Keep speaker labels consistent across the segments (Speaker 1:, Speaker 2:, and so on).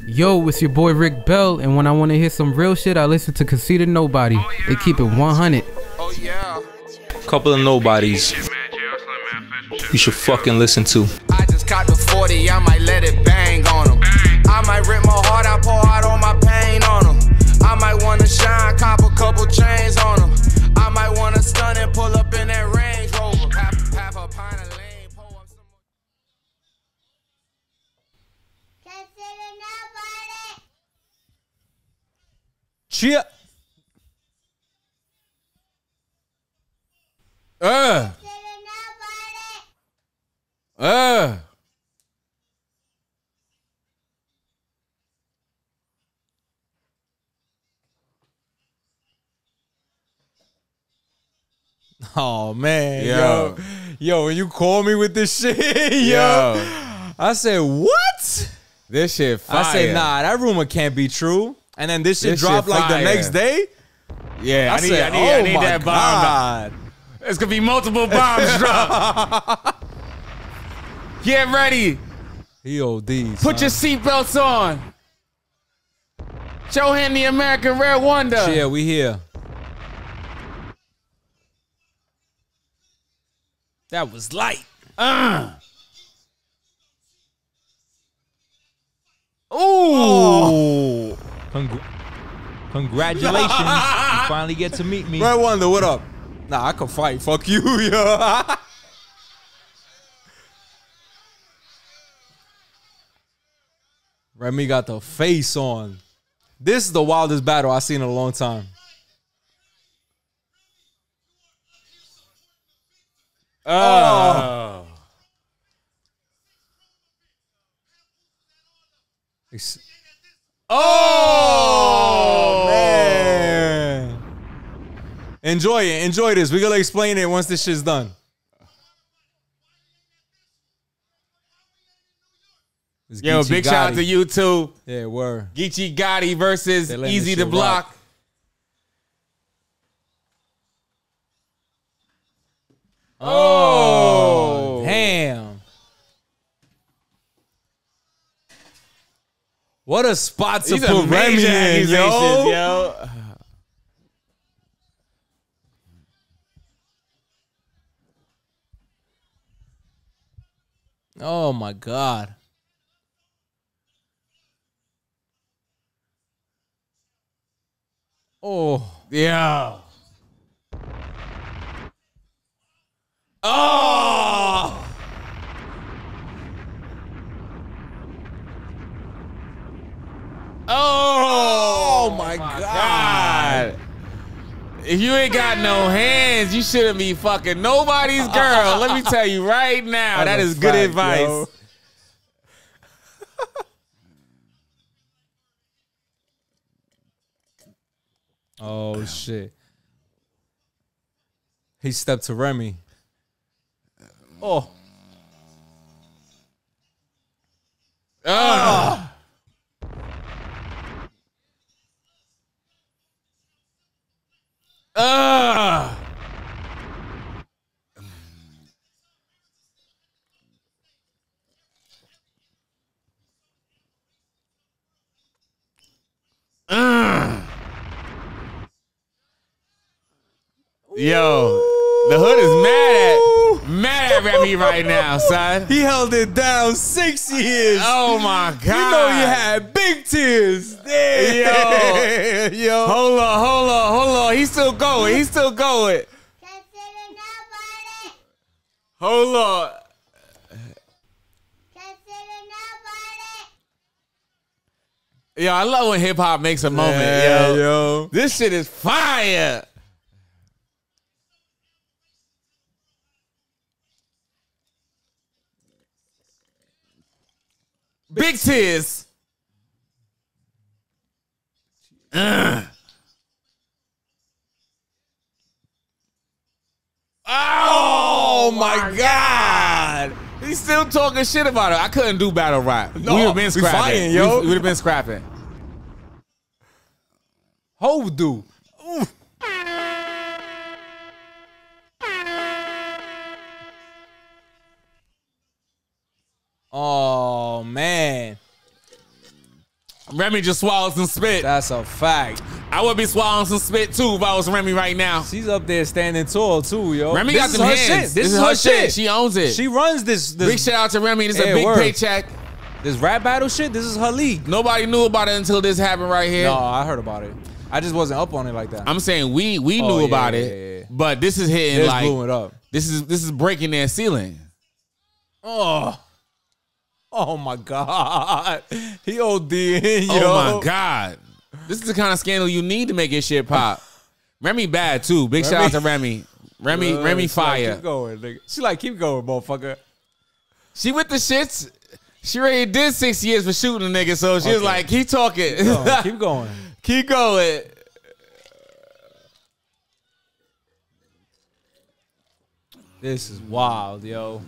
Speaker 1: Yo, it's your boy Rick Bell, and when I want to hear some real shit, I listen to Conceitednobodi. They keep it 100.
Speaker 2: Oh yeah. Couple of nobodies you should fucking listen to.
Speaker 3: I just caught the 40, I might let it bang on them. I might rip my heart, I pour out all my pain on them. I might wanna shine, cop a couple chains on them. I might wanna stun and pull up in that Range Rover. Half a pint of lean, pour up some more.
Speaker 4: Cheer. Oh man, yo, when you call me with this shit, yo, I said what?
Speaker 5: This shit fire.
Speaker 4: I said nah, that rumor can't be true. And then this shit dropped like the next day.
Speaker 5: Yeah, I need that bomb. It's gonna be multiple bombs dropped. Get ready.
Speaker 4: He ODs.
Speaker 5: Put your seatbelts on. Johantheamerican Red1der.
Speaker 4: Yeah, we here. That was light.
Speaker 5: Ooh.
Speaker 4: Congratulations. You finally get to meet me. Red1der, what up? Nah, I can fight. Fuck you, yo. Remy got the face on. This is the wildest battle I've seen in a long time.
Speaker 5: Oh.
Speaker 4: Oh, man. Enjoy it. Enjoy this. We're going to explain it once this shit's done.
Speaker 5: Yo, big shout out to you too.
Speaker 4: Yeah, word.
Speaker 5: Geechi Gotti versus Eazy the Block.
Speaker 4: Oh, damn. What a spot to put Remy in, yo. Oh, my God. Oh.
Speaker 5: Yeah.
Speaker 4: Oh!
Speaker 5: Oh
Speaker 4: my God.
Speaker 5: If you ain't got no hands, you shouldn't be fucking nobody's girl. Let me tell you right now. That is good advice. Yo.
Speaker 4: Oh, shit. He stepped to Remy. Oh.
Speaker 5: Ah. Yo, the hood is mad at Remy right now, son.
Speaker 4: He held it down 6 years.
Speaker 5: Oh my God.
Speaker 4: You know you had big tears.
Speaker 5: Yo.
Speaker 4: Yo.
Speaker 5: Hold on. He's still going. Hold on. Yo, I love when hip hop makes a moment, yo. This shit is fire. Big tears. Oh my God. He's still talking shit about it. I couldn't do battle rap. No, we would have been scrapping.
Speaker 4: Fighting, yo.
Speaker 5: We would have been scrapping.
Speaker 4: Ho do. Oh, man.
Speaker 5: Remy just swallowed some spit.
Speaker 4: That's a fact.
Speaker 5: I would be swallowing some spit too if I was Remy right now.
Speaker 4: She's up there standing tall too, yo.
Speaker 5: Remy got some hands.
Speaker 4: Shit. This is her shit.
Speaker 5: She owns it.
Speaker 4: She runs this.
Speaker 5: Big shout out to Remy. This is a big paycheck.
Speaker 4: This rap battle shit, this is her league.
Speaker 5: Nobody knew about it until this happened right here.
Speaker 4: No, I heard about it. I just wasn't up on it like that.
Speaker 5: I'm saying we knew about it, but this is hitting
Speaker 4: this
Speaker 5: like
Speaker 4: blew it up.
Speaker 5: This is breaking their ceiling.
Speaker 4: Oh my God. He OD'ing, yo.
Speaker 5: Oh my God. This is the kind of scandal you need to make your shit pop. Remy bad too. Big shout out to Remy. Remy fire.
Speaker 4: Keep going, nigga. She like, keep going, motherfucker.
Speaker 5: She with the shits. She already did 6 years for shooting a nigga, so she was like, keep talking.
Speaker 4: Keep going.
Speaker 5: Keep going.
Speaker 4: This is wild, yo.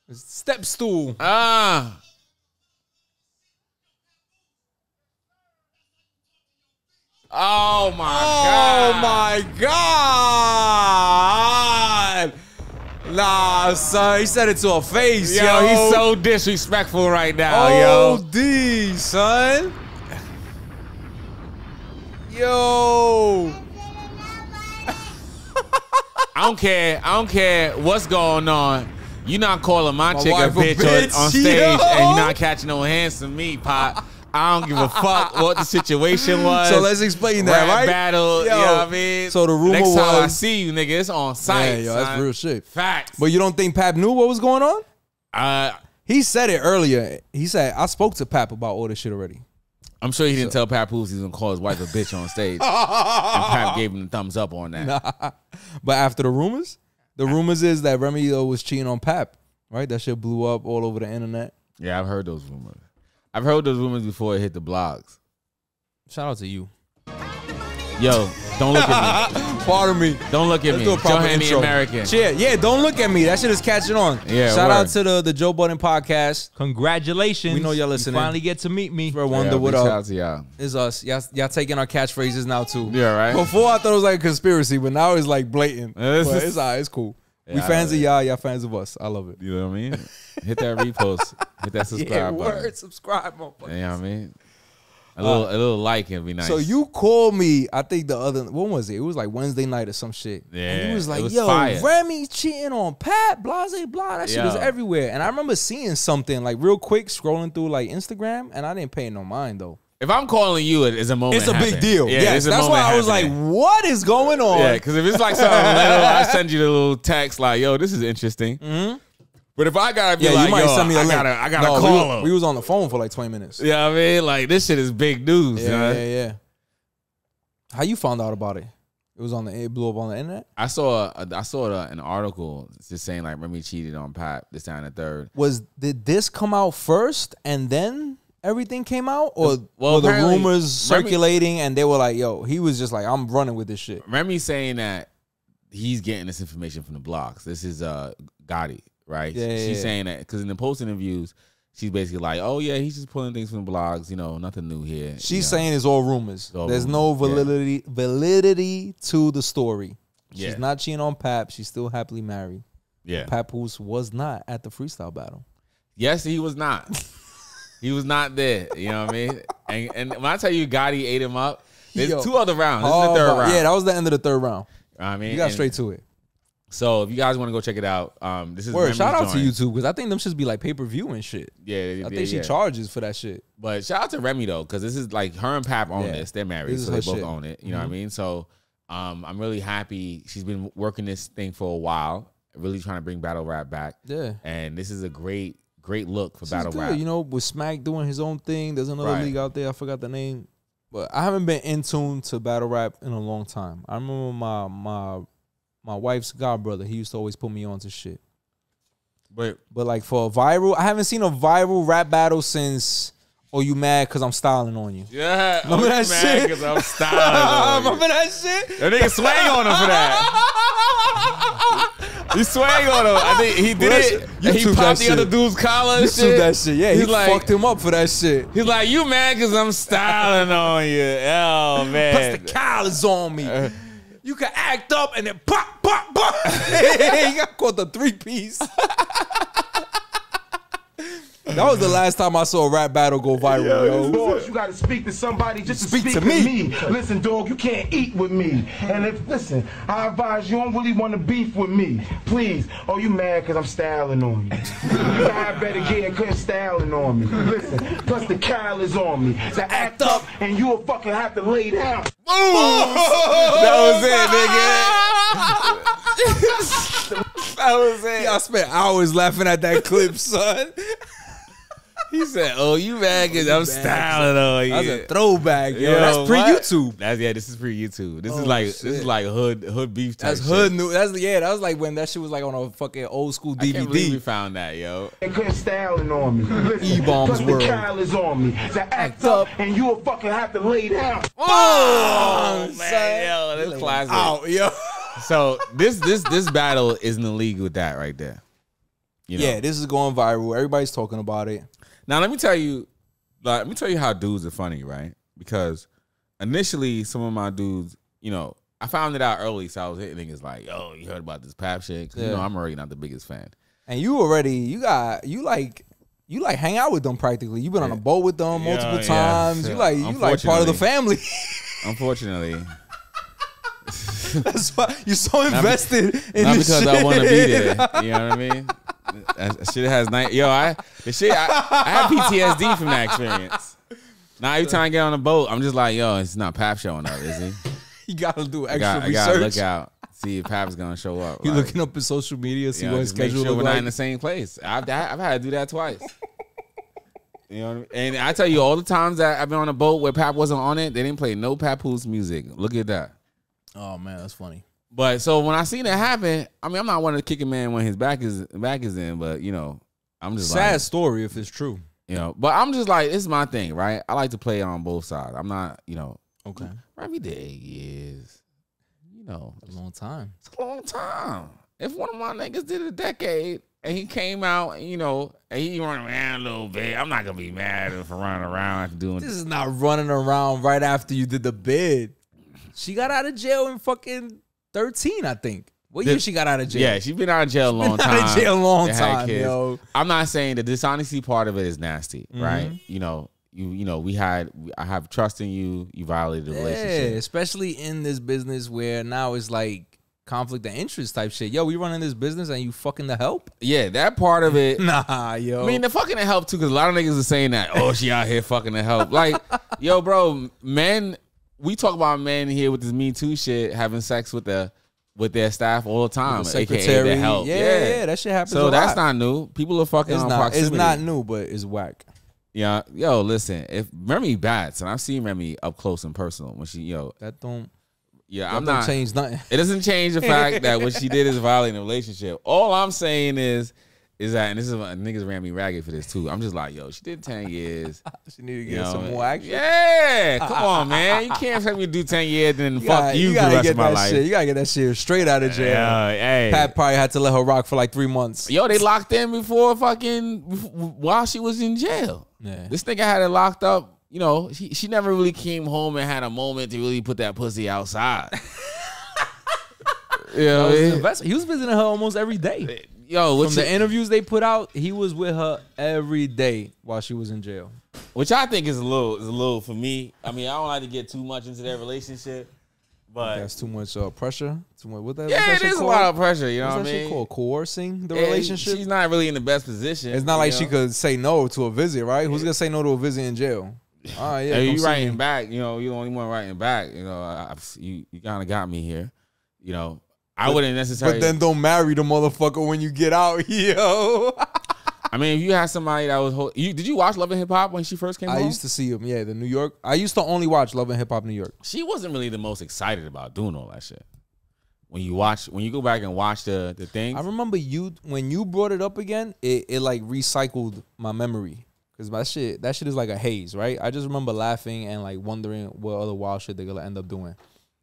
Speaker 4: Step stool.
Speaker 5: Oh my God.
Speaker 4: Oh my God. Nah, son. He said it to her face, yo.
Speaker 5: He's so disrespectful right now, yo.
Speaker 4: OD, son. Yo.
Speaker 5: I don't care what's going on. You not calling my chick a bitch on stage, and you not catching no hands from me, Pop. I don't give a fuck what the situation was.
Speaker 4: So let's explain that, right?
Speaker 5: Battle, you know what I mean?
Speaker 4: So the rumor
Speaker 5: next
Speaker 4: was,
Speaker 5: time I see you, nigga, it's on site.
Speaker 4: Yeah, yo, that's real shit.
Speaker 5: Facts.
Speaker 4: But you don't think Pap knew what was going on? He said it earlier. He said, I spoke to Pap about all this shit already.
Speaker 5: I'm sure he didn't tell Papoose he was gonna call his wife a bitch on stage. And Pap gave him the thumbs up on that.
Speaker 4: Nah. But after the rumors is that Remy was cheating on Pap, right? That shit blew up all over the internet.
Speaker 5: Yeah, I've heard those rumors. I've heard those rumors before it hit the blogs.
Speaker 4: Shout out to you.
Speaker 5: Yo, don't look at me.
Speaker 4: Pardon me.
Speaker 5: Don't look at me. Johantheamerican.
Speaker 4: Yeah, don't look at me. That shit is catching on.
Speaker 5: Yeah,
Speaker 4: shout out to the Joe Budden podcast.
Speaker 6: Congratulations.
Speaker 4: We know y'all listening.
Speaker 6: You finally get to meet me.
Speaker 4: Red1der, what up?
Speaker 5: Shout out to y'all.
Speaker 4: It's us. Y'all taking our catchphrases now too.
Speaker 5: Yeah, right.
Speaker 4: Before I thought it was like a conspiracy, but now it's like blatant. But it's all right. It's cool. We fans of y'all. Y'all fans of us. I love it.
Speaker 5: You know what I mean? Hit that repost. Hit that subscribe button.
Speaker 4: Subscribe, motherfucker.
Speaker 5: You know what I mean? A little like it would be nice.
Speaker 4: So you called me, I think when was it? It was like Wednesday night or some shit.
Speaker 5: Yeah.
Speaker 4: And you was like,
Speaker 5: fire.
Speaker 4: Remy cheating on Pat, blah, blah. That shit was everywhere. And I remember seeing something like real quick, scrolling through like Instagram, and I didn't pay no mind though.
Speaker 5: If I'm calling you, it's a moment.
Speaker 4: It's a big deal.
Speaker 5: Yeah,
Speaker 4: yes, that's why I was like, what is going on?
Speaker 5: Yeah, because if it's like something little, I send you the little text like, yo, this is interesting.
Speaker 4: Mm-hmm.
Speaker 5: But if I gotta be like,
Speaker 4: you might send me a link.
Speaker 5: I gotta call him.
Speaker 4: We was on the phone for like 20 minutes.
Speaker 5: Yeah, I mean, like this shit is big news.
Speaker 4: Yeah. How you found out about it? It blew up on the internet.
Speaker 5: I saw an article just saying like Remy cheated on Pat this time and the third.
Speaker 4: Did this come out first and then everything came out, or were the rumors circulating and they were like, yo, he was just like, I'm running with this shit?
Speaker 5: Remy's saying that he's getting this information from the blogs. This is Gotti, right? She's saying that because in the post interviews, she's basically like, oh yeah, he's just pulling things from the blogs, you know, nothing new here.
Speaker 4: She's saying it's all rumors. There's no validity to the story. She's not cheating on Pap. She's still happily married.
Speaker 5: Yeah.
Speaker 4: Papoose was not at the freestyle battle.
Speaker 5: Yes, he was not. He was not there. You know what I mean? And when I tell you Gotti ate him up, there's two other rounds. This is the third round.
Speaker 4: Yeah, that was the end of the third round.
Speaker 5: I mean,
Speaker 4: you got straight to it.
Speaker 5: So if you guys want to go check it out, this is
Speaker 4: shout out to YouTube because I think them should be like pay-per-view and shit.
Speaker 5: Yeah,
Speaker 4: I think she charges for that shit.
Speaker 5: But shout out to Remy though, because this is like her and Pap own this. They're married, so they both own it. You know what I mean? So I'm really happy. She's been working this thing for a while, really trying to bring battle rap back. Yeah, and this is a great look for battle rap.
Speaker 4: You know, with Smack doing his own thing, there's another league out there. I forgot the name, but I haven't been in tune to battle rap in a long time. I remember my wife's godbrother, he used to always put me on to shit. But like for a viral, I haven't seen a viral rap battle since "Oh You Mad Cause I'm Styling on You."
Speaker 5: Yeah,
Speaker 4: remember that shit?
Speaker 5: Cause I'm styling on you.
Speaker 4: Remember that shit?
Speaker 5: That nigga swang on him for that. He swang on him. I think he did it. He popped the other dude's collar and shit.
Speaker 4: That shit. Yeah, he like, fucked him up for that shit.
Speaker 5: He's like, you mad because I'm styling on you. Oh, man.
Speaker 4: Plus the collars on me. You can act up and then pop, pop, pop. He got caught the 3-piece. That was the last time I saw a rap battle go viral, yo.
Speaker 7: You gotta speak to somebody just to speak to me. Listen, dog, you can't eat with me. And listen, I advise you don't really want to beef with me. Please. Oh, you mad because I'm styling on you. You got better gear and couldn't styling on me. Listen, plus the cowl is on me. So act up and you'll fucking have to lay down.
Speaker 5: That was it, nigga. That was it.
Speaker 4: I spent hours laughing at that clip, son.
Speaker 5: He said, "Oh, you mad because I'm styling on you."
Speaker 4: That's a throwback, yo. That's pre-YouTube.
Speaker 5: This is pre-YouTube. This is like hood beef type.
Speaker 4: That's hood new. That was like when that shit was like on a fucking old school DVD.
Speaker 5: I can't believe we found that, yo.
Speaker 7: And couldn't styling on me.
Speaker 4: E-bombs world.
Speaker 7: The cowl is on me. So act up and you'll fucking have to lay down.
Speaker 5: Oh man, yo, that's classic.
Speaker 4: Out, yo.
Speaker 5: So this battle is in the league with that right there. You know?
Speaker 4: Yeah, this is going viral. Everybody's talking about it.
Speaker 5: Now let me tell you how dudes are funny, right? Because initially some of my dudes, you know, I found it out early, so I was hitting niggas like, "Yo, you heard about this Pap shit?" Because you know I'm already not the biggest fan.
Speaker 4: And you hang out with them practically. You've been on a boat with them multiple times.
Speaker 5: Yeah.
Speaker 4: You like part of the family.
Speaker 5: Unfortunately.
Speaker 4: That's why you're so invested in
Speaker 5: not
Speaker 4: this
Speaker 5: because
Speaker 4: shit.
Speaker 5: I want to be there. You know what I mean? That shit has I have PTSD from that experience. Now every time I get on a boat, I'm just like, yo, it's not Pap showing up, is he?
Speaker 4: You gotta do extra research.
Speaker 5: I gotta look out, see if Pap's gonna show up.
Speaker 4: You looking up his social media, see what his schedule
Speaker 5: sure
Speaker 4: look
Speaker 5: we're
Speaker 4: like.
Speaker 5: not in the same place. I've had to do that twice. You know what I mean? And I tell you, all the times that I've been on a boat where Pap wasn't on it, they didn't play no Papoose music. Look at that.
Speaker 4: Oh man, that's funny.
Speaker 5: But so when I seen it happen, I mean, I'm not one to kick a man when his back is in, but you know, I'm just
Speaker 4: sad story if it's true.
Speaker 5: You know, but I'm just like, this is my thing, right? I like to play on both sides. I'm not, you know.
Speaker 4: Okay.
Speaker 5: Remy did 8 years. You know,
Speaker 4: it's a long time.
Speaker 5: It's a long time. If one of my niggas did a decade and he came out, you know, and he run around a little bit, I'm not gonna be mad if I run around after doing.
Speaker 4: This is not running around right after you did the bid. She got out of jail in fucking 13, I think. What year she got out of jail?
Speaker 5: Yeah, she's been out of jail a long time.
Speaker 4: Out of jail a long time, yo.
Speaker 5: I'm not saying the dishonesty part of it is nasty, right? You know, I have trust in you. You violated the relationship,
Speaker 4: especially in this business where now it's like conflict of interest type shit. Yo, we running this business and you fucking the help?
Speaker 5: Yeah, that part of it.
Speaker 4: Nah, yo.
Speaker 5: I mean, the fucking the help too, because a lot of niggas are saying that. Oh, she out here fucking the help. Like, yo, bro, men. We talk about men here with this Me Too shit having sex with their staff all the time, aka their help.
Speaker 4: Yeah, that shit happens.
Speaker 5: So that's not new. People are fucking on proximity.
Speaker 4: It's not new, but it's whack.
Speaker 5: Yeah, yo, listen. If Remy bats, and I've seen Remy up close and personal when she,
Speaker 4: that don't.
Speaker 5: Yeah,
Speaker 4: that don't change nothing.
Speaker 5: It doesn't change the fact that what she did is violating the relationship. All I'm saying is that, and this is niggas ran me ragged for this too. I'm just like, yo, she did 10 years.
Speaker 4: She need to get some more action.
Speaker 5: Yeah, come on, man. You can't expect me to do 10 years and then fuck you the rest of my life.
Speaker 4: You gotta get that shit straight out of jail.
Speaker 5: Hey.
Speaker 4: Pat probably had to let her rock for like 3 months.
Speaker 5: Yo, they locked in while she was in jail.
Speaker 4: Yeah.
Speaker 5: This nigga had it locked up. You know, she never really came home and had a moment to really put that pussy outside. You know,
Speaker 4: he was visiting her almost every day.
Speaker 5: Yo,
Speaker 4: from the interviews they put out, he was with her every day while she was in jail.
Speaker 5: Which I think is a little for me. I mean, I don't like to get too much into their relationship, but
Speaker 4: that's too much pressure. Too much.
Speaker 5: It is a lot of pressure. You know what I mean?
Speaker 4: Shit called coercing the relationship.
Speaker 5: She's not really in the best position.
Speaker 4: It's not like she could say no to a visit, right? Who's gonna say no to a visit in jail? Oh yeah,
Speaker 5: you writing back. You know, you're the only one writing back. You know, you kind of got me here. You know. I wouldn't necessarily.
Speaker 4: But then don't marry the motherfucker when you get out, yo.
Speaker 5: I mean, if you had somebody that was... Did you watch Love and Hip Hop when she first came home?
Speaker 4: I used to see him, yeah, the New York. I used to only watch Love and Hip Hop New York.
Speaker 5: She wasn't really the most excited about doing all that shit. When you go back and watch the things.
Speaker 4: I remember when you brought it up again, it like recycled my memory. Because that shit is like a haze, right? I just remember laughing and like wondering what other wild shit they're going to end up doing.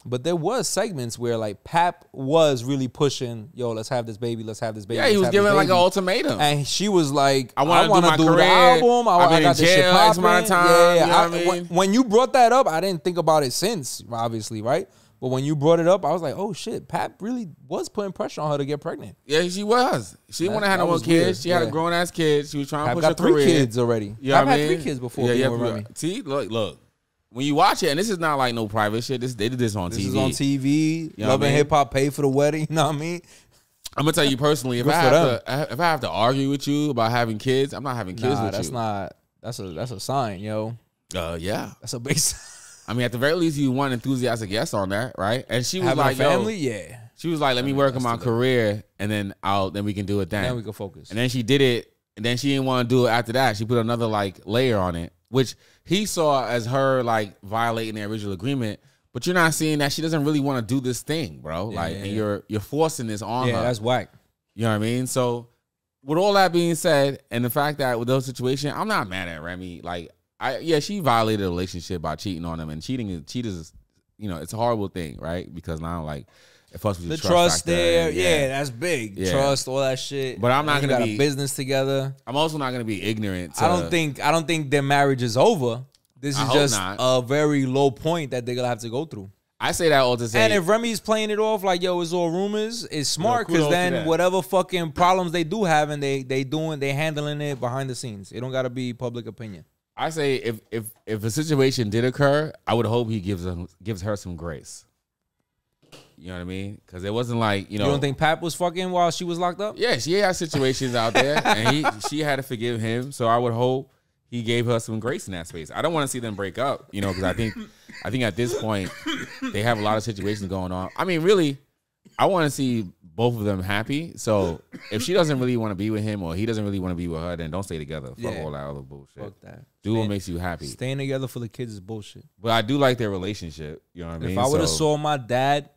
Speaker 4: But there was segments where like Pap was really pushing, yo, let's have this baby, let's have this baby.
Speaker 5: Yeah, he was giving like an ultimatum,
Speaker 4: and she was like, I
Speaker 5: want to do
Speaker 4: the album. I got this shit popping.
Speaker 5: Yeah. You know what I mean?
Speaker 4: When you brought that up, I didn't think about it since, obviously, right? But when you brought it up, I was like, oh shit, Pap really was putting pressure on her to get pregnant.
Speaker 5: Yeah, she was. She didn't want to have no more kids. She had a grown ass kid. She was trying to push her career.
Speaker 4: I've got 3 kids already.
Speaker 5: You know
Speaker 4: I've had 3 kids before.
Speaker 5: See, look. When you watch it, and this is not like no private shit. They did this on TV.
Speaker 4: This is on TV. You know Love and Hip Hop paid for the wedding. You know what I mean?
Speaker 5: I'm gonna tell you personally, if I have to argue with you about having kids, I'm not having kids with you.
Speaker 4: That's a sign, yo.
Speaker 5: Yeah.
Speaker 4: That's a base.
Speaker 5: I mean, at the very least, you want enthusiastic guests on that, right? And she was
Speaker 4: having
Speaker 5: like,
Speaker 4: a family, yeah.
Speaker 5: She was like, let me work on my career, and then we can do it then.
Speaker 4: Then we can focus.
Speaker 5: And then she did it, and then she didn't want to do it after that. She put another like layer on it, which he saw as her like violating the original agreement. But you're not seeing that she doesn't really want to do this thing, bro. And you're forcing this on her.
Speaker 4: Yeah, that's whack.
Speaker 5: You know what I mean? So with all that being said, and the fact that with those situations, I'm not mad at Remy. Like, she violated a relationship by cheating on him, and cheating is, you know, it's a horrible thing, right? Because now, like, it fucks with
Speaker 4: the
Speaker 5: your
Speaker 4: trust there. Yeah, that's big. Yeah. Trust, all that shit.
Speaker 5: But I'm not gonna
Speaker 4: be a business together.
Speaker 5: I'm also not gonna be ignorant.
Speaker 4: I don't think their marriage is over. This is just a very low point that they're gonna have to go through.
Speaker 5: I say that all to say.
Speaker 4: And if Remy's playing it off like, yo, it's all rumors, it's smart, because then whatever fucking problems they do have, and they handling it behind the scenes. It don't gotta be public opinion.
Speaker 5: I say if a situation did occur, I would hope he gives her some grace. You know what I mean? Because it wasn't like, you know.
Speaker 4: You don't think Pap was fucking while she was locked up?
Speaker 5: Yeah, she had situations out there, and she had to forgive him. So I would hope he gave her some grace in that space. I don't want to see them break up, you know, because I think at this point they have a lot of situations going on. I mean, really, I want to see both of them happy. So if she doesn't really want to be with him, or he doesn't really want to be with her, then don't stay together. Fuck all that other bullshit.
Speaker 4: Fuck that.
Speaker 5: Do what makes you happy.
Speaker 4: Staying together for the kids is bullshit.
Speaker 5: But I do like their relationship. You know what I mean?
Speaker 4: If I would have saw my dad,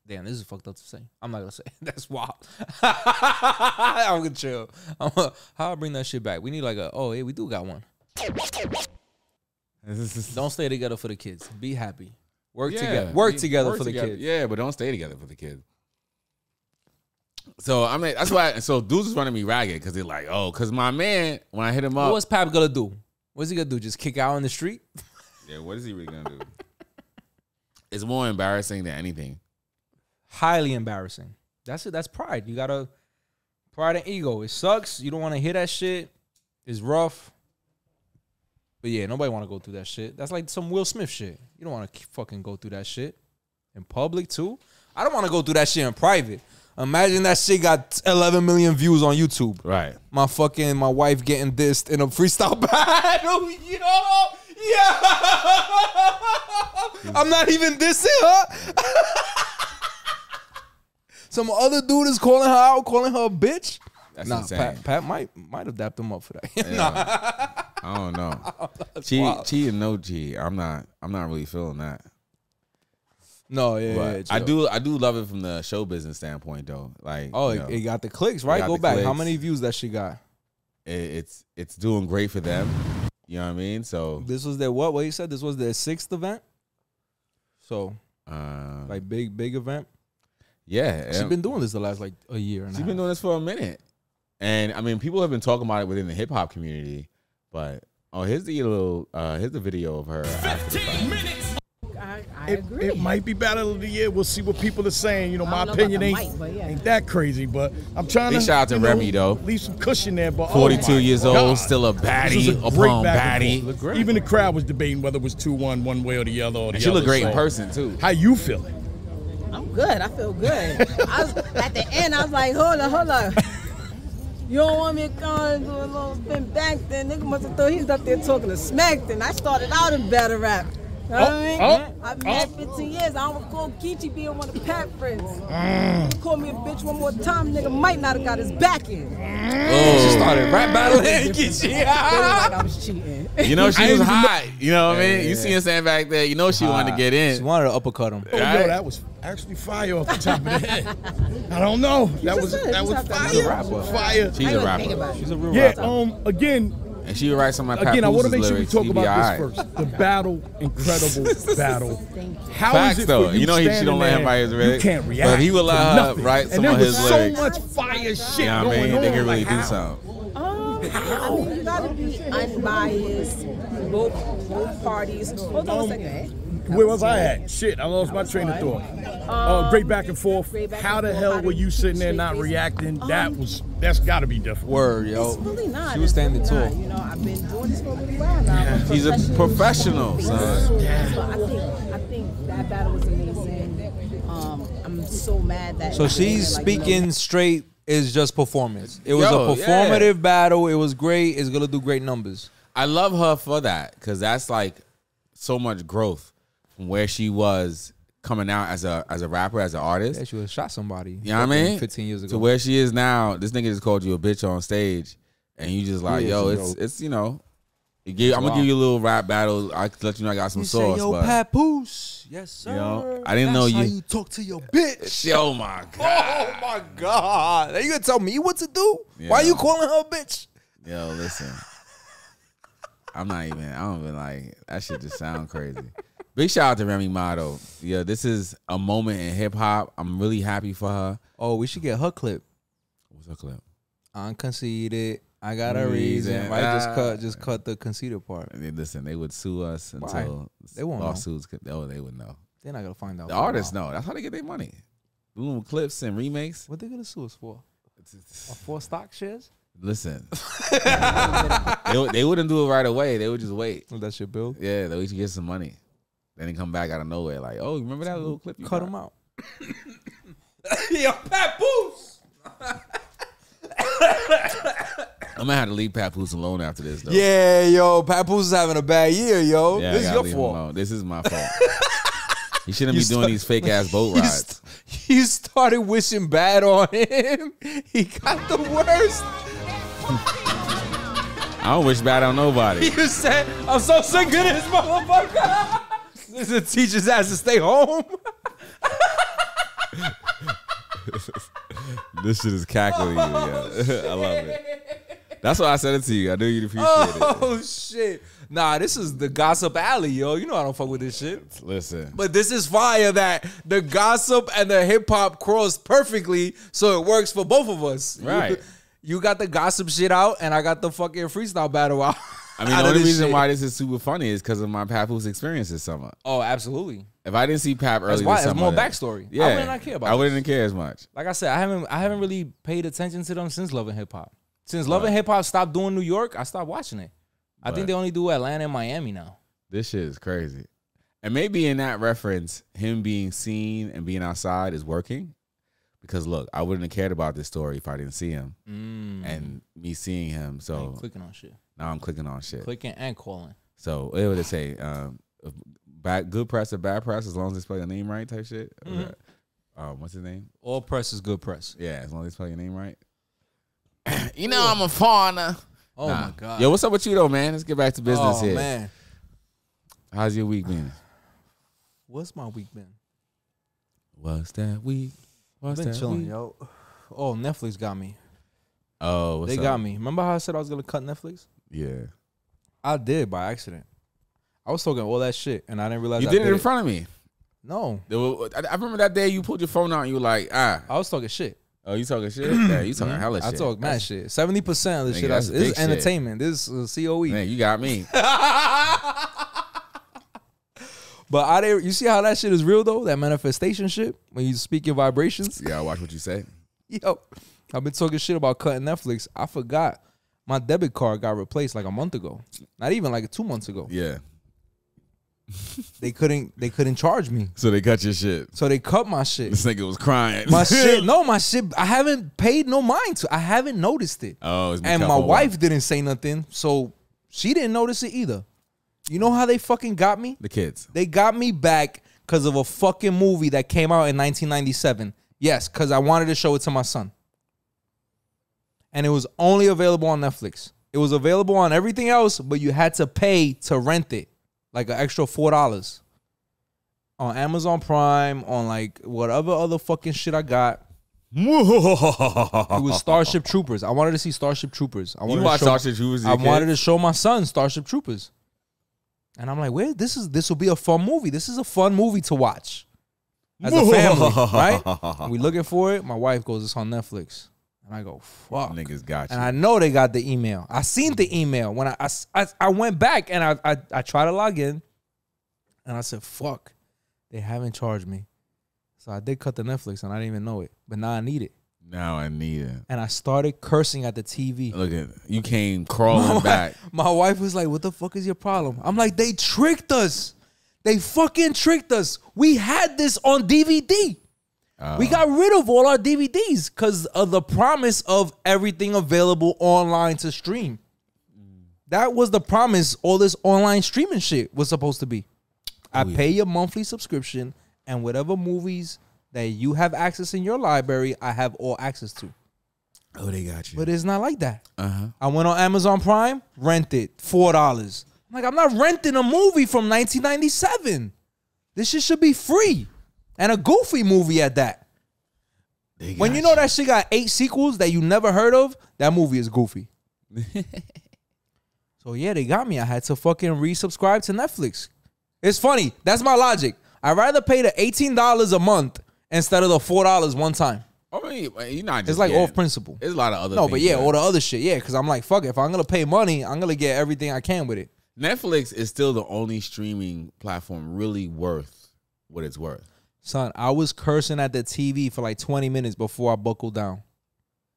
Speaker 4: damn, this is fucked up to say. I'm not gonna say. That's wild. I'm gonna chill. How I bring that shit back? We need like hey, we do got one. Don't stay together for the kids. Be happy. Work together. Work together for the kids.
Speaker 5: Yeah, but don't stay together for the kids. So I mean, that's why. So dudes is running me ragged because they're like, because my man, when I hit him up,
Speaker 4: what's Pap gonna do? What's he gonna do? Just kick out on the street?
Speaker 5: Yeah, what is he really gonna do? It's more embarrassing than anything.
Speaker 4: Highly embarrassing. That's it. That's pride. You gotta pride and ego. It sucks. You don't want to hear that shit. It's rough. But yeah, nobody want to go through that shit. That's like some Will Smith shit. You don't want to fucking go through that shit in public too. I don't want to go through that shit in private. Imagine that shit got 11 million views on YouTube.
Speaker 5: Right.
Speaker 4: My wife getting dissed in a freestyle battle. Yo, yeah. I'm not even dissing her. Some other dude is calling her out, calling her a bitch.
Speaker 5: That's insane.
Speaker 4: Pat might have dapped him up for that.
Speaker 5: Yeah. I don't know. Cheating, no G. I'm not really feeling that.
Speaker 4: No, yeah.
Speaker 5: I do love it from the show business standpoint though. Like,
Speaker 4: it got the clicks, right? Go back. Clicks. How many views that she got?
Speaker 5: It's doing great for them. You know what I mean? So
Speaker 4: this was their what? What you said? This was their 6th event. So, like big event.
Speaker 5: Yeah,
Speaker 4: she's been doing this the last like a year.
Speaker 5: She's been doing this for a minute, and I mean, people have been talking about it within the hip hop community. But here's the video of her after the fact.
Speaker 8: I agree. It might be battle of the year. We'll see what people are saying. You know, my opinion ain't that crazy, but I'm trying to.
Speaker 5: Big shout out to Remy though.
Speaker 8: Leave some cushion there. But
Speaker 5: 42 years old, still a baddie upon baddie.
Speaker 8: Even the crowd was debating whether it was 2-1 one way or the other. Or the
Speaker 5: she looked great in person too.
Speaker 8: How you feeling?
Speaker 9: I'm good. I feel good. At the end, I was like, hold on. You don't want me to come and do a little spin back then? Nigga must have thought he was up there talking to smack. Then I started out in battle rap. You know what I mean? I've been at 15 years. I don't recall Geechi being one of the Pat friends. He called me a bitch one more time, nigga might not have got his back in.
Speaker 4: She started rap battling Geechi.
Speaker 9: Like I was cheating.
Speaker 5: You know, she was hot. You know what I mean? You see her standing back there. You know she wanted to get in.
Speaker 4: She wanted to uppercut him.
Speaker 8: Oh, yo, that was actually fire off the top of the head. I don't know. That was fire.
Speaker 5: She's a rapper.
Speaker 8: Fire.
Speaker 5: She's a rapper.
Speaker 4: She's a real
Speaker 8: rapper.
Speaker 4: rapper.
Speaker 8: Again,
Speaker 5: And she would write some of my
Speaker 8: Again, I want to make sure we
Speaker 5: lyrics.
Speaker 8: talk
Speaker 5: He'd be
Speaker 8: about
Speaker 5: all
Speaker 8: this
Speaker 5: right.
Speaker 8: first. The battle, incredible battle. How
Speaker 5: Facts
Speaker 8: is it
Speaker 5: though.
Speaker 8: for you
Speaker 5: You know she
Speaker 8: standing
Speaker 5: don't let him
Speaker 8: there,
Speaker 5: write his lyrics.
Speaker 8: You can't react.
Speaker 5: But he would let
Speaker 8: to
Speaker 5: her
Speaker 8: nothing.
Speaker 5: write some
Speaker 8: and
Speaker 5: of his
Speaker 8: there
Speaker 5: lyrics.
Speaker 8: was so much fire shit
Speaker 5: You know what I mean?
Speaker 8: going
Speaker 5: They
Speaker 8: on.
Speaker 5: can really
Speaker 8: Like,
Speaker 5: do
Speaker 8: how?
Speaker 5: something.
Speaker 9: I mean, you gotta be unbiased. Both parties. Hold on a second.
Speaker 8: Where was I at? Shit, I lost my train of thought. Great back and forth. How the hell were you sitting there not reacting? That's got to be different.
Speaker 4: Word, yo.
Speaker 9: It's really not.
Speaker 4: She was standing
Speaker 9: It's really
Speaker 4: tall.
Speaker 9: not. You know, I've been doing this for a little while now.
Speaker 5: He's a professional, son.
Speaker 9: So I think that battle was amazing. I'm so mad that.
Speaker 4: So she's
Speaker 9: like,
Speaker 4: speaking straight is just performance. It was
Speaker 5: Yo,
Speaker 4: a performative battle. It was great. It's gonna do great numbers.
Speaker 5: I love her for that because that's like so much growth from where she was coming out as a rapper, as an artist.
Speaker 4: Yeah, she would have shot somebody.
Speaker 5: You know what I mean?
Speaker 4: 15 years ago.
Speaker 5: To where she is now, this nigga just called you a bitch on stage, and you just like, yo, it's you know, I'm gonna give you a little rap battle. I can let you know I got some sauce.
Speaker 4: Say, yo,
Speaker 5: but
Speaker 4: Papoose. Yes, sir.
Speaker 5: you know, I didn't know
Speaker 4: That's
Speaker 5: you.
Speaker 4: how you talk to your bitch.
Speaker 5: Oh my god.
Speaker 4: Oh my god. Now you gonna tell me what to do?
Speaker 5: Yeah.
Speaker 4: Why you calling her a bitch?
Speaker 5: Yo, listen. I don't even like that shit just sound crazy. Big shout out to Remy Ma though. Yeah, this is a moment in hip hop. I'm really happy for her.
Speaker 4: Oh, we should get her clip.
Speaker 5: What's her clip?
Speaker 4: I'm conceited. I got a reason. Right, just cut the conceited part.
Speaker 5: I mean, listen, they would sue us until
Speaker 4: They won't know.
Speaker 5: lawsuits. Oh, they would know.
Speaker 4: They're not gonna find out.
Speaker 5: The artists know. That's how they get their money. Doing clips and remakes.
Speaker 4: What they gonna sue us for? For stock shares?
Speaker 5: Listen, they wouldn't do it right away. They would just wait.
Speaker 4: That shit, Bill.
Speaker 5: Yeah, they would get some money. Then they come back out of nowhere like, oh, remember that little clip? You
Speaker 4: Cut
Speaker 5: got?
Speaker 4: them out.
Speaker 5: Yo, Papoose. I'm gonna have to leave Papoose alone after this, though.
Speaker 4: Yeah, yo, Papoose is having a bad year, yo.
Speaker 5: Yeah,
Speaker 4: This is
Speaker 5: I gotta
Speaker 4: your
Speaker 5: leave him
Speaker 4: fault.
Speaker 5: alone. This is my fault. He shouldn't be doing these fake ass boat rides.
Speaker 4: You started wishing bad on him. He got the worst.
Speaker 5: I don't wish bad on nobody.
Speaker 4: You said, I'm so sick of this motherfucker. This is teacher's ass to stay home.
Speaker 5: This shit is cackling you. Yeah. I love it. That's why I said it to you. I knew you'd appreciate it.
Speaker 4: Oh, shit. Nah, this is the gossip alley, yo. You know I don't fuck with this shit.
Speaker 5: Listen.
Speaker 4: But this is fire that the gossip and the hip hop cross perfectly, so it works for both of us.
Speaker 5: Right.
Speaker 4: You got the gossip shit out, and I got the fucking freestyle battle out.
Speaker 5: I mean, the only reason why this is super funny is because of my Papoose experience this summer.
Speaker 4: Oh, absolutely.
Speaker 5: If I didn't see Pap early
Speaker 4: That's why
Speaker 5: this
Speaker 4: it's
Speaker 5: summer,
Speaker 4: more backstory.
Speaker 5: Yeah,
Speaker 4: I would not care about
Speaker 5: I wouldn't care as much.
Speaker 4: Like I said, I haven't really paid attention to them since Love and Hip Hop. Since Love and Hip Hop stopped doing New York, I stopped watching it. I think they only do Atlanta and Miami now.
Speaker 5: This shit is crazy. And maybe in that reference, him being seen and being outside is working. Because look, I wouldn't have cared about this story if I didn't see him. And me seeing him. So
Speaker 4: Clicking on shit.
Speaker 5: Now I'm clicking on shit.
Speaker 4: Clicking and calling.
Speaker 5: So what would it say? Good press or bad press, as long as they spell your name right type shit. What's his name?
Speaker 4: All press is good press.
Speaker 5: Yeah, as long as they spell your name right. You know I'm a foreigner.
Speaker 4: Oh my God.
Speaker 5: Yo, what's up with you though, man? Let's get back to business here.
Speaker 4: Oh man.
Speaker 5: How's your week been?
Speaker 4: What's my week been?
Speaker 5: What's that week? What's
Speaker 4: Been
Speaker 5: that
Speaker 4: chilling,
Speaker 5: week?
Speaker 4: yo. Oh, Netflix got me.
Speaker 5: Oh, what's
Speaker 4: They
Speaker 5: up?
Speaker 4: got me. Remember how I said I was gonna cut Netflix?
Speaker 5: Yeah.
Speaker 4: I did by accident. I was talking all that shit and I didn't realize
Speaker 5: You
Speaker 4: I
Speaker 5: did it in front of me.
Speaker 4: No.
Speaker 5: I remember that day you pulled your phone out and you were like,
Speaker 4: I was talking shit.
Speaker 5: Oh, you talking shit? Yeah, you talking hella shit.
Speaker 4: I talk mad shit. 70% of the
Speaker 5: Nigga,
Speaker 4: shit.
Speaker 5: that's
Speaker 4: This is
Speaker 5: big shit.
Speaker 4: entertainment. This is COE.
Speaker 5: Man, you got me.
Speaker 4: But you see how that shit is real though? That manifestation shit when you speak your vibrations.
Speaker 5: You gotta watch what you say.
Speaker 4: Yo, I've been talking shit about cutting Netflix. I forgot my debit card got replaced like a month ago. Not even like 2 months ago.
Speaker 5: Yeah.
Speaker 4: They couldn't charge me.
Speaker 5: So they cut your shit.
Speaker 4: So they cut my shit.
Speaker 5: This nigga was crying.
Speaker 4: My shit. I haven't paid no mind to. I haven't noticed it.
Speaker 5: Oh, it's been
Speaker 4: and
Speaker 5: cut
Speaker 4: my
Speaker 5: for a
Speaker 4: wife
Speaker 5: while.
Speaker 4: didn't say nothing, so she didn't notice it either. You know how they fucking got me?
Speaker 5: The kids.
Speaker 4: They got me back because of a fucking movie that came out in 1997. Yes, because I wanted to show it to my son. And it was only available on Netflix. It was available on everything else, but you had to pay to rent it. Like an extra $4. On Amazon Prime, on like whatever other fucking shit I got. It was Starship Troopers. I wanted to see Starship Troopers. I wanted
Speaker 5: Starship Troopers.
Speaker 4: I wanted to show my son Starship Troopers, and I'm like, "Wait, this will be a fun movie. This is a fun movie to watch as a family, right?" We looking for it. My wife goes, "It's on Netflix," and I go, "Fuck,
Speaker 5: niggas got you."
Speaker 4: And I know they got the email. I seen the email when I went back and I tried to log in, and I said, "Fuck, they haven't charged me." So I did cut the Netflix and I didn't even know it. But now I need it.
Speaker 5: Now I need it.
Speaker 4: And I started cursing at the TV.
Speaker 5: Look at you came crawling back.
Speaker 4: My wife was like, "What the fuck is your problem?" I'm like, "They tricked us. They fucking tricked us. We had this on DVD. We got rid of all our DVDs because of the promise of everything available online to stream. That was the promise all this online streaming shit was supposed to be. I pay your monthly subscription, and whatever movies that you have access in your library, I have all access to."
Speaker 5: Oh, they got you.
Speaker 4: But it's not like that. I went on Amazon Prime, rented $4. I'm like, I'm not renting a movie from 1997. This shit should be free. And a goofy movie at that. When you know that shit got 8 sequels that you never heard of, that movie is goofy. So yeah, they got me. I had to fucking resubscribe to Netflix. It's funny. That's my logic. I'd rather pay the $18 a month instead of the $4 one time.
Speaker 5: I mean, you're not just
Speaker 4: it's like off principle.
Speaker 5: There's a lot of other
Speaker 4: No,
Speaker 5: things.
Speaker 4: but yeah, all the other shit. Yeah, because I'm like, fuck it. If I'm going to pay money, I'm going to get everything I can with it.
Speaker 5: Netflix is still the only streaming platform really worth what it's worth.
Speaker 4: Son, I was cursing at the TV for like 20 minutes before I buckled down.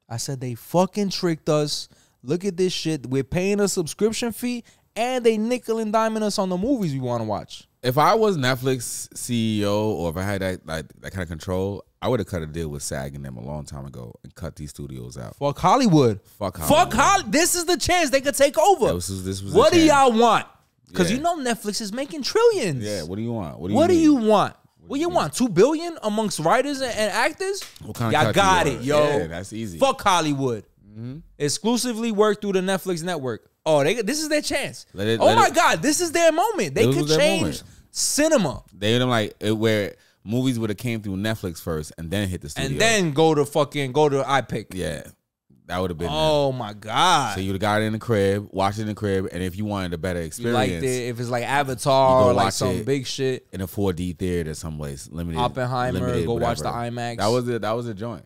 Speaker 4: I said, they fucking tricked us. Look at this shit. We're paying a subscription fee, and they nickel and diming us on the movies we want to watch.
Speaker 5: If I was Netflix CEO or if I had that kind of control, I would have cut a deal with SAG and them a long time ago and cut these studios out.
Speaker 4: Fuck Hollywood.
Speaker 5: Fuck Hollywood.
Speaker 4: This is the chance they could take over.
Speaker 5: This was
Speaker 4: what do y'all want? Because you know Netflix is making trillions.
Speaker 5: Yeah, what do you want?
Speaker 4: What do you want? What you want? $2 billion amongst writers and actors?
Speaker 5: What kind
Speaker 4: y'all got it, yo.
Speaker 5: Yeah, that's easy.
Speaker 4: Fuck Hollywood. Exclusively work through the Netflix network. Oh, this is their chance. God, this is their moment. They could change cinema.
Speaker 5: They like where movies would have came through Netflix first and then hit the studio.
Speaker 4: And then go to iPick.
Speaker 5: Yeah. That would have been
Speaker 4: my God.
Speaker 5: So you would have got it in the crib, watched it in the crib, and if you wanted a better experience.
Speaker 4: You liked it, if it's like Avatar or like some big shit.
Speaker 5: In a 4D theater someplace. Limited.
Speaker 4: Oppenheimer, go
Speaker 5: whatever.
Speaker 4: watch the IMAX.
Speaker 5: That was a joint.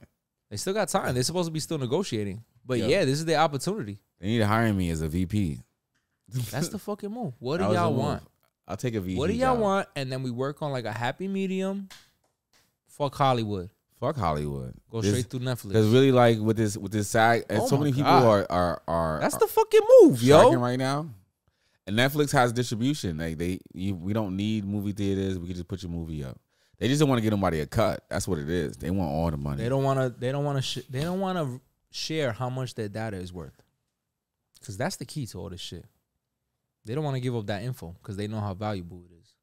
Speaker 4: They still got time. They're supposed to be still negotiating. But yeah, this is their opportunity.
Speaker 5: They need to hire me as a VP.
Speaker 4: That's the fucking move. What do y'all want?
Speaker 5: I'll take a VP.
Speaker 4: What do y'all want? And then we work on like a happy medium. Fuck Hollywood.
Speaker 5: Fuck Hollywood.
Speaker 4: Go straight through Netflix.
Speaker 5: Because really, like with this SAG, and so many people are
Speaker 4: that's the fucking move, yo.
Speaker 5: Right now, and Netflix has distribution. Like we don't need movie theaters. We can just put your movie up. They just don't want to get nobody a cut. That's what it is. They want all the money.
Speaker 4: They don't want to share how much their data is worth. Because that's the key to all this shit. They don't want to give up that info because they know how valuable it is.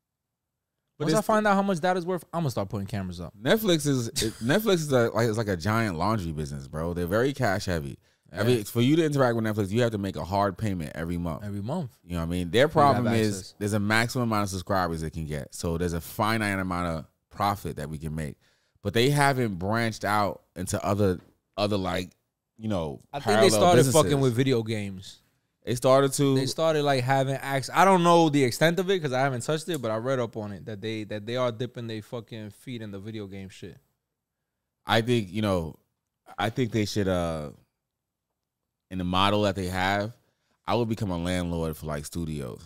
Speaker 4: But once I find out how much data is worth, I'm gonna start putting cameras up.
Speaker 5: Netflix is like a giant laundry business, bro. They're very cash heavy. Yeah. For you to interact with Netflix, you have to make a hard payment every month.
Speaker 4: Every month.
Speaker 5: You know what I mean? Their problem is there's a maximum amount of subscribers they can get. So there's a finite amount of profit that we can make. But they haven't branched out into other like, you know,
Speaker 4: I think they started fucking with video games.
Speaker 5: They started
Speaker 4: like having access. I don't know the extent of it because I haven't touched it, but I read up on it that they are dipping their fucking feet in the video game shit.
Speaker 5: I think they should in the model that they have, I would become a landlord for like studios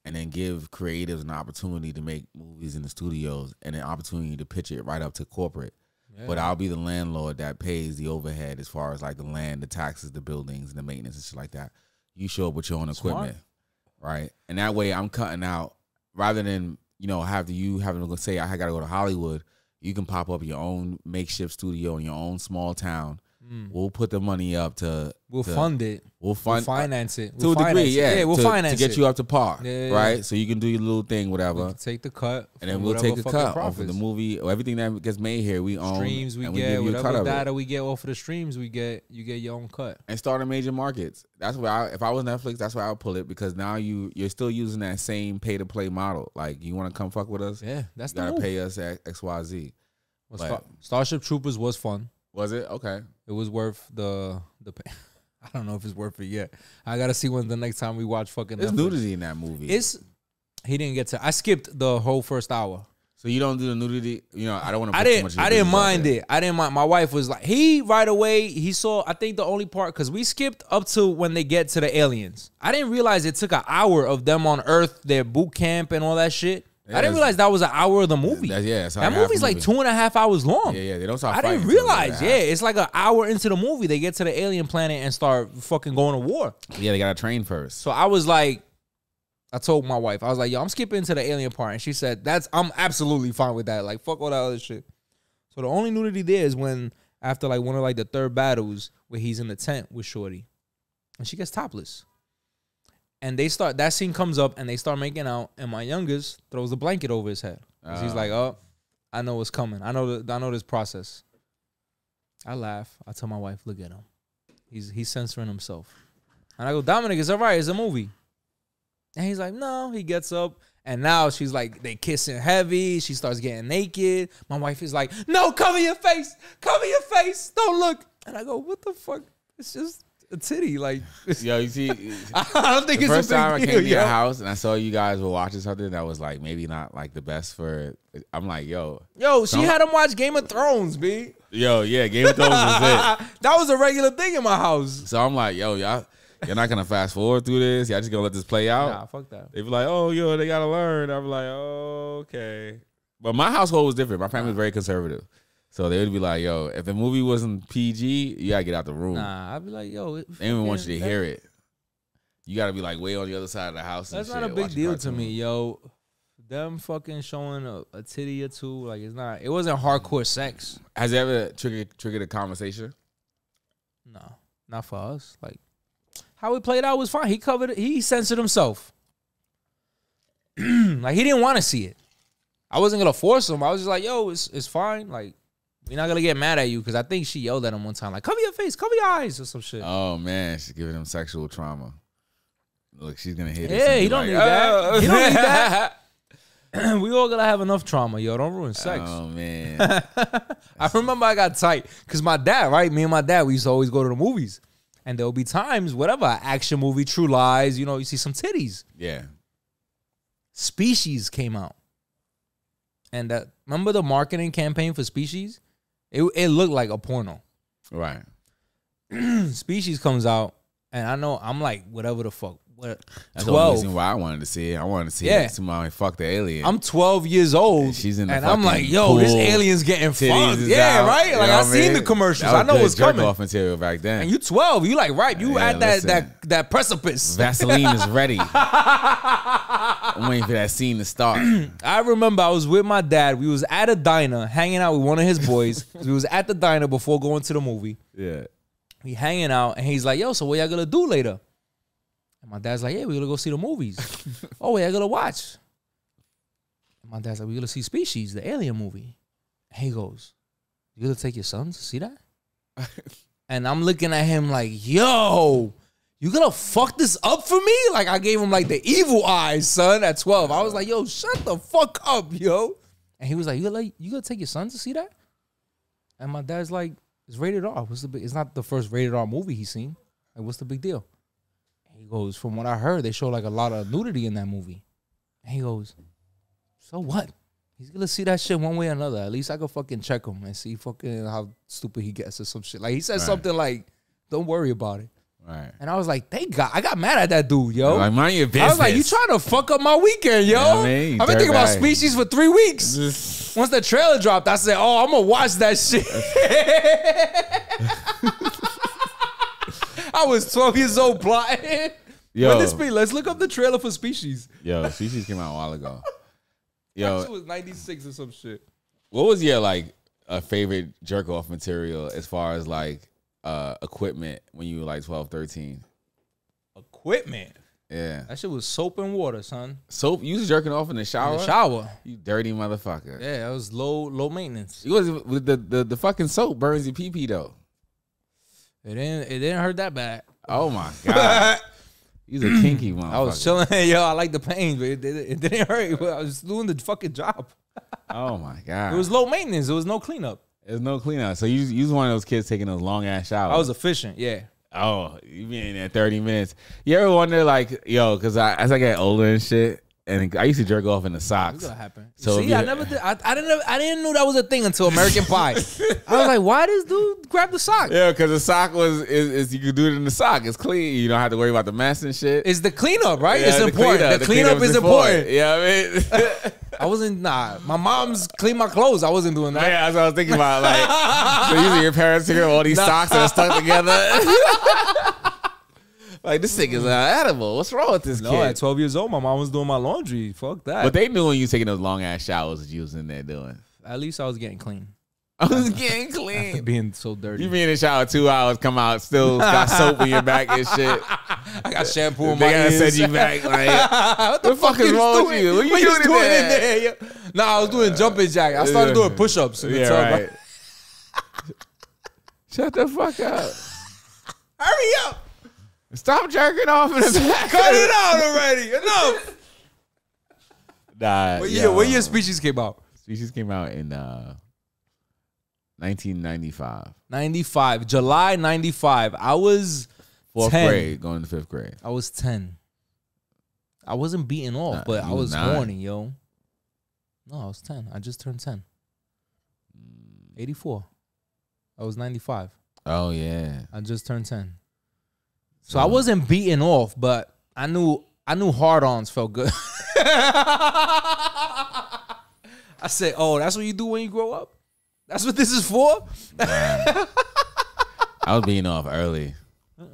Speaker 5: and then give creatives an opportunity to make movies in the studios and an opportunity to pitch it right up to corporate. Yeah. But I'll be the landlord that pays the overhead as far as like the land, the taxes, the buildings, and the maintenance and shit like that. You show up with your own equipment, right? And that way I'm cutting out, rather than, you know, having to say I got to go to Hollywood, you can pop up your own makeshift studio in your own small town. We'll put the money up to
Speaker 4: fund it.
Speaker 5: We'll
Speaker 4: finance it.
Speaker 5: To a degree, yeah.
Speaker 4: We'll finance it.
Speaker 5: To get you up to par, right? So you can do your little thing, whatever.
Speaker 4: Take the cut.
Speaker 5: And then we'll take a cut off of the movie. Or everything that gets made here, we own.
Speaker 4: Streams we get, whatever data we get off of the streams we get, you get your own cut.
Speaker 5: And start in major markets. That's where if I was Netflix, that's where I would pull it, because now you're still using that same pay-to-play model. Like, you want to come fuck with us?
Speaker 4: Yeah, that's
Speaker 5: the move. You got to pay us at XYZ.
Speaker 4: Starship Troopers was fun.
Speaker 5: Was it? Okay.
Speaker 4: It was worth the pain. I don't know if it's worth it yet. I gotta see when the next time we watch fucking.
Speaker 5: There's
Speaker 4: Netflix.
Speaker 5: nudity in that movie.
Speaker 4: He didn't get to. I skipped the whole first hour.
Speaker 5: So you don't do the nudity? You know, I don't want to.
Speaker 4: I didn't mind it. I didn't mind. My wife was like, right away. He saw. I think the only part because we skipped up to when they get to the aliens. I didn't realize it took an hour of them on Earth, their boot camp and all that shit. Yeah, I didn't realize that was an hour of the movie. That movie's like 2.5 hours long.
Speaker 5: Yeah, they don't start.
Speaker 4: I didn't realize. Yeah, it's like an hour into the movie. They get to the alien planet and start fucking going to war.
Speaker 5: Yeah, they gotta train first.
Speaker 4: So I was like. I told my wife, I was like, yo, I'm skipping to the alien part. And she said, I'm absolutely fine with that. Like, fuck all that other shit. So the only nudity there is when, after like one of like the third battles, where he's in the tent with Shorty. And she gets topless. And that scene comes up and they start making out. And my youngest throws the blanket over his head. He's like, oh, I know what's coming. I know this process. I laugh. I tell my wife, look at him. He's censoring himself. And I go, Dominic, it's all right. It's a movie. And he's like, no. He gets up. And now she's like, they kissing heavy. She starts getting naked. My wife is like, no, cover your face. Cover your face. Don't look. And I go, what the fuck? It's just a titty. Like,
Speaker 5: yo, you see,
Speaker 4: I don't think it's a big deal.
Speaker 5: The first time I came to your house and I saw you guys were watching something that was like maybe not like the best for it. I'm like, yo,
Speaker 4: she had him watch Game of Thrones, B.
Speaker 5: Yo, yeah, Game of Thrones was it.
Speaker 4: That was a regular thing in my house.
Speaker 5: So I'm like, yo, you're not gonna fast forward through this. Y'all just gonna let this play out.
Speaker 4: Nah, fuck that.
Speaker 5: They be like, oh, yo, they gotta learn. I'm like, oh, okay. But my household was different. My family was very conservative. So they would be like, yo, if the movie wasn't PG, you gotta get out the room.
Speaker 4: Nah, I'd be like, yo.
Speaker 5: They don't even want you to hear it. You gotta be like way on the other side of the house.
Speaker 4: That's not a big deal to me, yo. Them fucking showing a titty or two, like it wasn't hardcore sex.
Speaker 5: Has it ever triggered a conversation?
Speaker 4: No, not for us. Like, how it played out was fine. He covered it. He censored himself. Like, he didn't want to see it. I wasn't going to force him. I was just like, yo, it's fine. Like, we're not going to get mad at you. Because I think she yelled at him one time. Like, cover your face. Cover your eyes. Or some shit.
Speaker 5: Oh, man. She's giving him sexual trauma. Look, she's going to hit it.
Speaker 4: Yeah, he don't need that. He don't need that. We all going to have enough trauma, yo. Don't ruin sex.
Speaker 5: Oh, man.
Speaker 4: I remember I got tight. Because my dad, right? Me and my dad, we used to always go to the movies. And there'll be times, whatever, action movie, True Lies, you see some titties.
Speaker 5: Yeah.
Speaker 4: Species came out. And remember the marketing campaign for Species? It looked like a porno.
Speaker 5: Right.
Speaker 4: Species comes out, and I know, I'm like, whatever the fuck.
Speaker 5: That's 12. The reason why I wanted to see it. I wanted to see it. Somebody fuck the alien.
Speaker 4: I'm 12 years old.
Speaker 5: And she's in the
Speaker 4: I'm like, yo, this alien's getting fucked. Yeah, out. Right? Like, I seen the commercials. I know what's coming.
Speaker 5: Off material back then.
Speaker 4: And you 12. You like, right. You at that precipice.
Speaker 5: Vaseline is ready. I'm waiting for that scene to start.
Speaker 4: I remember I was with my dad. We was at a diner hanging out with one of his boys. We was at the diner before going to the movie.
Speaker 5: Yeah.
Speaker 4: We hanging out. And he's like, yo, so what y'all gonna do later? And my dad's like, yeah, we're going to go see the movies. Oh, wait, I got to watch. And my dad's like, we're going to see Species, the alien movie. And he goes, you going to take your son to see that? And I'm looking at him like, yo, you going to fuck this up for me? Like, I gave him like the evil eyes, son, at 12. I was like, yo, shut the fuck up, yo. And he was like, you going to take your son to see that? And my dad's like, it's rated R. It's not the first rated R movie he's seen. Like, what's the big deal? He goes, from what I heard, they show like a lot of nudity in that movie. And he goes, so what? He's going to see that shit one way or another. At least I could fucking check him and see fucking how stupid he gets or some shit. Like, he said something like, don't worry about it.
Speaker 5: Right.
Speaker 4: And I was like, thank God. I got mad at that dude, yo.
Speaker 5: Like, mind your business.
Speaker 4: I was like, you trying to fuck up my weekend, yo. I've been thinking about Species for 3 weeks. Once the trailer dropped, I said, oh, I'm going to watch that shit. I was 12 years old plotting.
Speaker 5: Yo.
Speaker 4: When this be? Let's look up the trailer for Species.
Speaker 5: Yo, Species came out a while ago. Yo,
Speaker 4: that was 96 or some shit.
Speaker 5: What was your like favorite jerk off material as far as like equipment when you were like 12, 13?
Speaker 4: Equipment?
Speaker 5: Yeah.
Speaker 4: That shit was soap and water, son.
Speaker 5: Soap? You was jerking off in the shower?
Speaker 4: In the shower.
Speaker 5: You dirty motherfucker.
Speaker 4: Yeah, that was low maintenance.
Speaker 5: It was with the fucking soap burns your pee though.
Speaker 4: It didn't hurt that bad.
Speaker 5: Oh my God. He's a kinky motherfucker.
Speaker 4: I was chilling. Yo, I like the pain, but it didn't hurt. I was doing the fucking job.
Speaker 5: Oh my God.
Speaker 4: It was low maintenance. There was no cleanup.
Speaker 5: There's no clean out. So you was one of those kids taking those long ass showers.
Speaker 4: I was efficient, yeah.
Speaker 5: Oh, you been in there 30 minutes. You ever wonder, like, yo, because as I get older and shit, and I used to jerk off in the socks.
Speaker 4: What's gonna happen?
Speaker 5: So
Speaker 4: see, I never did. I didn't know that was a thing until American Pie. I was like, why this dude grab the sock?
Speaker 5: Yeah, because the sock is you can do it in the sock. It's clean. You don't have to worry about the mess and shit.
Speaker 4: It's the cleanup, right?
Speaker 5: Yeah,
Speaker 4: it's important. The cleanup is important.
Speaker 5: Yeah, I mean,
Speaker 4: I wasn't. Nah, my mom's cleaned my clothes. I wasn't doing that.
Speaker 5: Yeah, that's what I was thinking about. Like, so usually your parents figure all these socks that are stuck together. Like, this thing is edible. What's wrong with this kid?
Speaker 4: No, at 12 years old, my mom was doing my laundry. Fuck that.
Speaker 5: But they knew when you was taking those long ass showers that you was in there doing.
Speaker 4: At least I was getting clean.
Speaker 5: I was getting clean.
Speaker 4: After being so dirty.
Speaker 5: You be in the shower 2 hours, come out, still got soap in your back and shit.
Speaker 4: I got shampoo in my ears.
Speaker 5: They gotta send you back. Like, what the fuck is wrong with you? What you doing in there?
Speaker 4: Nah, I was doing jumping jack. I started doing push-ups in the tub.
Speaker 5: Right. Shut the fuck up.
Speaker 4: Hurry up.
Speaker 5: Stop jerking off in the back.
Speaker 4: Cut it out already. Enough.
Speaker 5: Nah.
Speaker 4: What year Species came out?
Speaker 5: Species came out in 1995.
Speaker 4: 95. July 95. I was
Speaker 5: 4th
Speaker 4: 10.
Speaker 5: grade, going to 5th grade.
Speaker 4: I was 10. I wasn't beating off, but I was horny, yo. No, I was 10. I just turned 10. 84. I was 95.
Speaker 5: Oh, yeah.
Speaker 4: I just turned 10. So I wasn't beating off, but I knew hard-ons felt good. I said, oh, that's what you do when you grow up? That's what this is for?
Speaker 5: I was beating off early. I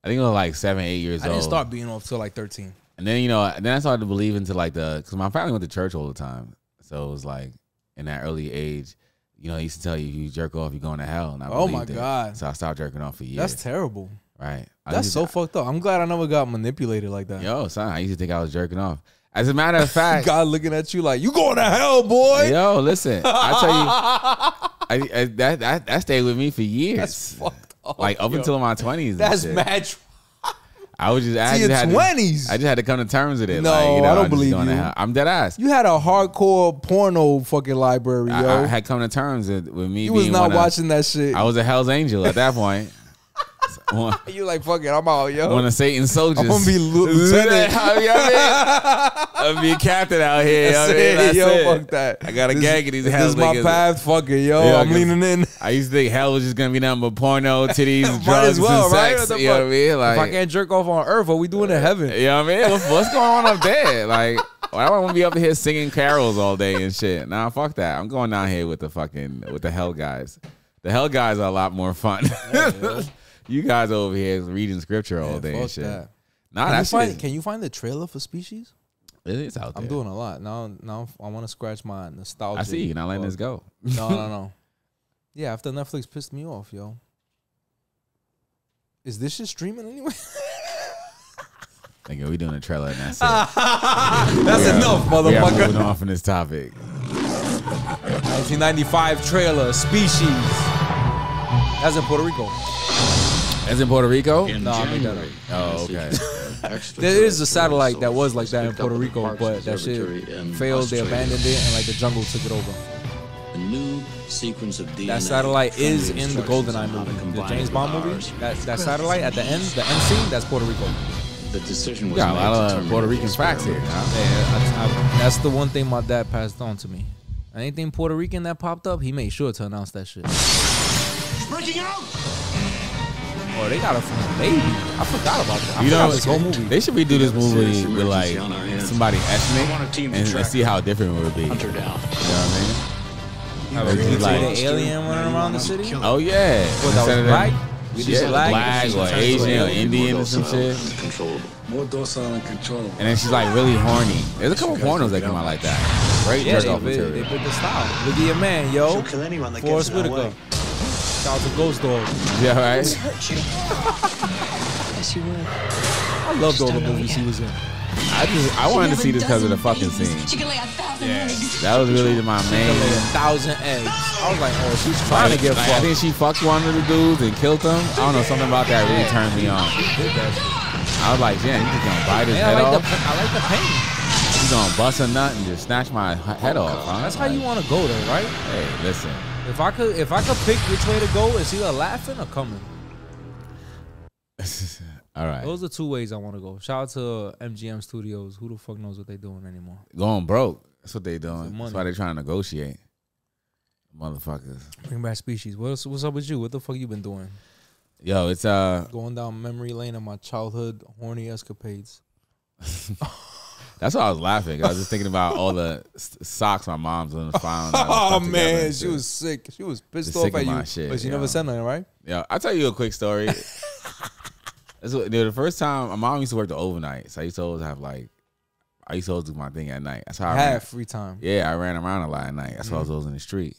Speaker 5: think it was like 7, 8 years old.
Speaker 4: I didn't start beating off till like 13.
Speaker 5: And then, then I started to believe into like because my family went to church all the time. So it was like in that early age, he used to tell you jerk off, you're going to hell. And I believed it.
Speaker 4: God.
Speaker 5: So I stopped jerking off for years.
Speaker 4: That's terrible.
Speaker 5: Right.
Speaker 4: That's so fucked up. I'm glad I never got manipulated like that.
Speaker 5: Yo, son, I used to think I was jerking off. As a matter of fact,
Speaker 4: God looking at you like, you going to hell, boy.
Speaker 5: Yo, listen, I tell you, that stayed with me for years.
Speaker 4: That's fucked up.
Speaker 5: Like up until my 20s.
Speaker 4: That's mad.
Speaker 5: I was just I just had to come to terms with it.
Speaker 4: No,
Speaker 5: like,
Speaker 4: I don't believe you.
Speaker 5: I'm dead ass.
Speaker 4: You had a hardcore porno fucking library, yo.
Speaker 5: I had come to terms with me.
Speaker 4: You was not watching that shit.
Speaker 5: I was a Hell's Angel at that point.
Speaker 4: You like, fuck it, I'm out, yo.
Speaker 5: One of Satan's soldiers.
Speaker 4: I'm gonna be lieutenant.
Speaker 5: I'm gonna be a captain out here.
Speaker 4: Fuck that.
Speaker 5: I got a gag of these hell niggas.
Speaker 4: This is my path. Fuck it, yo. I'm leaning in.
Speaker 5: I used to think hell was just gonna be nothing but porno, titties, drugs,
Speaker 4: and sex.
Speaker 5: Right? You know what I mean? Like,
Speaker 4: if I can't jerk off on earth, what we doing in heaven?
Speaker 5: You know what I mean? What's going on up there? Like, I don't want to be up here singing carols all day and shit. Nah, fuck that. I'm going down here with the hell guys. The hell guys are a lot more fun. You guys over here reading scripture all day and shit.
Speaker 4: That.
Speaker 5: Nah,
Speaker 4: can you find the trailer for Species?
Speaker 5: It's out there.
Speaker 4: I'm doing a lot. Now I want to scratch my nostalgia.
Speaker 5: I see you. Not letting this go.
Speaker 4: No. Yeah, after Netflix pissed me off, yo. Is this shit streaming anyway?
Speaker 5: Nigga, we doing a trailer and that's it.
Speaker 4: That's enough, motherfucker.
Speaker 5: We are moving on from this topic.
Speaker 4: 1995 trailer, Species. That's in Puerto Rico.
Speaker 5: That's in Puerto Rico?
Speaker 4: No, I made that up.
Speaker 5: Oh, okay.
Speaker 4: There is a satellite that was like that in Puerto Rico, but that shit failed. They abandoned it, and like the jungle took it over.
Speaker 10: A new sequence of DNA.
Speaker 4: That satellite is in the GoldenEye movie, the James Bond movie. That satellite at the end scene, that's Puerto Rico.
Speaker 10: The decision was
Speaker 5: got a lot of Puerto Rican facts here.
Speaker 4: Yeah, that's the one thing my dad passed on to me. Anything Puerto Rican that popped up, he made sure to announce that shit.
Speaker 10: Breaking out!
Speaker 4: Oh, they got it from a baby. I forgot about that.
Speaker 5: This whole movie. They should redo this movie with like somebody ethnic and see how different it would be.
Speaker 10: Hunter down.
Speaker 5: You know what I mean?
Speaker 4: Like an alien running around the city.
Speaker 5: Oh yeah.
Speaker 4: What, that was black?
Speaker 5: Yeah, black or Asian or Indian or some shit.
Speaker 10: More docile and controllable.
Speaker 5: And then she's like really horny. There's a couple pornos that come out like that. Great jerk off material.
Speaker 4: They put the style. Look at your man, yo. Forrest Whitaker. Shout out to Ghost Dog.
Speaker 5: Yeah, right.
Speaker 10: Yes, you would.
Speaker 4: I loved all the movies he was in.
Speaker 5: I wanted to see this because of the fucking scene.
Speaker 10: Yeah.
Speaker 5: That was really my main.
Speaker 4: 1,000 eggs. I was like, oh, she's trying to get fucked.
Speaker 5: I think she fucked one of the dudes and killed him. I don't know, something about that really turned me on. I was like, damn, you just gonna bite his head off?
Speaker 4: I like the pain.
Speaker 5: You gonna bust a nut and just snatch my head off, huh?
Speaker 4: That's how you want to go there, right?
Speaker 5: Hey, listen.
Speaker 4: If I could pick which way to go, it's either laughing or coming.
Speaker 5: All right.
Speaker 4: Those are 2 ways I want to go. Shout out to MGM Studios. Who the fuck knows what they doing anymore?
Speaker 5: Going broke. That's what they doing. That's why they trying to negotiate. Motherfuckers.
Speaker 4: Bring back Species. What's up with you? What the fuck you been doing?
Speaker 5: Yo, it's
Speaker 4: going down memory lane of my childhood horny escapades.
Speaker 5: That's why I was laughing. I was just thinking about all the socks my mom's on the found.
Speaker 4: Oh man, she was sick. She was pissed off at you,
Speaker 5: shit,
Speaker 4: but she never said nothing, right?
Speaker 5: Yeah, I'll tell you a quick story. The first time my mom used to work the overnight, so I used to always do my thing at night. That's how I
Speaker 4: had free time.
Speaker 5: Yeah, I ran around a lot at night. That's why I was always in the street.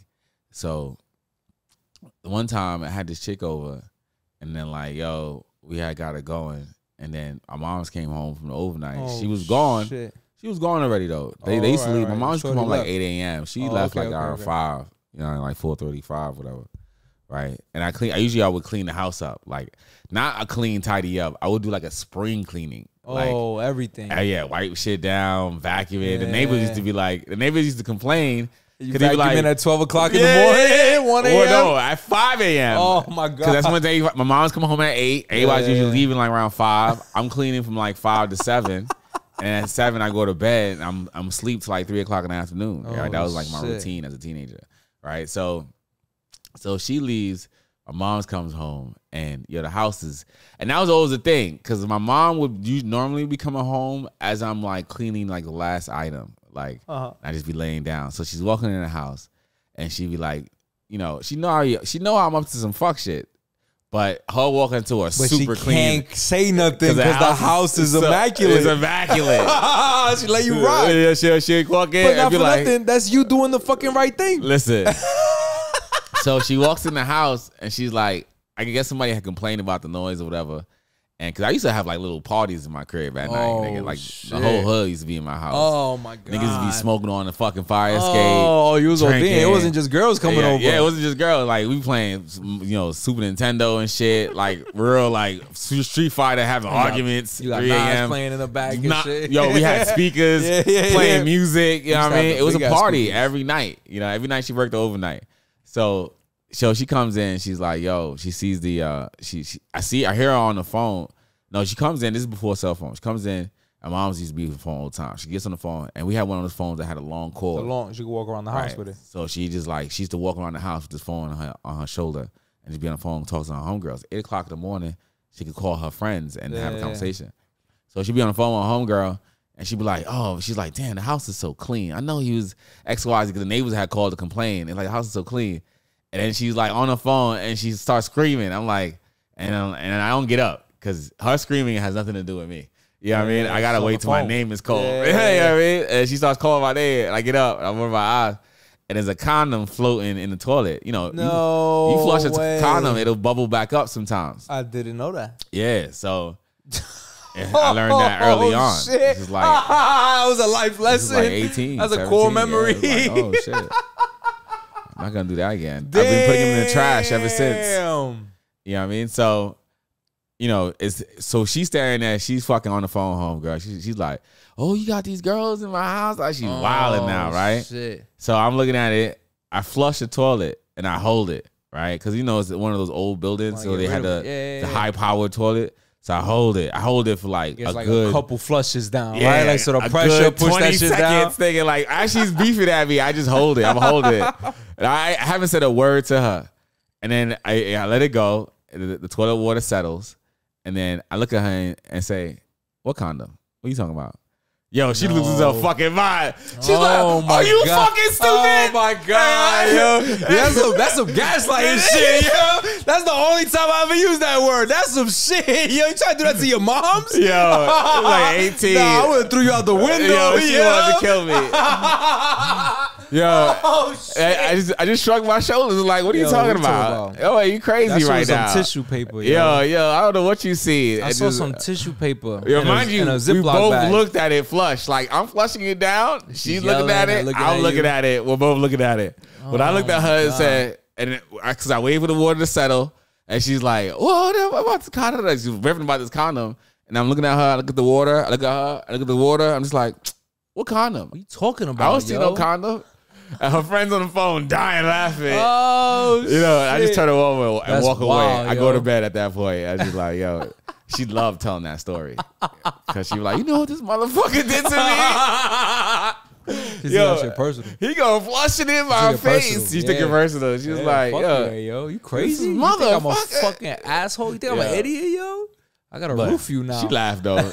Speaker 5: So the one time I had this chick over, and then like, yo, we had got it going, and then my mom's came home from the overnight. She was gone. Shit. She was gone already though. They used to leave. My mom used to come home like 8 a.m. She left like around 5, you know, like 4:35, whatever. Right, and I would clean the house up, like not a clean tidy up. I would do like a spring cleaning.
Speaker 4: Like, everything.
Speaker 5: Yeah, wipe shit down, vacuum it. Yeah. The neighbors used to complain.
Speaker 4: You vacuum in at 12 o'clock in the morning, 1 a.m.
Speaker 5: Or no, at 5 a.m.
Speaker 4: Oh my god!
Speaker 5: Because that's when my mom's coming home at 8. Everybody's usually leaving like around 5. I'm cleaning from like 5 to 7. And at 7 I go to bed. And I'm asleep till like 3 o'clock in the afternoon. Right? That was like my routine as a teenager. Right, so she leaves, my mom's comes home, and the house is, and that was always the thing, because my mom would normally be coming home as I'm like cleaning like the last item, like I just be laying down. So she's walking in the house, and she'd be like, she know I'm up to some fuck shit, but her walking to her super clean,
Speaker 4: can't say nothing because the house is immaculate.
Speaker 5: It's immaculate.
Speaker 4: She let you rock.
Speaker 5: Yeah, she'll walk in,
Speaker 4: but not
Speaker 5: and be
Speaker 4: for
Speaker 5: like,
Speaker 4: nothing. That's you doing the fucking right thing.
Speaker 5: Listen. So she walks in the house, and she's like, I guess somebody had complained about the noise or whatever. And because I used to have like little parties in my crib at night. Nigga. Like the whole hood used to be in my house.
Speaker 4: Oh my god.
Speaker 5: Niggas used to be smoking on the fucking fire escape.
Speaker 4: Oh, you was ODing. It wasn't just girls coming over.
Speaker 5: Yeah, it wasn't just girls. Like we playing, Super Nintendo and shit. Like real like Street Fighter, having arguments.
Speaker 4: You got 3 a.m. playing in the back and shit.
Speaker 5: Yo, we had speakers playing music. You know what I mean? It was a party
Speaker 4: speakers.
Speaker 5: every night. Every night she worked the overnight. So she comes in, she's like, yo, she sees I hear her on the phone. No, she comes in, this is before cell phone. She comes in, and mom's used to be with the phone all the time. She gets on the phone, and we had one of those phones that had a long cord.
Speaker 4: She could walk around the house with it.
Speaker 5: So she used to walk around the house with this phone on her shoulder, and just be on the phone talking to her homegirls. 8 o'clock in the morning, she could call her friends and have a conversation. So she'd be on the phone with her homegirl, and she'd be like, oh, she's like, damn, the house is so clean. I know he was XYZ because the neighbors had called to complain. And like, the house is so clean. And then she's like on the phone, and she starts screaming. I'm like, and I don't get up. Because her screaming has nothing to do with me. You know what I mean? I got to wait till my name is called. You know what I mean? And she starts calling my name, and I get up, and I move my eyes, and there's a condom floating in the toilet. You flush a condom, it'll bubble back up sometimes.
Speaker 4: I didn't know that.
Speaker 5: Yeah, so I learned that early on.
Speaker 4: Shit.
Speaker 5: This is like,
Speaker 4: that was a life lesson.
Speaker 5: Like 18.
Speaker 4: That's a core memory.
Speaker 5: Like, oh, shit. I'm not going to do that again. Damn. I've been putting him in the trash ever since. You know what I mean? So... so she's staring at, she's fucking on the phone, home girl. She's like, oh, you got these girls in my house? Like, she's wilding now, right?
Speaker 4: Shit.
Speaker 5: So I'm looking at it. I flush the toilet and I hold it, right? Because it's one of those old buildings, so they had the high-powered toilet. So I hold it. I hold it for like a
Speaker 4: couple flushes down, right? Like, so the pressure push that shit down.
Speaker 5: Thinking like, as she's beefing at me, I just hold it. I'm holding it. And I haven't said a word to her. And then I let it go. The toilet water settles. And then I look at her and say, what condom? What are you talking about? Yo, she loses her fucking mind. She's like, are you fucking stupid?
Speaker 4: Oh my God, yo. That's some gaslighting shit, yo. That's the only time I ever use that word. That's some shit. Yo, you trying to do that to your moms?
Speaker 5: Yo, like 18.
Speaker 4: Nah, I would have threw you out the window.
Speaker 5: Yo, she wanted to kill me. Yo, I just shrugged my shoulders like, what are you talking about? Yo, you crazy right now.
Speaker 4: Some tissue paper.
Speaker 5: Yo, I don't know what you see.
Speaker 4: I saw some tissue paper.
Speaker 5: Yo, mind you, we both looked at it flush. Like, I'm flushing it down. She's looking at it. I'm looking at it. We're both looking at it. But I looked at her and said, because I waited for the water to settle, and she's like, whoa, what about this condom? She's ripping about this condom. And I'm looking at her. I look at the water. I look at her. I look at the water. I'm just like, what condom?
Speaker 4: What are you talking about?
Speaker 5: I don't see no condom. And her friends on the phone dying laughing.
Speaker 4: Oh,
Speaker 5: you know, I just turn her over and
Speaker 4: That's
Speaker 5: walk away.
Speaker 4: wild,
Speaker 5: I
Speaker 4: yo.
Speaker 5: go to bed at that point. I just like, yo, she loved telling that story. Because she was like, you know what this motherfucker did to me?
Speaker 4: Yo, that shit personal.
Speaker 5: He gonna flush it in my face. She took it personal. She was like,
Speaker 4: yo, you crazy? You think I'm a fucking asshole? You think I'm an idiot, yo? I gotta roof you now.
Speaker 5: She laughed though.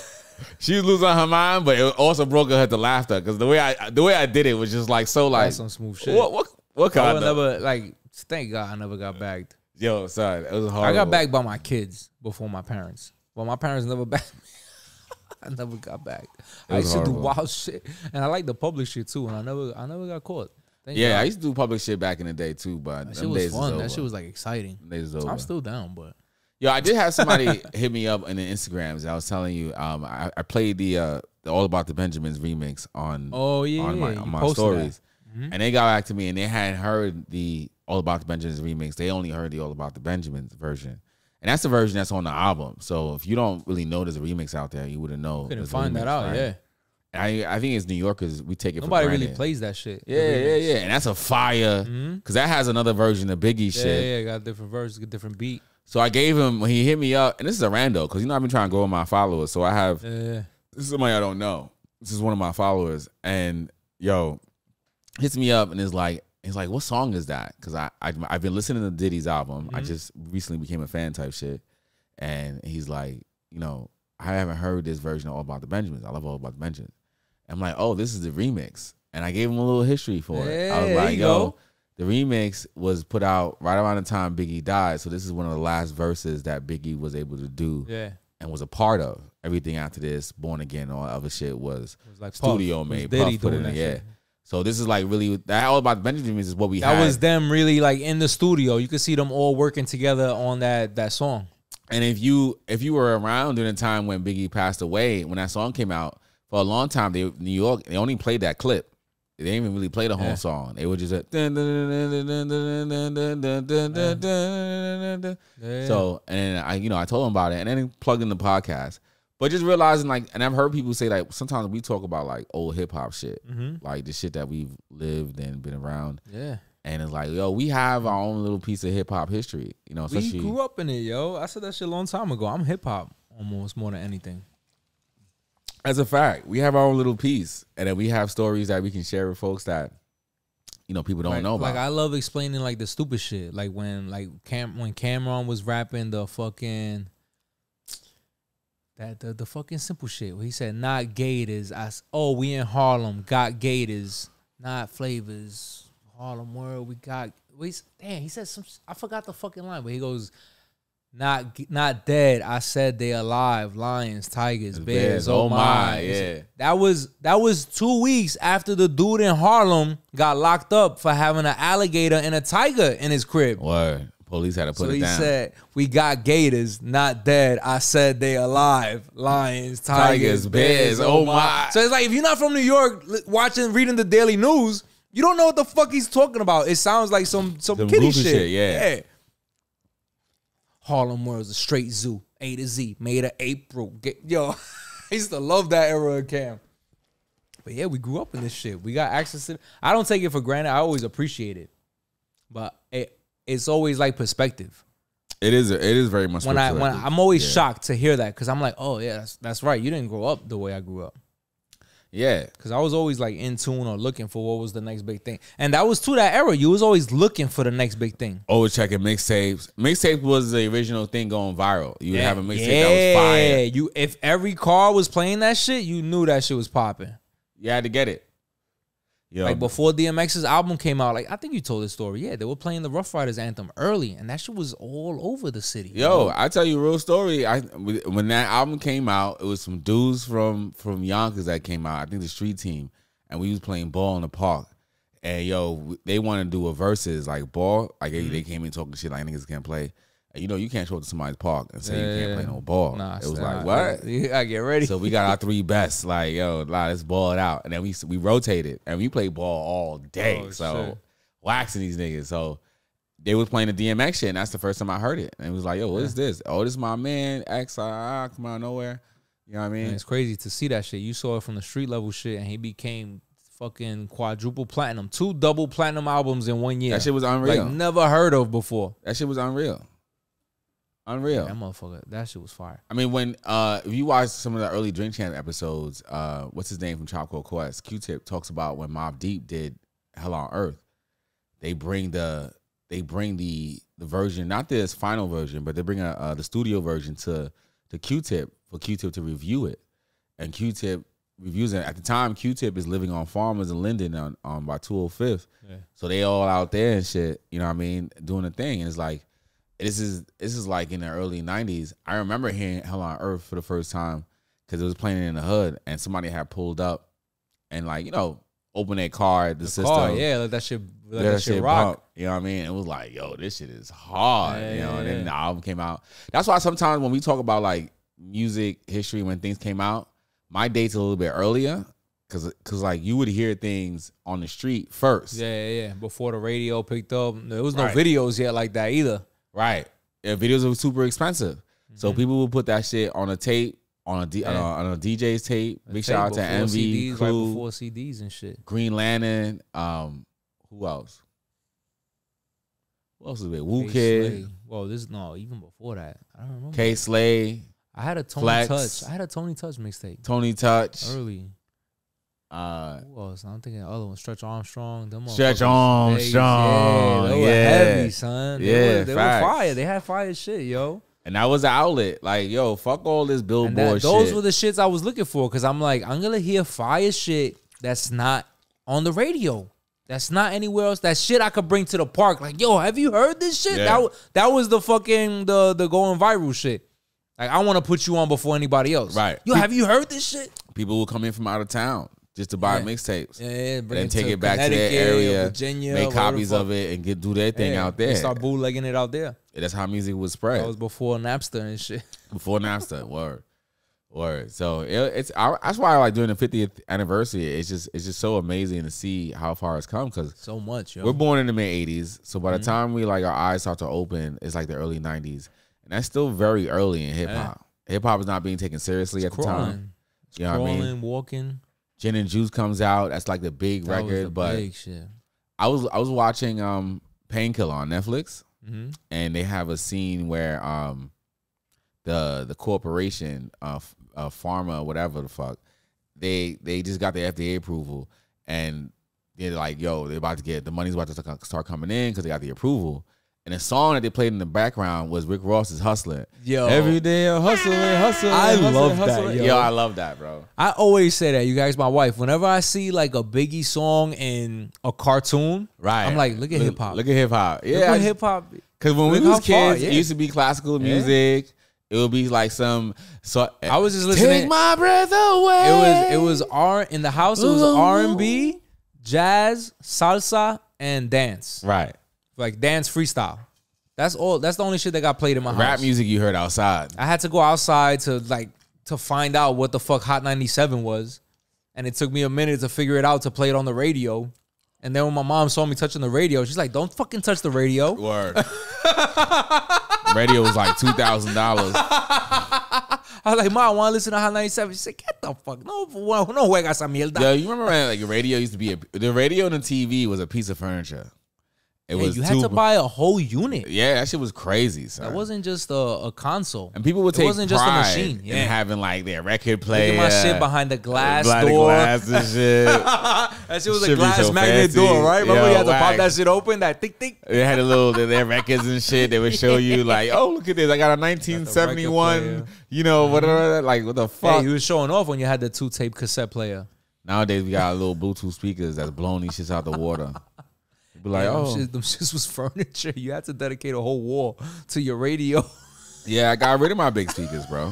Speaker 5: She was losing her mind, but it also broke her to laughter because the way I did it was just like so like
Speaker 4: some smooth shit.
Speaker 5: What kind of
Speaker 4: never like? Thank God I never got bagged.
Speaker 5: Yo, son, it was horrible.
Speaker 4: I got bagged by my kids before my parents. Well, my parents never bagged me. I never got bagged. I used to do wild shit, and I like the public shit too. And I never got caught. Thank God.
Speaker 5: I used to do public shit back in the day too, but
Speaker 4: that shit was fun. That shit was like exciting. I'm still down, but.
Speaker 5: Yo, I did have somebody hit me up in the Instagrams. I was telling you, I played the All About the Benjamins remix on my stories, and they got back to me and they hadn't heard the All About the Benjamins remix. They only heard the All About the Benjamins version, and that's the version that's on the album. So if you don't really know there's a remix out there, you wouldn't know.
Speaker 4: Couldn't find that out, right?
Speaker 5: Yeah. I think it's New Yorkers. We take it.
Speaker 4: Nobody
Speaker 5: for granted.
Speaker 4: really plays that shit.
Speaker 5: Yeah, and that's a fire because that has another version of Biggie shit.
Speaker 4: Yeah, got different versions, a different beat.
Speaker 5: So I gave him when he hit me up, and this is a rando because I've been trying to grow my followers. So I have this is somebody I don't know. This is one of my followers, and yo hits me up and he's like, what song is that? Because I've been listening to Diddy's album. I just recently became a fan type shit, and he's like, I haven't heard this version of All About the Benjamins. I love All About the Benjamins. I'm like, oh, this is the remix, and I gave him a little history for it. I was like, yo. The remix was put out right around the time Biggie died. So this is one of the last verses that Biggie was able to do and was a part of. Everything after this, Born Again, all other shit was like studio made. Puff put it in, yeah. So this is like really, that All About the Benjamins is what we had.
Speaker 4: That was them really like in the studio. You could see them all working together on that song.
Speaker 5: And if you were around during the time when Biggie passed away, when that song came out, for a long time, New York, they only played that clip. They didn't even really play the whole song. They were just like, so, and I told them about it, and then plugged in the podcast. But just realizing, like, and I've heard people say, like, sometimes we talk about like old hip hop shit, like the shit that we've lived and been around. Yeah. And it's like, yo, we have our own little piece of hip hop history,
Speaker 4: We grew up in it, yo. I said that shit a long time ago. I'm hip hop almost more than anything.
Speaker 5: As a fact, we have our own little piece, and then we have stories that we can share with folks that, people don't know about.
Speaker 4: Like I love explaining like the stupid shit, like when Cameron was rapping the fucking the fucking simple shit where he said not gators. We in Harlem got gators, not flavors. Harlem world we got. He said some. I forgot the fucking line, but he goes. Not dead. I said they alive. Lions, tigers, bears. Oh my!
Speaker 5: Yeah.
Speaker 4: That was 2 weeks after the dude in Harlem got locked up for having an alligator and a tiger in his crib.
Speaker 5: Word. Police had to put it down.
Speaker 4: So he said, "We got gators, not dead. I said they alive. Lions, tigers, bears. Oh my!" So it's like if you're not from New York, reading the daily news, you don't know what the fuck he's talking about. It sounds like some kiddie shit.
Speaker 5: Yeah.
Speaker 4: Harlem World's a straight zoo, A to Z, made of April. I used to love that era of Cam. But yeah, we grew up in this shit. We got access to it. I don't take it for granted. I always appreciate it. But it's always like perspective.
Speaker 5: It is very much
Speaker 4: when I'm always shocked to hear that because I'm like, oh yeah, that's right. You didn't grow up the way I grew up.
Speaker 5: Yeah.
Speaker 4: Because I was always like in tune or looking for what was the next big thing. And that was to that era. You was always looking for the next big thing.
Speaker 5: Always checking mixtapes. Mixtape was the original thing going viral. You would have a mixtape that was fire.
Speaker 4: If every car was playing that shit, you knew that shit was popping.
Speaker 5: You had to get it.
Speaker 4: Like before DMX's album came out, like I think you told this story. Yeah, they were playing the Rough Riders anthem early, and that shit was all over the city.
Speaker 5: I tell you a real story. When that album came out, it was some dudes from Yonkers that came out. I think the street team, and we was playing ball in the park. And they want to do a versus like ball. Like they came in talking shit like niggas can't play. And you can't show up to somebody's park and say you can't play no ball. Nah, it was like, what?
Speaker 4: You gotta get ready.
Speaker 5: So we got our three best. Like, let's ball it out. And then we rotated and we played ball all day. Waxing these niggas. So they was playing the DMX shit, and that's the first time I heard it. And it was like, what is this? Oh, this is my man, X, come out of nowhere. You know what I mean?
Speaker 4: And it's crazy to see that shit. You saw it from the street level shit, and he became fucking quadruple platinum. 2 double platinum albums in 1 year.
Speaker 5: That shit was unreal.
Speaker 4: Like, never heard of before.
Speaker 5: That shit was unreal. Unreal.
Speaker 4: That motherfucker, that shit was fire.
Speaker 5: I mean, when if you watch some of the early Drink Champ episodes, what's his name from Tribe Called Quest? Q-Tip talks about when Mobb Deep did Hell on Earth. They bring the version, not this final version, but they bring the studio version to Q-Tip for Q-Tip to review it. And Q-Tip reviews it. At the time, Q-Tip is living on Farmers in Linden on by 205th. Yeah. So they all out there and shit, you know what I mean, doing the thing. And it's like, this is like in the early 90s. I remember hearing Hell on Earth for the first time because it was playing in the hood and somebody had pulled up and, like, you know, open their car at the system.
Speaker 4: Car, yeah, let that shit rock.
Speaker 5: Bump, you know what I mean? It was like, yo, this shit is hard.
Speaker 4: Yeah,
Speaker 5: you know, and
Speaker 4: yeah.
Speaker 5: then the album came out. That's why sometimes when we talk about like music history, when things came out, my date's a little bit earlier. Cause like you would hear things on the street first.
Speaker 4: Yeah. Before the radio picked up. There was no videos yet like that either.
Speaker 5: Right. Yeah, videos were super expensive. So people would put that shit on a tape, on a DJ's tape. Big shout out to Envy,
Speaker 4: CDs,
Speaker 5: Clue,
Speaker 4: right before CDs and shit.
Speaker 5: Green Lantern. Who else? Who else was it? Wu Kid.
Speaker 4: Well, even before that. I don't remember.
Speaker 5: K Slay.
Speaker 4: I had a Tony
Speaker 5: Flex.
Speaker 4: Touch. I had a Tony Touch mixtape.
Speaker 5: Tony Touch.
Speaker 4: Early. Who else? I'm thinking the other one. Stretch Armstrong.
Speaker 5: Stretch Armstrong.
Speaker 4: Yeah, they were heavy, son. They were fire. They had fire shit, yo.
Speaker 5: And that was the outlet. Like, yo, fuck all this Billboard shit.
Speaker 4: Those were the shits I was looking for because I'm like, I'm going to hear fire shit that's not on the radio. That's not anywhere else. That shit I could bring to the park. Like, yo, have you heard this shit?
Speaker 5: Yeah.
Speaker 4: That was the fucking, the going viral shit. Like, I want to put you on before anybody else.
Speaker 5: Right.
Speaker 4: Yo, have you heard this shit?
Speaker 5: People will come in from out of town just to buy mixtapes.
Speaker 4: Yeah,
Speaker 5: and then take it back to their area,
Speaker 4: Virginia,
Speaker 5: make copies of it, and do their thing out there.
Speaker 4: They start bootlegging it out there.
Speaker 5: That's how music was spread.
Speaker 4: That was before Napster and shit.
Speaker 5: Before Napster, word. So that's why I like doing the 50th anniversary. It's just so amazing to see how far it's come because
Speaker 4: so much. Yo.
Speaker 5: We're born in the mid 80s, so by the time we like our eyes start to open, it's like the early 90s, and that's still very early in hip hop. Hip hop is not being taken seriously at the time. You know what I mean?
Speaker 4: Walking.
Speaker 5: Gin and Juice comes out. That's like the big record. But
Speaker 4: big shit.
Speaker 5: I was watching Painkiller on Netflix, and they have a scene where the corporation pharma, whatever the fuck, they just got the FDA approval, and they're like, yo, they're about to get the money's about to start coming in because they got the approval. And the song that they played in the background was Rick Ross's "Hustler."
Speaker 4: Yo,
Speaker 5: every day I'm hustling.
Speaker 4: I love that.
Speaker 5: Yo, I love that, bro.
Speaker 4: I always say that. You guys, my wife. Whenever I see like a Biggie song in a cartoon,
Speaker 5: right?
Speaker 4: I'm like, look at hip hop.
Speaker 5: Look at hip hop. Yeah,
Speaker 4: look at hip hop.
Speaker 5: Because when we was kids, it used to be classical music. It would be like some. So
Speaker 4: I was just listening.
Speaker 5: Take my breath away.
Speaker 4: It was in the house. It was R&B, jazz, salsa, and dance.
Speaker 5: Right.
Speaker 4: Like dance freestyle. That's all. That's the only shit that got played in my house.
Speaker 5: Rap music you heard outside.
Speaker 4: I had to go outside to find out what the fuck Hot 97 was, and it took me a minute to figure it out to play it on the radio. And then when my mom saw me touching the radio, she's like, "Don't fucking touch the radio."
Speaker 5: Word. Radio was like $2,000.
Speaker 4: I was like, "Mom, I want to listen to Hot 97." She said, "Get the fuck no juega esa mierda."
Speaker 5: Yo, you remember when like radio used to be the radio and the TV was a piece of furniture.
Speaker 4: You had to buy a whole unit.
Speaker 5: Yeah, that shit was crazy, son.
Speaker 4: That wasn't just a console.
Speaker 5: And people would take
Speaker 4: wasn't just a machine.
Speaker 5: in having like their record player.
Speaker 4: Look at my shit behind the glass door.
Speaker 5: Glass and shit.
Speaker 4: That shit was a glass magnet door, right? Remember you had to pop that shit open, that tick tick.
Speaker 5: They had their records and shit. They would show you like, oh, look at this. I got a 1971, whatever. Like, what the fuck?
Speaker 4: Hey, you was showing off when you had the 2-tape cassette player.
Speaker 5: Nowadays, we got little Bluetooth speakers that's blowing these shits out the water. Be like,
Speaker 4: them shits was furniture. You had to dedicate a whole wall to your radio.
Speaker 5: Yeah, I got rid of my big speakers, bro.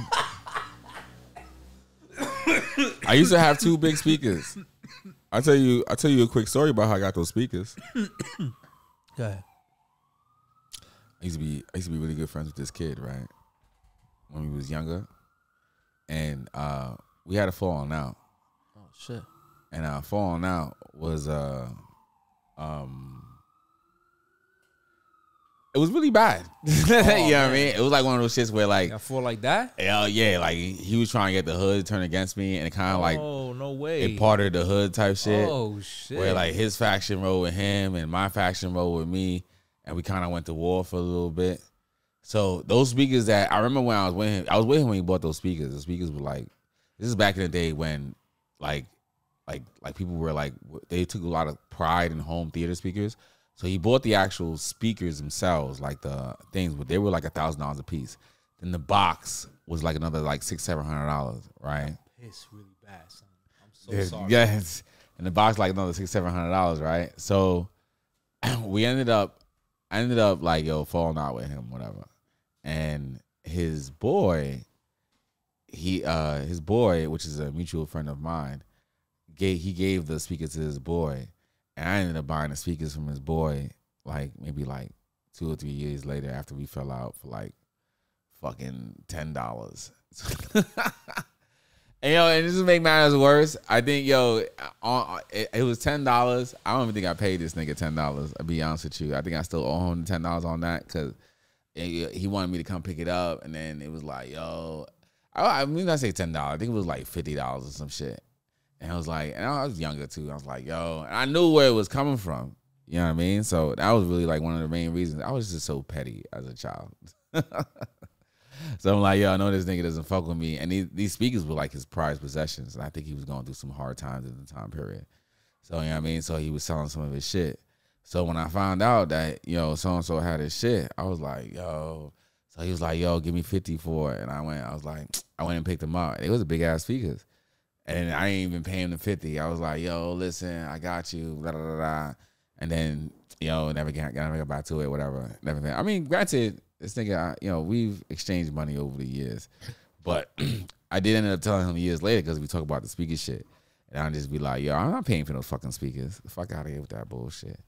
Speaker 5: I used to have 2 big speakers. I'll tell you a quick story about how I got those speakers.
Speaker 4: Go ahead.
Speaker 5: I used to be really good friends with this kid, right? When we was younger. And we had a falling out.
Speaker 4: Oh shit.
Speaker 5: And our falling out was It was really bad. You know what I mean? It was like one of those shits where like
Speaker 4: I feel like that.
Speaker 5: Yeah, like he was trying to get the hood turned against me, and it kind of like
Speaker 4: no way.
Speaker 5: It parted the hood type shit.
Speaker 4: Oh shit.
Speaker 5: Where like his faction rode with him and my faction rode with me, and we kind of went to war for a little bit. So those speakers that I remember when I was with him when he bought those speakers. The speakers were like, this is back in the day when like people were like, they took a lot of pride in home theater speakers. So he bought the actual speakers themselves, like the things, but they were like $1,000 a piece. Then the box was like another like $600-700, right?
Speaker 4: It's really bad, son. I'm so sorry.
Speaker 5: Yes, and the box like another $600-700, right? So I ended up like falling out with him, whatever. And his boy, his boy, which is a mutual friend of mine, gave the speaker to his boy. And I ended up buying the speakers from his boy, like maybe like 2 or 3 years later after we fell out for like fucking $10. And just to make matters worse, I think it was $10. I don't even think I paid this nigga $10. I'll be honest with you. I think I still owe him $10 on that because he wanted me to come pick it up, and then it was like, I say $10. I think it was like $50 or some shit. And I was like, and I was younger too. I was like, and I knew where it was coming from. You know what I mean? So that was really like one of the main reasons. I was just so petty as a child. So I'm like, I know this nigga doesn't fuck with me. And these speakers were like his prized possessions. And I think he was going through some hard times in the time period. So, you know what I mean? So he was selling some of his shit. So when I found out that, so-and-so had his shit, I was like, So he was like, give me 50 for it. And I went and picked them up. It was a big ass speakers. And I didn't even pay him the 50. I was like, listen, I got you, blah, blah, blah, blah. And then, never got back to it, whatever. Never. I mean, granted, this nigga, we've exchanged money over the years. But I did end up telling him years later because we talk about the speaker shit. And I'd just be like, I'm not paying for those fucking speakers. The fuck out of here with that bullshit.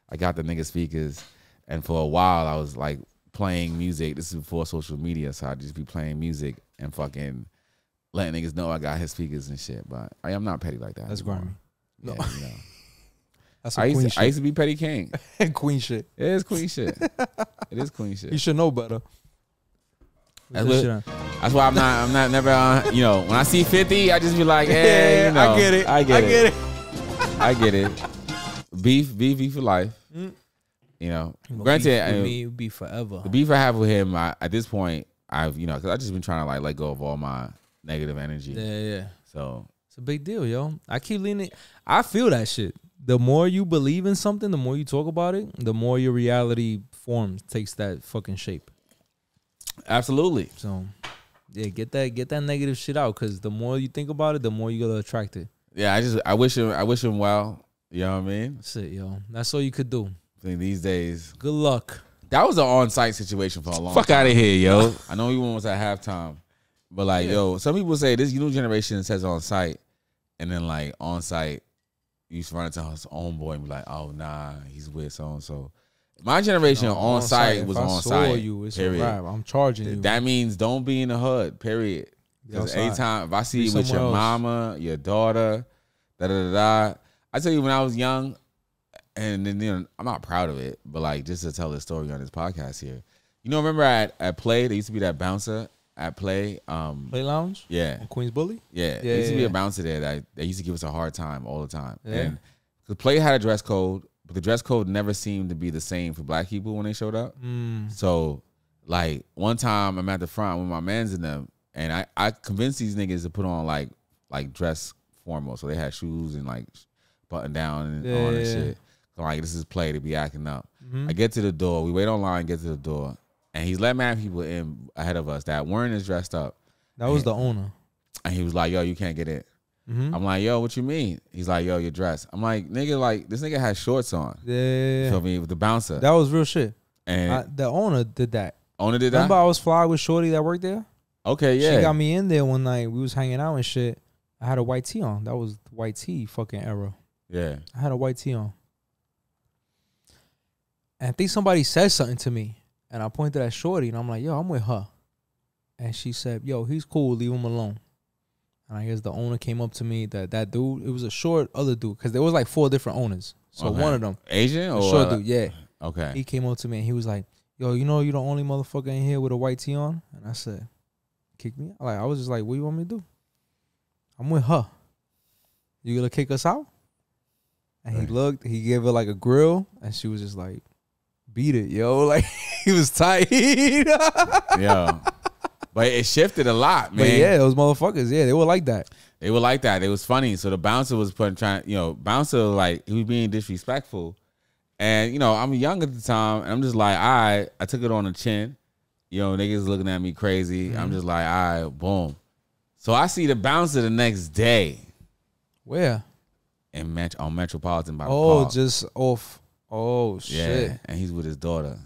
Speaker 5: I got the nigga speakers. And for a while, I was like playing music. This is before social media. So I'd just be playing music and fucking letting niggas know I got his speakers and shit, but I am not petty like that.
Speaker 4: That's grimy.
Speaker 5: No.
Speaker 4: That's queen shit.
Speaker 5: I used to be petty king.
Speaker 4: Queen shit.
Speaker 5: It is queen shit. It is queen shit.
Speaker 4: You should know better.
Speaker 5: That's why I'm not never, when I see 50, I just be like, hey,
Speaker 4: I get it. I get it.
Speaker 5: Beef for life. Granted,
Speaker 4: it would be forever.
Speaker 5: The beef I have with him, at this point, I've, because I've just been trying to like let go of all my negative energy.
Speaker 4: Yeah.
Speaker 5: So
Speaker 4: it's a big deal, yo. I keep leaning. I feel that shit. The more you believe in something, the more you talk about it, the more your reality takes that fucking shape.
Speaker 5: Absolutely.
Speaker 4: So yeah, get that negative shit out, because the more you think about it, the more you're gonna attract it.
Speaker 5: Yeah, I wish him well. You know what I mean?
Speaker 4: That's it, yo. That's all you could do.
Speaker 5: I think these days.
Speaker 4: Good luck.
Speaker 5: That was an on-site situation for a long time. Fuck out of here, yo. I know we was at halftime. But like, some people say this new generation says on site, and then like on site, you used to run into his own boy and be like, oh nah, he's with so and so. My generation on site was on site. Period.
Speaker 4: I'm charging you.
Speaker 5: That means don't be in the hood. Period. Because anytime if I see you with your mama, your daughter, I tell you when I was young, and then I'm not proud of it, but like just to tell the story on this podcast here. Remember at Play, there used to be that bouncer at Play
Speaker 4: Lounge?
Speaker 5: Yeah.
Speaker 4: Queens Bully?
Speaker 5: Yeah. There used to be a bouncer there that used to give us a hard time all the time. Yeah. And the Play had a dress code, but the dress code never seemed to be the same for black people when they showed up. So like one time I'm at the front with my mans in them, and I convinced these niggas to put on like dress formal. So they had shoes and like button down and on and shit. So like, this is Play, to be acting up. I get to the door, we wait online, get to the door. And he's let mad people in ahead of us that weren't as dressed up.
Speaker 4: That was the owner.
Speaker 5: And he was like, yo, you can't get in. I'm like, yo, what you mean? He's like, yo, you're dressed. I'm like, nigga, like, this nigga has shorts on.
Speaker 4: Yeah.
Speaker 5: You feel me? With the bouncer.
Speaker 4: That was real shit.
Speaker 5: And
Speaker 4: the owner did that.
Speaker 5: Owner did that?
Speaker 4: Remember I was fly with Shorty that worked there?
Speaker 5: Okay, yeah.
Speaker 4: She got me in there one night. We was hanging out and shit. I had a white tee on. That was the white tee fucking era.
Speaker 5: Yeah.
Speaker 4: I had a white tee on. And I think somebody said something to me. And I pointed at Shorty, and I'm like, yo, I'm with her. And she said, yo, he's cool, leave him alone. And I guess the owner came up to me, that dude, it was a short other dude, because there was like 4 different owners. So one of them.
Speaker 5: Asian or?
Speaker 4: Short dude, yeah.
Speaker 5: Okay.
Speaker 4: He came up to me, and he was like, yo, you know you the only motherfucker in here with a white tee on? And I said, kick me out? Like, I was just like, what you want me to do? I'm with her. You gonna kick us out? And he looked, he gave her like a grill, and she was just like, beat it, yo. Like, he was tight.
Speaker 5: Yeah. But it shifted a lot, man.
Speaker 4: But yeah, those motherfuckers, yeah, they were like that.
Speaker 5: They were like that. It was funny. So the bouncer was bouncer, like, he was being disrespectful. And, you know, I'm young at the time, and I'm just like, all right, I took it on the chin. You know, niggas looking at me crazy. I'm just like, all right, boom. So I see the bouncer the next day.
Speaker 4: Where?
Speaker 5: On Metropolitan by the
Speaker 4: Oh,
Speaker 5: park.
Speaker 4: just off. Oh, shit.
Speaker 5: Yeah, and he's with his daughter.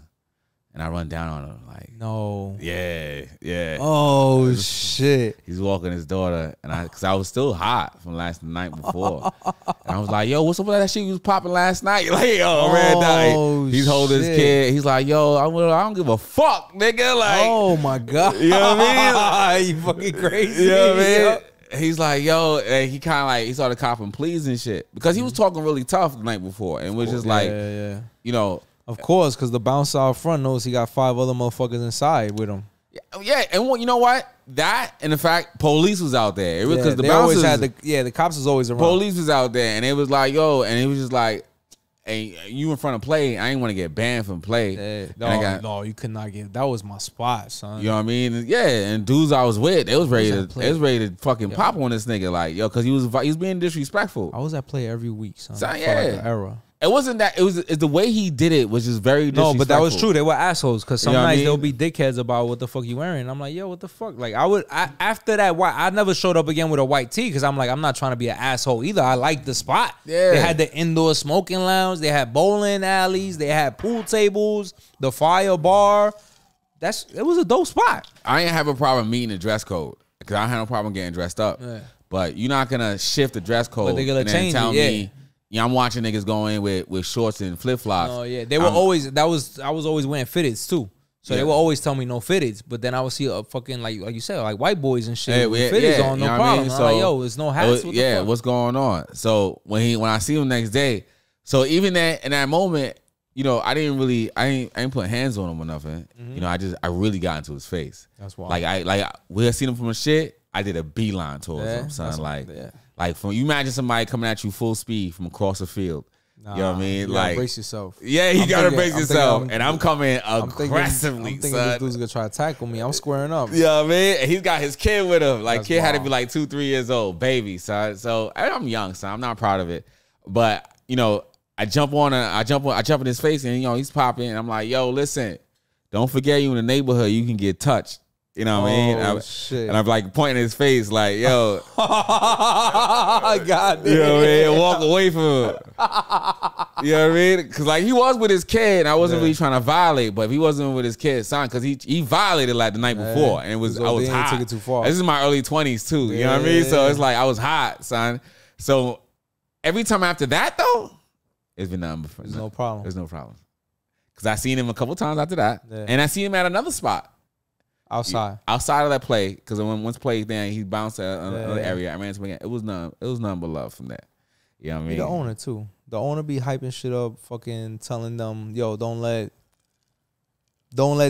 Speaker 5: And I run down on him like,
Speaker 4: no.
Speaker 5: Yeah.
Speaker 4: Oh, shit.
Speaker 5: He's walking his daughter, and because I was still hot from the night before. And I was like, yo, what's up with that shit you was popping last night? Like, yo, red dye. He's holding his kid. He's like, yo, I don't give a fuck, nigga. Like,
Speaker 4: oh, my God.
Speaker 5: You know what I mean?
Speaker 4: You fucking crazy.
Speaker 5: You know what I mean? He's like, yo, and he kind of like, he started copping pleas and shit. Because he was talking really tough the night before. And was just like, you know.
Speaker 4: Of course, because the bouncer out front knows he got 5 other motherfuckers inside with him.
Speaker 5: Yeah, and you know what? That and the fact police was out there. Because the
Speaker 4: always
Speaker 5: bouncers,
Speaker 4: had the cops was always around.
Speaker 5: Police was out there, and it was like, yo, and it was just like, hey, you in front of play. I ain't want to get banned from play.
Speaker 4: No, you could not get. That was my spot, son.
Speaker 5: You know what I mean? Yeah, and dudes I was with, they was ready to fucking pop on this nigga, like, yo, because he was being disrespectful.
Speaker 4: I was at play every week, son.
Speaker 5: So,
Speaker 4: Like
Speaker 5: yeah.
Speaker 4: an era.
Speaker 5: It wasn't that. It's the way he did it was just very disrespectful.
Speaker 4: No, but that was true. They were assholes because some
Speaker 5: You know what I
Speaker 4: nights
Speaker 5: mean?
Speaker 4: they'll be dickheads about what the fuck you wearing. I'm like, yo, what the fuck? Like after that, I never showed up again with a white tee because I'm like, I'm not trying to be an asshole either. I like the spot.
Speaker 5: Yeah.
Speaker 4: They had the indoor smoking lounge. They had bowling alleys. They had pool tables. The fire bar. It was a dope spot.
Speaker 5: I ain't have a problem meeting the dress code because I had no problem getting dressed up. Yeah. But you're not gonna shift the dress code.
Speaker 4: But they're gonna
Speaker 5: and then
Speaker 4: change
Speaker 5: tell
Speaker 4: it. Yeah.
Speaker 5: me. Yeah, I'm watching niggas go in with shorts and flip flops.
Speaker 4: Oh yeah, they were always. I was always wearing fitteds too. So they would always tell me no fitteds, but then I would see a fucking like you said, like white boys and shit with fitteds on, no problem. I mean? So, I'm like, yo, it's no hats.
Speaker 5: What's going on? So when I see him next day, so even in that moment, you know, I ain't put hands on him or nothing. You know, I really got into his face.
Speaker 4: That's why.
Speaker 5: Like we had seen him from a shit. I did a beeline towards him, son. Like from you imagine somebody coming at you full speed from across the field. You know what I mean?
Speaker 4: You
Speaker 5: like
Speaker 4: brace yourself.
Speaker 5: Yeah, you gotta brace yourself. And I'm coming aggressively.
Speaker 4: I'm thinking this dude's gonna try to tackle me. I'm squaring up.
Speaker 5: You know what I mean? And he's got his kid with him. Like, kid had to be like 2-3 years old, baby, son. So I'm young, son. I'm not proud of it. But, you know, I jump in his face and, you know, he's popping. And I'm like, yo, listen, don't forget you in the neighborhood, you can get touched. You know what I mean?
Speaker 4: Shit.
Speaker 5: And I'm like pointing at his face like, yo.
Speaker 4: God damn.
Speaker 5: You know what I mean? Walk away from him. You know what I mean? Because like he was with his kid and I wasn't really trying to violate, but if he wasn't with his kid, son, because he violated like the night before and I was hot.
Speaker 4: Took it too far.
Speaker 5: This is my early 20s too. You know what I mean? So it's like I was hot, son. So every time after that though, it's been nothing but
Speaker 4: There's no problem.
Speaker 5: There's no problem. Because I seen him a couple times after that. Yeah. And I seen him at another spot.
Speaker 4: Outside
Speaker 5: of that play, because once play then he bounced at another area. I ran into him again. It was none but love from that. You know what I mean?
Speaker 4: The owner too. The owner be hyping shit up, fucking telling them, yo, don't let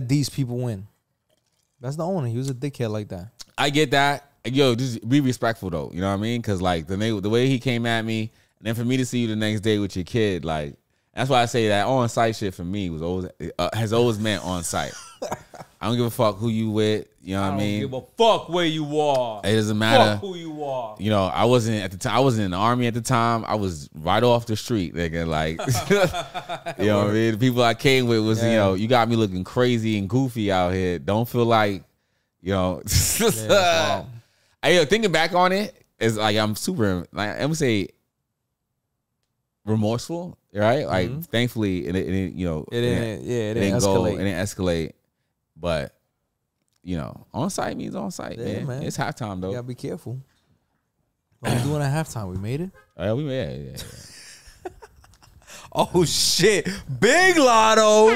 Speaker 4: these people win. That's the owner. He was a dickhead like that.
Speaker 5: I get that. Yo, just be respectful though. You know what I mean? Because like the way he came at me, and then for me to see you the next day with your kid, like that's why I say that on site shit for me was always has always meant on site. I don't give a fuck who you with. You know what I mean?
Speaker 4: I don't give a fuck where you are.
Speaker 5: It doesn't matter.
Speaker 4: Fuck who you are.
Speaker 5: You know, I wasn't at the time. I wasn't in the army at the time. I was right off the street, nigga. Like, you know what I mean? The people I came with was, you know, you got me looking crazy and goofy out here. Don't feel like, you know. Thinking back on it, it's like I'm super. Like I'm gonna say remorseful, right? Like, thankfully, it didn't escalate. But, you know, on site means on site, man. It's halftime, though.
Speaker 4: You gotta be careful. What we doing at halftime? We made it?
Speaker 5: Oh, yeah, we made it. Yeah.
Speaker 4: Oh, shit. Big Lotto.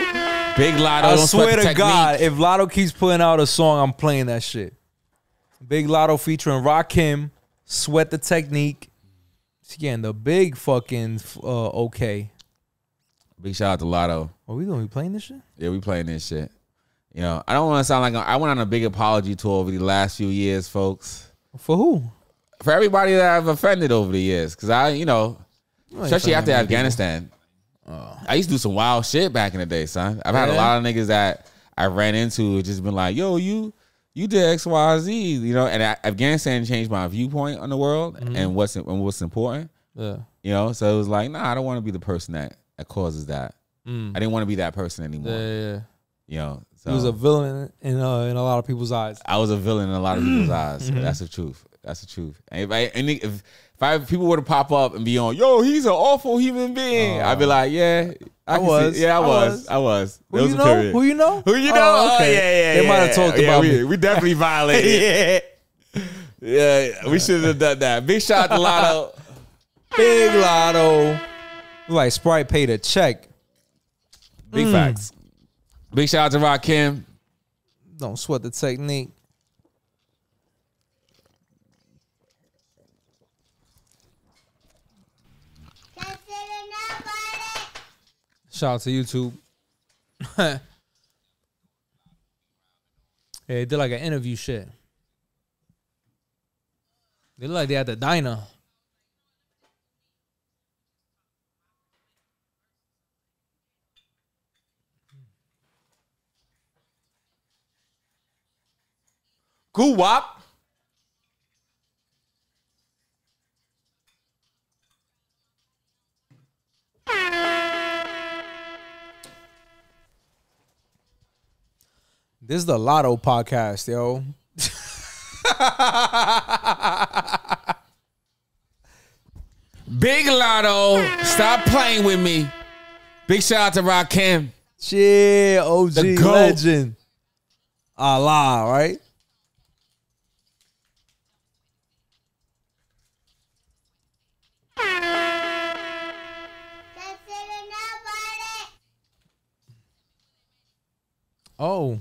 Speaker 5: Big Lotto.
Speaker 4: I swear to God, if Lotto keeps putting out a song, I'm playing that shit. Big Lotto featuring Rakim, Sweat the Technique. He's getting the big fucking okay.
Speaker 5: Big shout out to Lotto.
Speaker 4: What we doing? We playing this shit?
Speaker 5: Yeah, we playing this shit. You know, I don't want to sound like I went on a big apology tour over the last few years, folks.
Speaker 4: For who?
Speaker 5: For everybody that I've offended over the years. Because especially after Afghanistan. I used to do some wild shit back in the day, son. I've had a lot of niggas that I ran into just been like, yo, you did X, Y, Z, you know, and Afghanistan changed my viewpoint on the world and what's important. Yeah. You know, so it was like, nah, I don't want to be the person that causes that. I didn't want to be that person anymore.
Speaker 4: Yeah.
Speaker 5: You know, so
Speaker 4: he was a villain in a lot of people's eyes.
Speaker 5: I was a villain in a lot of people's eyes. That's the truth. That's the truth. And if people were to pop up and be on, yo, he's an awful human being, I'd be like, yeah, I was. I was.
Speaker 4: Who you know? Who you know?
Speaker 5: Who you know?
Speaker 4: Okay.
Speaker 5: Yeah.
Speaker 4: They might have talked about me.
Speaker 5: We definitely violated. Yeah, we should have done that. Big shout out to Lotto.
Speaker 4: Big Lotto. Like Sprite paid a check.
Speaker 5: Big facts. Big shout out to Rakim.
Speaker 4: Don't sweat the technique. Shout out to YouTube. Yeah, they did like an interview shit. They look like they at the diner.
Speaker 5: Goo wop.
Speaker 4: This is the Lotto podcast, yo.
Speaker 5: Big Lotto, stop playing with me. Big shout out to Rakim.
Speaker 4: Shit, OG legend. Allah, right? Oh.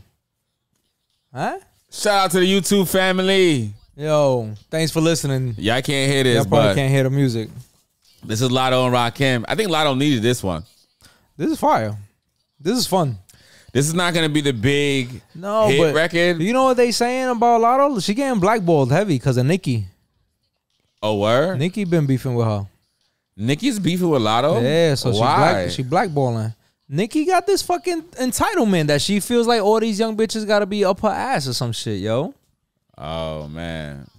Speaker 4: Huh?
Speaker 5: Shout out to the YouTube family.
Speaker 4: Yo, thanks for listening.
Speaker 5: Y'all can't hear this,
Speaker 4: Y'all probably can't hear the music.
Speaker 5: This is Lotto and Rakim. I think Lotto needed this one.
Speaker 4: This is fire. This is fun.
Speaker 5: This is not going to be the big hit record.
Speaker 4: You know what they saying about Lotto? She getting blackballed heavy because of Nicki.
Speaker 5: Oh, word?
Speaker 4: Nicki been beefing with her.
Speaker 5: Nicki's beefing with Lotto?
Speaker 4: Yeah, so she blackballing. Nicki got this fucking entitlement that she feels like all these young bitches got to be up her ass or some shit, yo.
Speaker 5: Oh, man.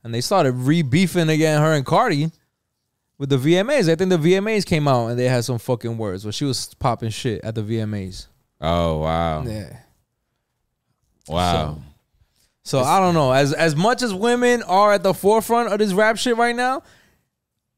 Speaker 4: And they started re-beefing again, her and Cardi, with the VMAs. I think the VMAs came out and they had some fucking words where she was popping shit at the VMAs.
Speaker 5: Oh, wow.
Speaker 4: Yeah.
Speaker 5: Wow.
Speaker 4: So I don't know. As much as women are at the forefront of this rap shit right now,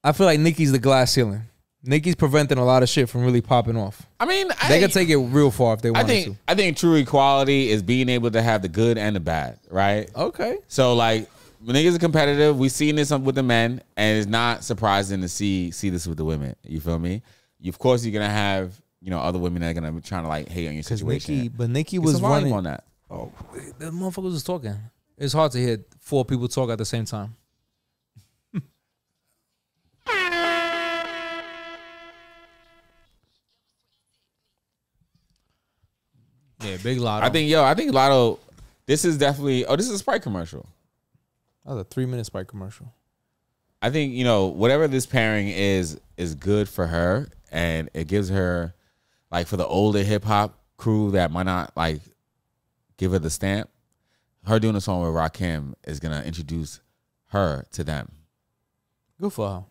Speaker 4: I feel like Nicki's the glass ceiling. Nicki's preventing a lot of shit from really popping off.
Speaker 5: I mean,
Speaker 4: they can take it real far if they want to.
Speaker 5: I think true equality is being able to have the good and the bad, right?
Speaker 4: Okay.
Speaker 5: So like, when niggas are competitive, we've seen this with the men, and it's not surprising to see this with the women. You feel me? Of course, you're gonna have other women that are gonna be trying to like hate on your situation.
Speaker 4: Nicki was running
Speaker 5: on that.
Speaker 4: Oh, the motherfuckers was talking. It's hard to hear 4 people talk at the same time. Yeah, big Lotto.
Speaker 5: I think Lotto. This is definitely. Oh, this is a Sprite commercial.
Speaker 4: That was a 3-minute Sprite commercial.
Speaker 5: I think whatever this pairing is good for her, and it gives her, like, for the older hip hop crew that might not like give her the stamp. Her doing a song with Rakim is gonna introduce her to them.
Speaker 4: Good for her.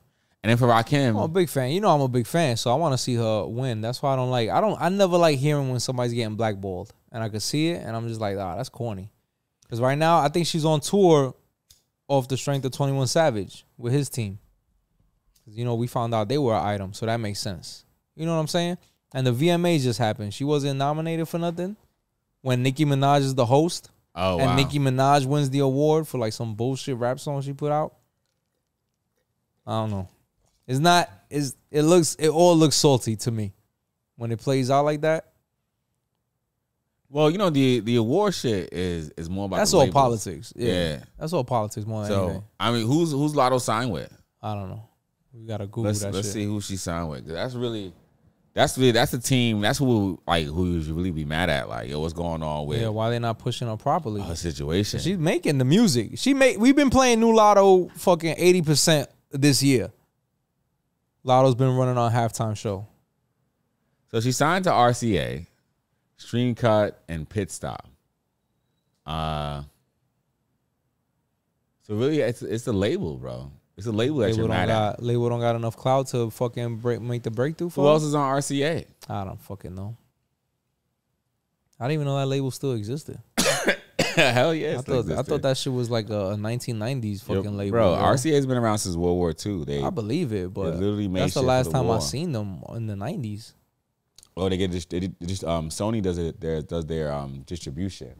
Speaker 5: And then for Rakim,
Speaker 4: I'm a big fan. I'm a big fan, so I want to see her win. That's why I never like hearing when somebody's getting blackballed. And I could see it, and I'm just like, that's corny. Because right now, I think she's on tour off the strength of 21 Savage with his team. Because, we found out they were an item, so that makes sense. You know what I'm saying? And the VMAs just happened. She wasn't nominated for nothing when Nicki Minaj is the host.
Speaker 5: Oh, wow.
Speaker 4: And Nicki Minaj wins the award for, like, some bullshit rap song she put out. I don't know. It all looks salty to me when it plays out like that.
Speaker 5: Well, the award shit is more about
Speaker 4: that's
Speaker 5: the
Speaker 4: all
Speaker 5: labels.
Speaker 4: Politics.
Speaker 5: Yeah.
Speaker 4: That's all politics more than anything.
Speaker 5: I mean, who's Lotto signed with?
Speaker 4: I don't know. We gotta Google that shit.
Speaker 5: Let's see who she signed with. That's really That's the team. That's who you should really be mad at. Like, yo, what's going on with?
Speaker 4: Yeah, why they not pushing her properly?
Speaker 5: Her situation.
Speaker 4: She's making the music. We've been playing New Lotto fucking 80% this year. Lotto's been running on halftime show.
Speaker 5: So she signed to RCA, Stream Cut, and Pit Stop. So really, it's the label, bro. It's a label that you're mad at.
Speaker 4: Label don't got enough clout to fucking make the breakthrough for.
Speaker 5: Who else is on RCA?
Speaker 4: I don't fucking know. I didn't even know that label still existed.
Speaker 5: Hell yeah,
Speaker 4: I thought that shit was like a 1990s fucking label.
Speaker 5: Bro, RCA has been around since World War II.
Speaker 4: I believe it, but
Speaker 5: literally made
Speaker 4: that's the
Speaker 5: shit
Speaker 4: last
Speaker 5: for the
Speaker 4: time
Speaker 5: war.
Speaker 4: I seen them in the 90s.
Speaker 5: Oh, they just Sony does their distribution.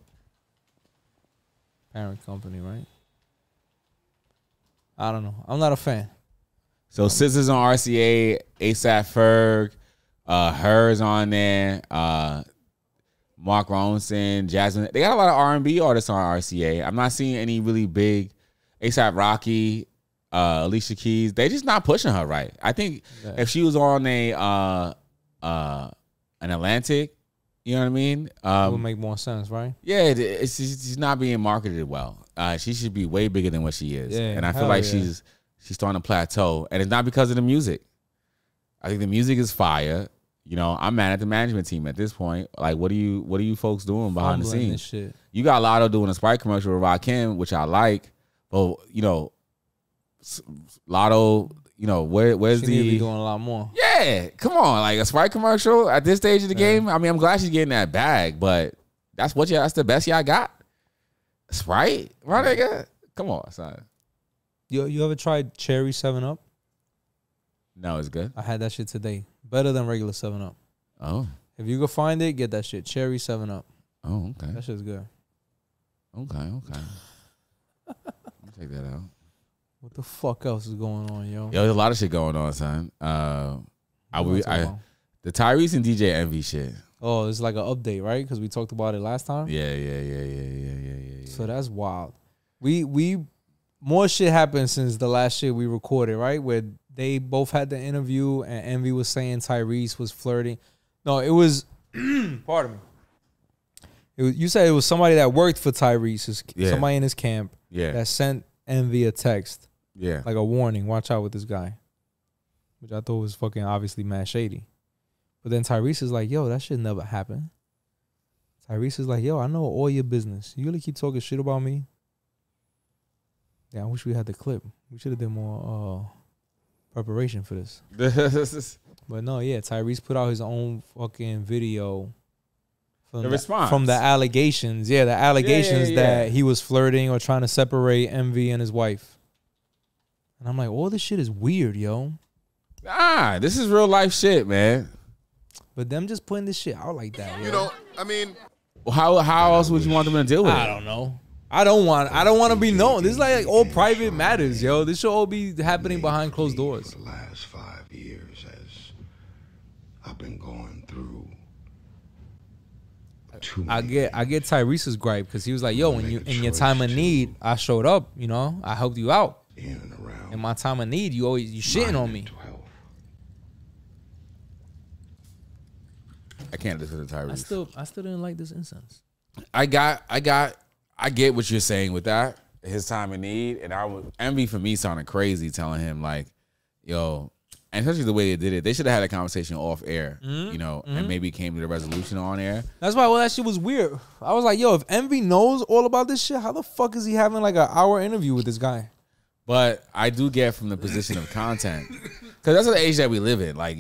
Speaker 4: Parent company, right? I don't know. I'm not a fan.
Speaker 5: So Scissors on RCA, ASAP Ferg, Hers on there, Mark Ronson, Jasmine. They got a lot of R&B artists on RCA. I'm not seeing any really big ASAP Rocky, Alicia Keys. They just not pushing her right. I think if she was on an Atlantic, you know what I mean?
Speaker 4: It would make more sense, right?
Speaker 5: Yeah, she's not being marketed well. She should be way bigger than what she is.
Speaker 4: Yeah,
Speaker 5: and I feel like she's starting to plateau. And it's not because of the music. I think the music is fire. You know, I'm mad at the management team at this point. Like, what are you folks doing behind the scenes?
Speaker 4: Shit.
Speaker 5: You got Lotto doing a Sprite commercial with Rakim, which I like. But, you know, Lotto, you know, where's
Speaker 4: she
Speaker 5: the...
Speaker 4: need to be doing a lot more.
Speaker 5: Yeah, come on. Like, a Sprite commercial at this stage of the game? I mean, I'm glad she's getting that bag, but that's the best y'all got? Sprite? My nigga? Come on, son.
Speaker 4: You ever tried Cherry 7-Up?
Speaker 5: No, it's good.
Speaker 4: I had that shit today. Better than regular 7-Up.
Speaker 5: Oh.
Speaker 4: If you can find it, get that shit. Cherry 7-Up.
Speaker 5: Oh, okay.
Speaker 4: That shit's good.
Speaker 5: Okay. Check that out.
Speaker 4: What the fuck else is going on, yo?
Speaker 5: Yo, there's a lot of shit going on, son. The Tyrese and DJ Envy shit.
Speaker 4: Oh, it's like an update, right? Because we talked about it last time.
Speaker 5: Yeah.
Speaker 4: So that's wild. We more shit happened since the last shit we recorded, right? Where they both had the interview and Envy was saying Tyrese was flirting. No, it was pardon me. You said it was somebody that worked for Tyrese, somebody in his camp that sent Envy a text.
Speaker 5: Yeah.
Speaker 4: Like a warning, watch out with this guy. Which I thought was fucking obviously mad shady. But then Tyrese is like, yo, that shit never happened. Tyrese is like, yo, I know all your business. You really keep talking shit about me? Yeah, I wish we had the clip. We should have done more preparation for this. But no, yeah, Tyrese put out his own fucking video from from the allegations. Yeah, the allegations that he was flirting or trying to separate Envy and his wife. And I'm like, all this shit is weird, yo.
Speaker 5: This is real life shit, man.
Speaker 4: But them just putting this shit out like that, yo.
Speaker 11: You know, I mean,
Speaker 5: how else would you want them to deal with it?
Speaker 4: I don't know. I don't want to be known. This is like all private matters, yo. This should all be happening behind closed doors.
Speaker 10: For the last 5 years, as I've been going through.
Speaker 4: I get Tyrese's gripe because he was like, yo, in your time of need, I showed up. You know, I helped you out. In my time of need, you shitting on me.
Speaker 5: I can't listen to Tyrese.
Speaker 4: I still didn't like this incense.
Speaker 5: I get what you're saying with that. His time of need, and Envy for me sounded crazy telling him like, yo, and especially the way they did it, they should have had a conversation off air, you know, and maybe came to the resolution on air.
Speaker 4: That's why that shit was weird. I was like, yo, if Envy knows all about this shit, how the fuck is he having like an hour interview with this guy?
Speaker 5: But I do get from the position of content, because that's the age that we live in. Like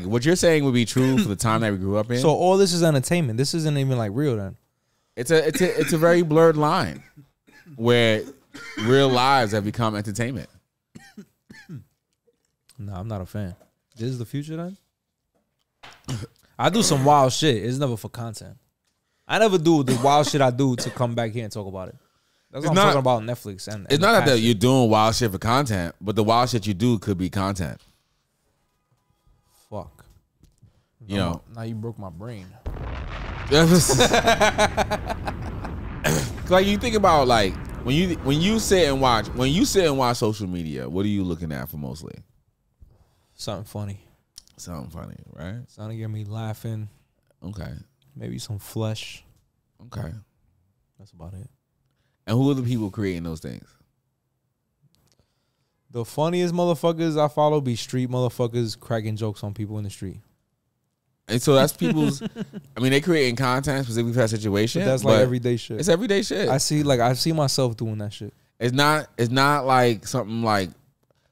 Speaker 5: what you're saying would be true for the time that we grew up in.
Speaker 4: So all this is entertainment. This isn't even like real then.
Speaker 5: It's a very blurred line where real lives have become entertainment.
Speaker 4: No, I'm not a fan. This is the future then? I do some wild shit. It's never for content. I never do the wild shit I do to come back here and talk about it. That's what I'm talking about Netflix. And
Speaker 5: it's not that you're doing wild shit for content, but the wild shit you do could be content.
Speaker 4: Fuck.
Speaker 5: You know.
Speaker 4: Now you broke my brain.
Speaker 5: Like you think about like when you sit and watch social media, what are you looking at for mostly?
Speaker 4: Something funny.
Speaker 5: Something funny, right?
Speaker 4: Something to get me laughing.
Speaker 5: Okay.
Speaker 4: Maybe some flesh.
Speaker 5: Okay.
Speaker 4: That's about it.
Speaker 5: And who are the people creating those things?
Speaker 4: The funniest motherfuckers I follow be street motherfuckers cracking jokes on people in the street.
Speaker 5: And so that's people's. I mean, they creating content specifically for that situation.
Speaker 4: But that's like everyday shit.
Speaker 5: It's everyday shit.
Speaker 4: I see myself doing that shit.
Speaker 5: It's not like something like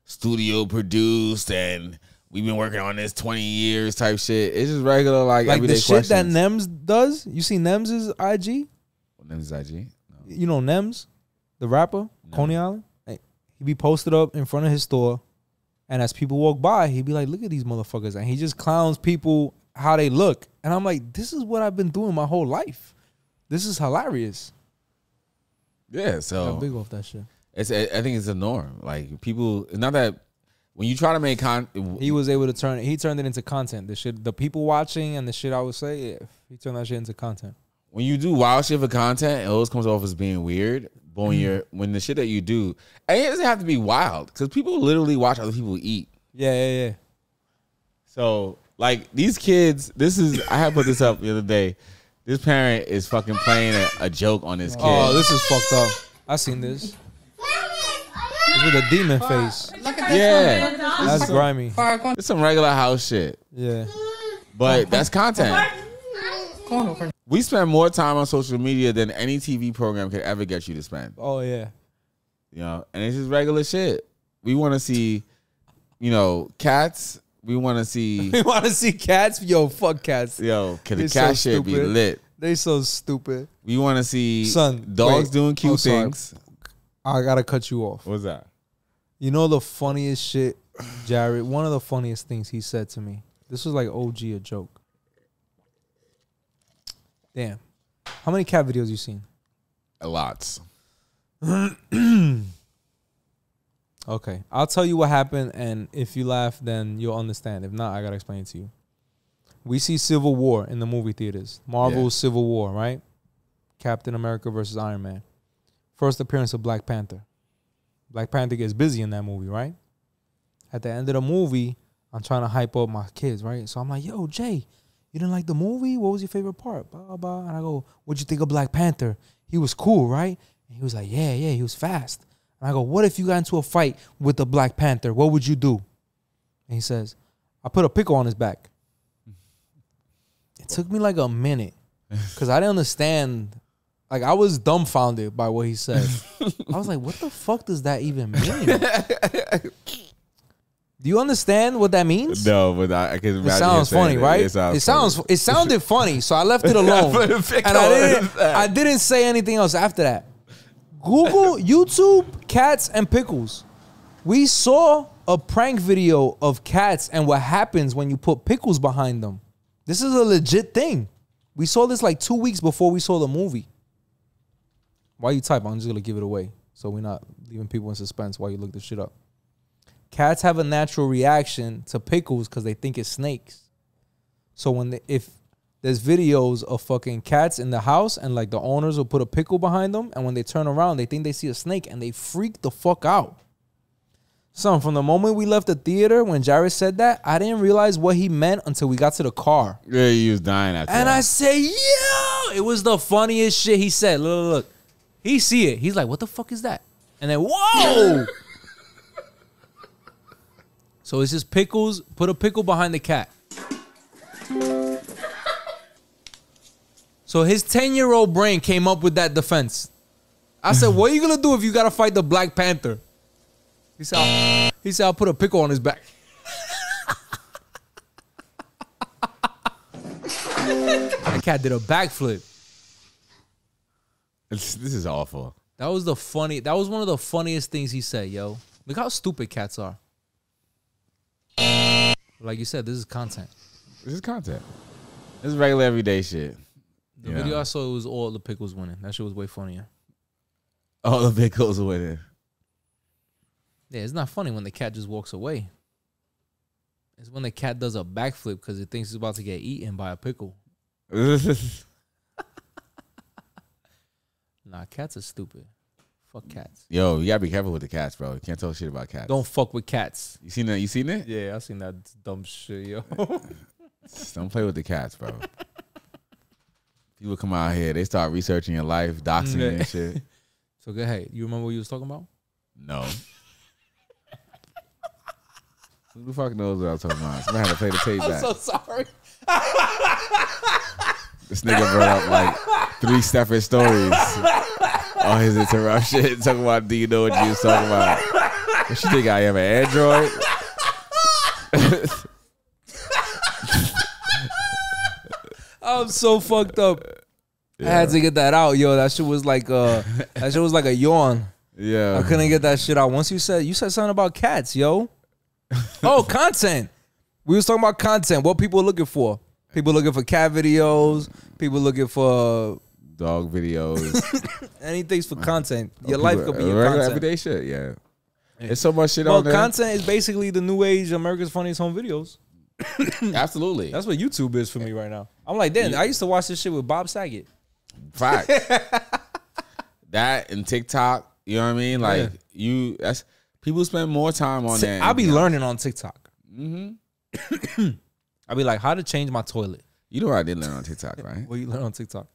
Speaker 5: studio produced and we've been working on this 20 years type shit. It's just regular like everyday
Speaker 4: the shit
Speaker 5: questions.
Speaker 4: that Nems does. You see Nems' IG?
Speaker 5: Nems' IG? No.
Speaker 4: You know Nems, the rapper, Coney Island. He be posted up in front of his store, and as people walk by, he'd be like, "Look at these motherfuckers," and he just clowns people how they look. And I'm like, this is what I've been doing my whole life. This is hilarious.
Speaker 5: Yeah, so
Speaker 4: I'm big off that shit.
Speaker 5: I think it's a norm. Like people, it's not that when you try to make
Speaker 4: he was able to turn it into content. The shit, the people watching and the shit I would say, yeah, he turned that shit into content.
Speaker 5: When you do wild shit for content, it always comes off as being weird. But when the shit that you do, and it doesn't have to be wild because people literally watch other people eat.
Speaker 4: Yeah.
Speaker 5: So like these kids, I had put this up the other day. This parent is fucking playing a joke on this kid.
Speaker 4: Oh, this is fucked up. I seen this. It's with a demon face.
Speaker 5: Yeah,
Speaker 4: that's grimy.
Speaker 5: It's some regular house shit.
Speaker 4: Yeah,
Speaker 5: but that's content. We spend more time on social media than any TV program could ever get you to spend.
Speaker 4: Oh yeah,
Speaker 5: you know, and it's just regular shit. We want to see, cats. We want to see.
Speaker 4: We want to see cats. Yo, fuck cats.
Speaker 5: Yo, cause the cat shit be lit.
Speaker 4: They so stupid.
Speaker 5: We want to see dogs doing cute things.
Speaker 4: I gotta cut you off.
Speaker 5: What's that?
Speaker 4: You know the funniest shit, Jared? One of the funniest things he said to me. This was like OG a joke. Damn. How many cat videos you seen?
Speaker 5: A lot.
Speaker 4: Okay. I'll tell you what happened, and if you laugh, then you'll understand. If not, I gotta explain it to you. We see Civil War in the movie theaters. Marvel's Civil War, right? Captain America versus Iron Man. First appearance of Black Panther. Black Panther gets busy in that movie, right? At the end of the movie, I'm trying to hype up my kids, right? So I'm like, yo, Jay, you didn't like the movie? What was your favorite part? Blah, blah, blah. And I go, what'd you think of Black Panther? He was cool, right? And he was like, yeah, he was fast. And I go, what if you got into a fight with the Black Panther? What would you do? And he says, I put a pickle on his back. It took me like a minute because I didn't understand. Like, I was dumbfounded by what he said. I was like, what the fuck does that even mean? Do you understand what that means?
Speaker 5: No, but I can imagine.
Speaker 4: It sounds funny, right? It sounded funny, so I left it alone. And I didn't say anything else after that. Google, YouTube, cats and pickles. We saw a prank video of cats and what happens when you put pickles behind them. This is a legit thing. We saw this like 2 weeks before we saw the movie. While you type, I'm just going to give it away so we're not leaving people in suspense while you look this shit up. Cats have a natural reaction to pickles because they think it's snakes. So if there's videos of fucking cats in the house and like the owners will put a pickle behind them, and when they turn around, they think they see a snake and they freak the fuck out. Son, from the moment we left the theater, when Jared said that, I didn't realize what he meant until we got to the car.
Speaker 5: Yeah, he was dying after that.
Speaker 4: I said, yo, it was the funniest shit he said. Look. He see it. He's like, what the fuck is that? And then, whoa! So it's just pickles. Put a pickle behind the cat. So his 10-year-old brain came up with that defense. I said, what are you going to do if you got to fight the Black Panther? He said, I'll put a pickle on his back. That cat did a backflip.
Speaker 5: This is awful.
Speaker 4: That was one of the funniest things he said, yo. Look how stupid cats are. Like you said, this is content.
Speaker 5: This is content. This is regular everyday shit.
Speaker 4: The video I saw, it was all the pickles winning. That shit was way funnier.
Speaker 5: All the pickles winning.
Speaker 4: Yeah, it's not funny when the cat just walks away. It's when the cat does a backflip because it thinks it's about to get eaten by a pickle. Nah, cats are stupid. Fuck cats.
Speaker 5: Yo, you gotta be careful with the cats, bro. You can't talk shit about cats.
Speaker 4: Don't fuck with cats.
Speaker 5: You seen that? You seen it?
Speaker 4: Yeah, I seen that dumb shit, yo.
Speaker 5: Don't play with the cats, bro. People come out here, they start researching your life, doxing you and shit.
Speaker 4: So go ahead. You remember what you was talking about?
Speaker 5: No. Who the fuck knows what I was talking about? Somebody had to play the tape back.
Speaker 4: I'm so sorry.
Speaker 5: This nigga brought up like 3 separate stories on his interruption. Talking about, do you know what you was talking about? What you think I am, an android?
Speaker 4: I'm so fucked up. Yeah. I had to get that out, yo. That shit was like a yawn.
Speaker 5: Yeah.
Speaker 4: I couldn't get that shit out. Once you said something about cats, yo. Oh, content. We was talking about content. What people are looking for. People looking for cat videos. People looking for
Speaker 5: dog videos.
Speaker 4: Anything's for content. Your life could be your content.
Speaker 5: Everyday shit, yeah. There's so much shit on there.
Speaker 4: Content is basically the new age America's Funniest Home Videos.
Speaker 5: Absolutely.
Speaker 4: That's what YouTube is for me right now. I'm like, damn, I used to watch this shit with Bob Saget.
Speaker 5: Fact. That and TikTok, you know what I mean? Like that's people spend more time on that.
Speaker 4: I be learning on TikTok. Mm-hmm. I be like, how to change my toilet.
Speaker 5: You know what I did learn on TikTok, right?
Speaker 4: What you learn on TikTok?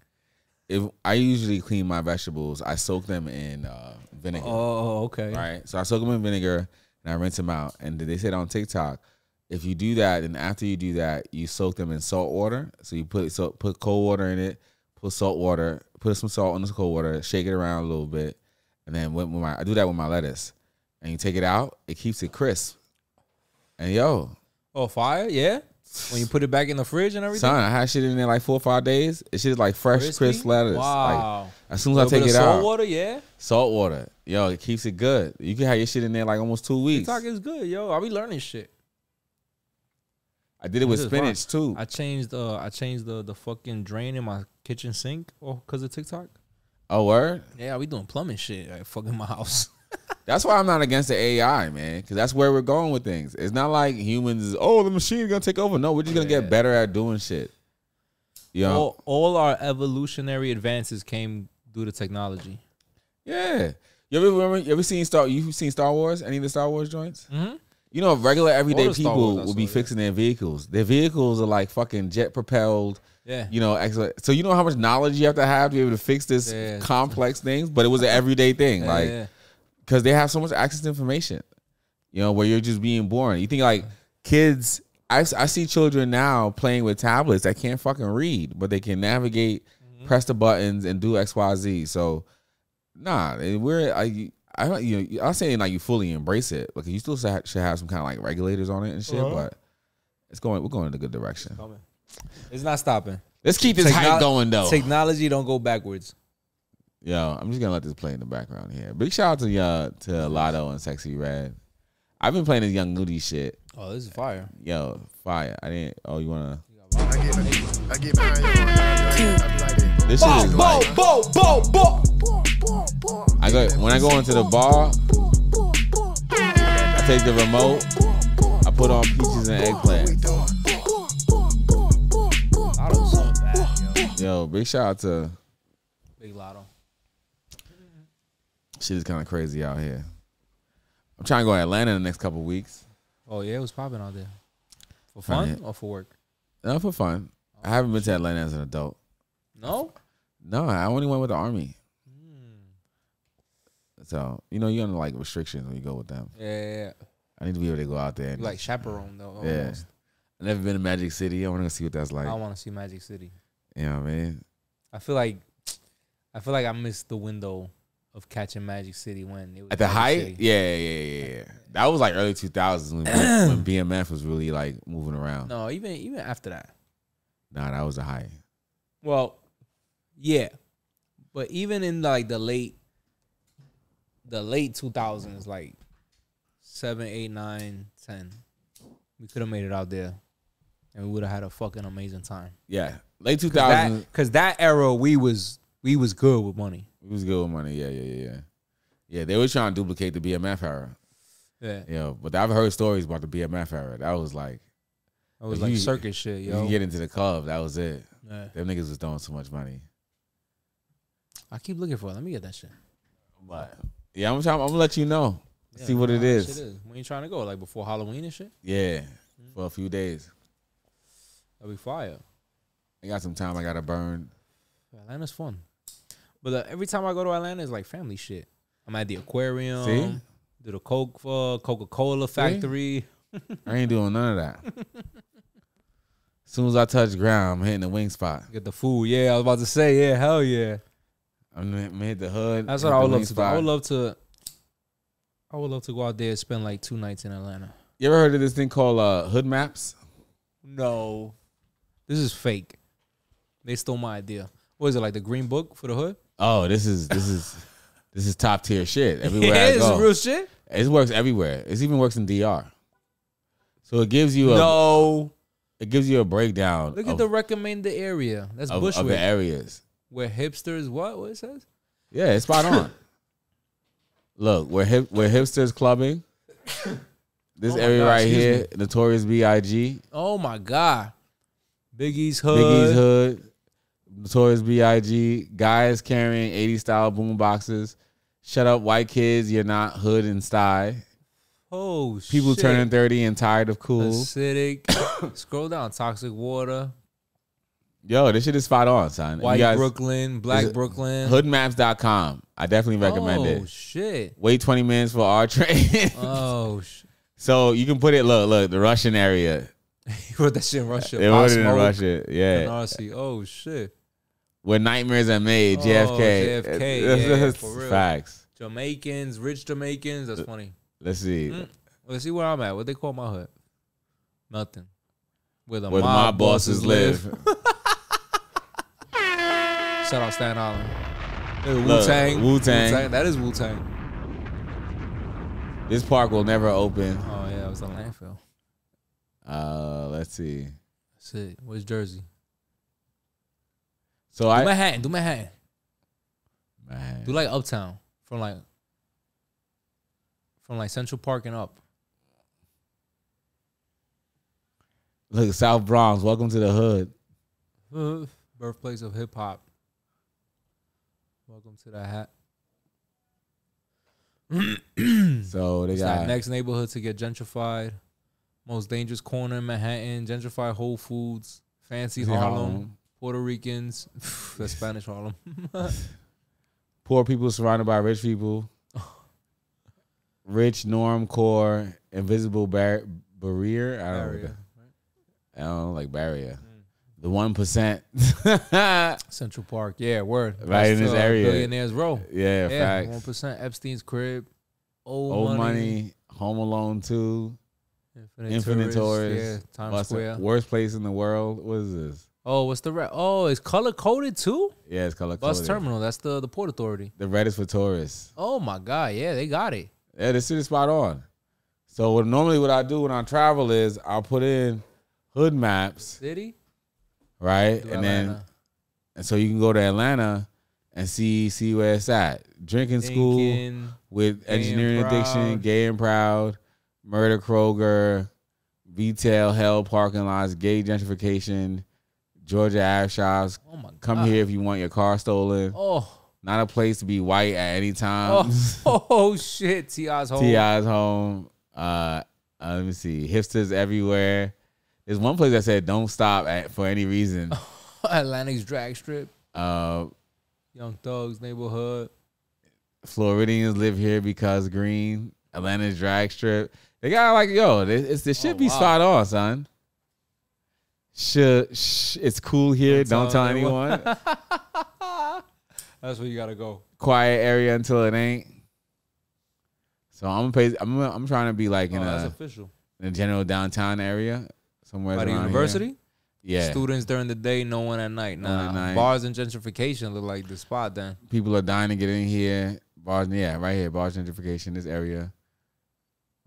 Speaker 5: If I usually clean my vegetables, I soak them in vinegar.
Speaker 4: Oh, okay.
Speaker 5: Right. So I soak them in vinegar and I rinse them out. And they said on TikTok, if you do that, and after you do that, you soak them in salt water. So you put cold water in it, put salt water, put some salt in the cold water, shake it around a little bit, and then I do that with my lettuce. And you take it out, it keeps it crisp. And
Speaker 4: fire, yeah. When you put it back in the fridge and everything.
Speaker 5: Son, I had shit in there like 4 or 5 days. It's shit like fresh, crisp lettuce.
Speaker 4: Wow.
Speaker 5: Like, as soon as I take it out,
Speaker 4: salt water, yeah.
Speaker 5: Salt water, it keeps it good. You can have your shit in there like almost 2 weeks.
Speaker 4: TikTok is good, yo. I be learning shit.
Speaker 5: I did it with spinach too.
Speaker 4: I changed the fucking drain in my kitchen sink because of TikTok.
Speaker 5: Oh, word?
Speaker 4: Yeah, we doing plumbing shit at fucking my house.
Speaker 5: That's why I'm not against the AI, man, because that's where we're going with things. It's not like humans, the machine is going to take over. No, we're just going to get better at doing shit. You know?
Speaker 4: All our evolutionary advances came due to technology.
Speaker 5: Yeah. You ever seen Star Wars? Any of the Star Wars joints?
Speaker 4: Mm-hmm.
Speaker 5: You know, regular everyday people will be fixing their vehicles. Their vehicles are like fucking jet propelled.
Speaker 4: Yeah.
Speaker 5: You know, excellent. So you know how much knowledge you have to be able to fix this complex things, but it was an everyday thing. Because they have so much access to information, where you're just being born. You think like kids, I see children now playing with tablets that can't fucking read, but they can navigate, press the buttons, and do X, Y, Z. So, nah, I'm saying like you fully embrace it. Like you still should have some kind of like regulators on it and shit, but we're going in a good direction.
Speaker 4: It's not stopping.
Speaker 5: Let's keep this hype going though.
Speaker 4: Technology don't go backwards.
Speaker 5: Yo, I'm just gonna let this play in the background here. Big shout out to Lotto and Sexy Red. I've been playing this Young Nudie shit.
Speaker 4: Oh, this is fire.
Speaker 5: Yo, fire. I didn't. Oh, you wanna?
Speaker 3: I get behind you.
Speaker 5: This shit is like. When I go into the bar, I take the remote. I put on peaches and eggplant.
Speaker 4: Lotto's so bad,
Speaker 5: yo. Big shout out to
Speaker 4: Big Lotto.
Speaker 5: Shit is kind of crazy out here. I'm trying to go to Atlanta in the next couple of weeks.
Speaker 4: Oh yeah, it was popping out there. For fun or for work?
Speaker 5: No, for fun. I haven't been to Atlanta as an adult.
Speaker 4: No?
Speaker 5: No, I only went with the Army. So, you're under like restrictions when you go with them.
Speaker 4: Yeah.
Speaker 5: I need to be able to go out there. And
Speaker 4: like chaperone though. Almost.
Speaker 5: Yeah. I've never been to Magic City. I want to see what that's like.
Speaker 4: I want to see Magic City.
Speaker 5: You know what I mean?
Speaker 4: I feel like I missed the window of catching Magic City when it was
Speaker 5: at the height. Yeah. That was like early 2000s when BMF was really like moving around.
Speaker 4: No, even after that.
Speaker 5: Nah, that was the height.
Speaker 4: Well, yeah, but even in like the late 2000s, like 7, 8, 9, 10, we could have made it out there, and we would have had a fucking amazing time.
Speaker 5: Yeah, late 2000s.
Speaker 4: Because that era, we was good with money.
Speaker 5: We was good with money. Yeah. They were trying to duplicate the BMF era.
Speaker 4: Yeah.
Speaker 5: But I've heard stories about the BMF era. That was like
Speaker 4: circus shit, yo.
Speaker 5: You get into the club, that was it.
Speaker 4: Yeah.
Speaker 5: Them niggas was throwing so much money.
Speaker 4: I keep looking for it. Let me get that shit.
Speaker 5: But yeah, I'm gonna let you know.
Speaker 4: Yeah,
Speaker 5: see what it is.
Speaker 4: Shit is. When you trying to go? Like before Halloween and shit?
Speaker 5: Yeah, for a few days.
Speaker 4: That'll be fire.
Speaker 5: I got some time I gotta burn.
Speaker 4: Atlanta's fun. But every time I go to Atlanta, it's like family shit. I'm at the aquarium.
Speaker 5: See?
Speaker 4: Do the Coca-Cola factory.
Speaker 5: I ain't doing none of that. As soon as I touch ground, I'm hitting the wing spot.
Speaker 4: Get the food. Yeah, I was about to say, yeah, hell yeah.
Speaker 5: I'm gonna hit the hood.
Speaker 4: That's what I would love to do. I would love to go out there and spend like 2 nights in Atlanta.
Speaker 5: You ever heard of this thing called Hood Maps?
Speaker 4: No. This is fake. They stole my idea. What is it, like the green book for the hood?
Speaker 5: Oh, this is top tier shit. Everywhere I go.
Speaker 4: It's real shit?
Speaker 5: It works everywhere. It even works in DR. So it gives you it gives you a breakdown.
Speaker 4: Look at the recommended area. That's Bushwick.
Speaker 5: Of the areas.
Speaker 4: Where hipsters, what it says?
Speaker 5: Yeah, it's spot on. Look, where hipsters clubbing. This area right here, Notorious B.I.G.
Speaker 4: Oh my God. Biggie's Hood.
Speaker 5: Notorious B.I.G. Guys carrying 80s style boom boxes. Shut up, white kids. You're not hood and style.
Speaker 4: Oh, shit.
Speaker 5: People turning 30 and tired of cool.
Speaker 4: Acidic. Scroll down. Toxic water.
Speaker 5: Yo, this shit is spot on, son.
Speaker 4: White Brooklyn. Black Brooklyn.
Speaker 5: Hoodmaps.com. I definitely recommend it.
Speaker 4: Oh, shit.
Speaker 5: Wait 20 minutes for our train.
Speaker 4: Oh, shit.
Speaker 5: So you can put it, look, the Russian area.
Speaker 4: You put that shit in Russia.
Speaker 5: They put it in Russia. Yeah.
Speaker 4: NRC. Oh, shit.
Speaker 5: Where nightmares are made. JFK.
Speaker 4: JFK. Yeah, for real.
Speaker 5: Facts.
Speaker 4: Jamaicans. Rich Jamaicans. That's funny.
Speaker 5: Let's see.
Speaker 4: Let's see where I'm at. What they call my hood? Nothing. Where the
Speaker 5: mob bosses live.
Speaker 4: Shout out Staten Island. Wu-Tang.
Speaker 5: Wu-Tang.
Speaker 4: That is Wu-Tang.
Speaker 5: This park will never open.
Speaker 4: Oh, yeah. It was a landfill.
Speaker 5: Let's see.
Speaker 4: That's it. Where's Jersey?
Speaker 5: So
Speaker 4: Do Manhattan.
Speaker 5: Man.
Speaker 4: Do like Uptown. From like Central Park and up.
Speaker 5: Look, South Bronx. Welcome to the hood.
Speaker 4: Birthplace of hip hop. Welcome to the hat.
Speaker 5: So they
Speaker 4: it's
Speaker 5: got
Speaker 4: that next neighborhood to get gentrified. Most dangerous corner in Manhattan. Gentrified Whole Foods. Fancy Harlem. Puerto Ricans. That's Spanish Harlem.
Speaker 5: Poor people surrounded by rich people. Rich, norm, core, invisible barrier. I don't know, like barrier. The 1%.
Speaker 4: Central Park. Yeah, word.
Speaker 5: Right in this area.
Speaker 4: Billionaires Row.
Speaker 5: Yeah, facts.
Speaker 4: 1%. Epstein's Crib.
Speaker 5: Old money. Home Alone 2. Infinite Tourist.
Speaker 4: Yeah, Times Square.
Speaker 5: Worst place in the world. What is this?
Speaker 4: Oh, what's the red? Oh, it's color coded too?
Speaker 5: Yeah, it's color coded.
Speaker 4: Bus Terminal. That's the Port Authority.
Speaker 5: The red is for tourists.
Speaker 4: Oh my God. Yeah, they got it.
Speaker 5: Yeah, this shit is spot on. So normally what I do when I travel is I'll put in hood maps.
Speaker 4: City.
Speaker 5: Right? And so you can go to Atlanta and see where it's at. Drinking school with engineering addiction, gay and proud, murder Kroger, retail hell parking lots, gay gentrification, Georgia Ave shops. Oh my God. Come here if you want your car stolen.
Speaker 4: Oh.
Speaker 5: Not a place to be white at any time.
Speaker 4: Oh shit. T.I.'s home.
Speaker 5: T.I.'s home. Let me see. Hipsters everywhere. There's one place that said don't stop for any reason.
Speaker 4: Atlantic's drag strip.
Speaker 5: Young
Speaker 4: Thugs neighborhood.
Speaker 5: Floridians live here because green. Atlanta's drag strip. They got like, this should be spot on, son. It's cool here. Don't tell anyone.
Speaker 4: That's where you gotta go.
Speaker 5: Quiet area until it ain't. So I'm trying to be like in
Speaker 4: that's official.
Speaker 5: In a general downtown area somewhere.
Speaker 4: By the university?
Speaker 5: Here. Yeah.
Speaker 4: Students during the day, no one at night. Nah, bars and gentrification look like the spot then.
Speaker 5: People are dying to get in here. Bars, yeah, right here. Bars, gentrification, this area.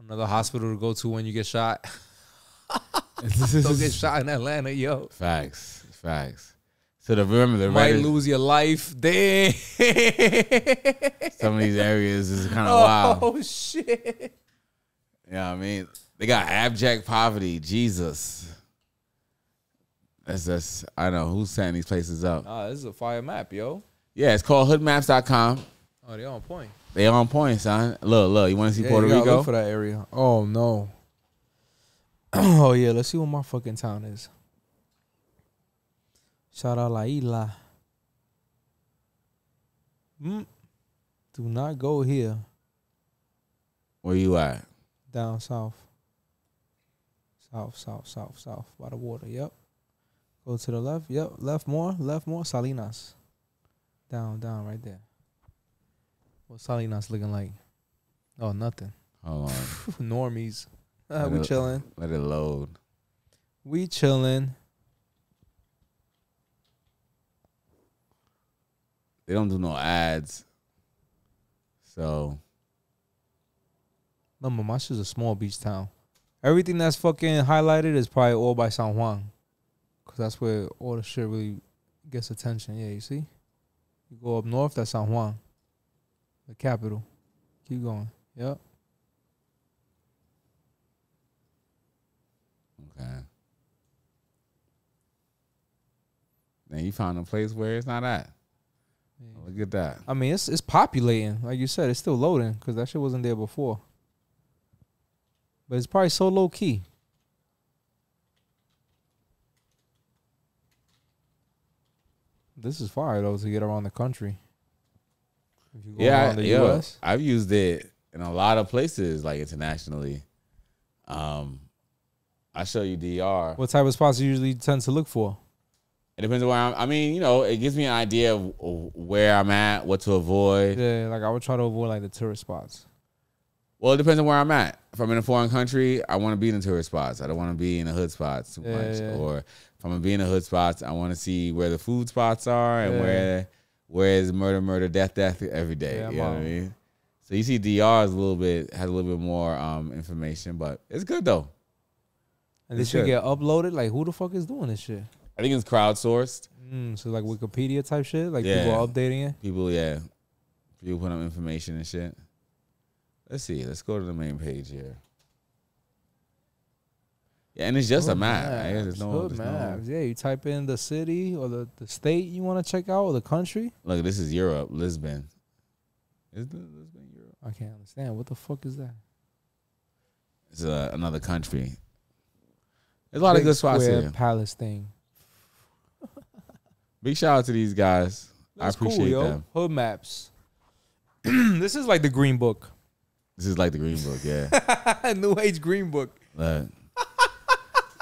Speaker 4: Another hospital to go to when you get shot. Don't get shot in Atlanta, yo.
Speaker 5: Facts. So remember the
Speaker 4: might lose your life. Damn.
Speaker 5: Some of these areas is kind of wild.
Speaker 4: Oh shit.
Speaker 5: Yeah, I mean, they got abject poverty. Jesus. I don't know who's setting these places up.
Speaker 4: This is a fire map, yo.
Speaker 5: Yeah, it's called hoodmaps.com.
Speaker 4: Oh, they on point.
Speaker 5: They on point, son. Look. You want to see Puerto Rico?
Speaker 4: Look for that area. Oh no. Oh yeah. Let's see what my fucking town is. Shout out La Isla. Do not go here.
Speaker 5: Where you at?
Speaker 4: Down south. South. By the water. Yep. Go to the left. Yep. Left more. Salinas. Down right there. What Salinas looking like? Oh, nothing.
Speaker 5: Hold on.
Speaker 4: Normies. We chilling.
Speaker 5: Let it load.
Speaker 4: We chilling.
Speaker 5: They don't do no ads. So.
Speaker 4: No, my shit's a small beach town. Everything that's fucking highlighted is probably all by San Juan. Because that's where all the shit really gets attention. Yeah, you see? You go up north, that's San Juan. The capital. Keep going. Yep.
Speaker 5: Okay. Then you found a place where it's not at. Yeah. Look at that.
Speaker 4: I mean, it's populating. Like you said, it's still loading because that shit wasn't there before. But it's probably so low key. This is fire though to get around the country. If you go around the US.
Speaker 5: I've used it in a lot of places, like internationally. I show you DR.
Speaker 4: What type of spots you usually tend to look for?
Speaker 5: It depends on where I'm. I mean, it gives me an idea of where I'm at, what to avoid.
Speaker 4: Yeah, like I would try to avoid like the tourist spots.
Speaker 5: Well, it depends on where I'm at. If I'm in a foreign country, I want to be in the tourist spots. I don't want to be in the hood spots too much. Yeah. Or if I'm going to be in the hood spots, I want to see where the food spots are and where is murder, death every day. You know what I mean? So you see DR has a little bit more information, but it's good though.
Speaker 4: And this shit get uploaded? Like who the fuck is doing this shit?
Speaker 5: I think it's crowdsourced.
Speaker 4: So like Wikipedia type shit? Like people are updating it?
Speaker 5: People put up information and shit. Let's see. Let's go to the main page here. Yeah, and it's just a map. There's no
Speaker 4: maps. Yeah, you type in the city or the state you want to check out or the country.
Speaker 5: Look, this is Europe, Lisbon. Is Lisbon Europe?
Speaker 4: I can't understand. What the fuck is that?
Speaker 5: It's another country. There's a lot of good spots here.
Speaker 4: Palace thing.
Speaker 5: Big shout out to these guys. I appreciate them.
Speaker 4: Hood maps. This is like the Green Book.
Speaker 5: This is like the Green Book, yeah.
Speaker 4: New Age Green Book.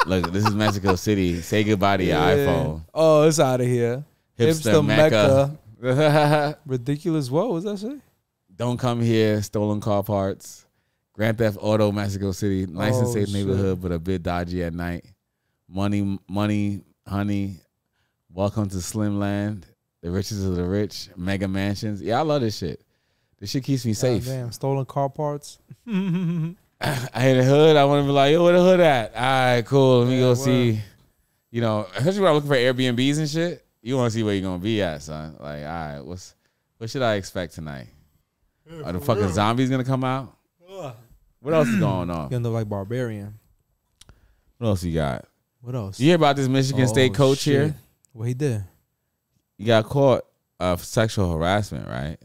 Speaker 5: Look, this is Mexico City. Say goodbye to your iPhone.
Speaker 4: Oh, it's out of here.
Speaker 5: Hipster Mecca.
Speaker 4: Ridiculous. What was that say?
Speaker 5: Don't come here. Stolen car parts. Grand Theft Auto, Mexico City. Nice and safe neighborhood, but a bit dodgy at night. Money, honey. Welcome to Slim Land. The richest of the rich. Mega mansions. Yeah, I love this shit. This shit keeps me safe.
Speaker 4: Damn, stolen car parts.
Speaker 5: I hit the hood. I want to be like, yo, where the hood at? All right, cool. Let me go see. Especially when I'm looking for Airbnbs and shit, you want to see where you're going to be at, son. Like, all right, what should I expect tonight? Are the fucking zombies going to come out? What else is going on?
Speaker 4: You look like Barbarian.
Speaker 5: What else you got?
Speaker 4: What else?
Speaker 5: You hear about this Michigan State coach here?
Speaker 4: What he did?
Speaker 5: He got caught for sexual harassment, right?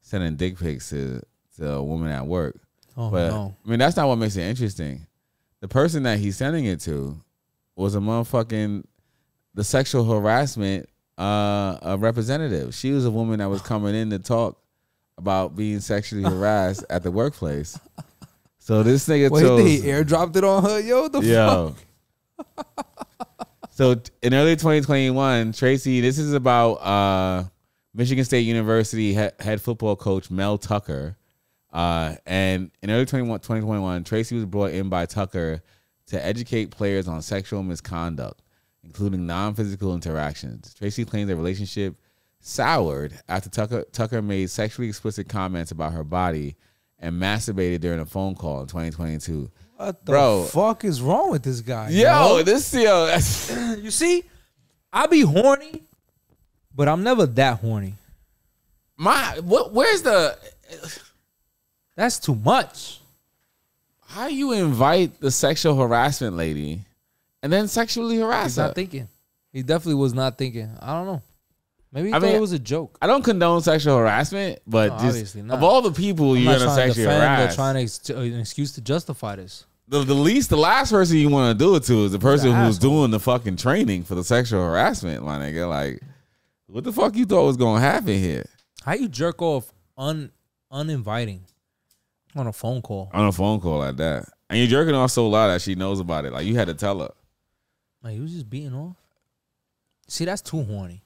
Speaker 5: Sending dick pics to a woman at work. But I mean, that's not what makes it interesting. The person that he's sending it to was the sexual harassment representative. She was a woman that was coming in to talk about being sexually harassed at the workplace. So this nigga
Speaker 4: he airdropped it on her? Yo, fuck?
Speaker 5: So in early 2021, Tracy, this is about Michigan State University head football coach Mel Tucker. And in early 2021, Tracy was brought in by Tucker to educate players on sexual misconduct, including non-physical interactions. Tracy claims the relationship soured after Tucker made sexually explicit comments about her body and masturbated during a phone call in 2022.
Speaker 4: What the fuck is wrong with this guy?
Speaker 5: Yo.
Speaker 4: You see, I be horny, but I'm never that horny.
Speaker 5: Where's the...
Speaker 4: That's too much.
Speaker 5: How you invite the sexual harassment lady and then sexually harass her?
Speaker 4: He's not thinking. He definitely was not thinking. I don't know. Maybe he thought it was a joke.
Speaker 5: I don't condone sexual harassment, but of all the people you're gonna sexually harass,
Speaker 4: they're trying to an excuse to justify this.
Speaker 5: The last person you want to do it to is the person who's doing the fucking training for the sexual harassment, my nigga. Like, what the fuck you thought was gonna happen here?
Speaker 4: How you jerk off uninviting on a phone call?
Speaker 5: On a phone call like that, and you're jerking off so loud that she knows about it. Like, you had to tell her.
Speaker 4: Like, you was just beating off. See, that's too horny.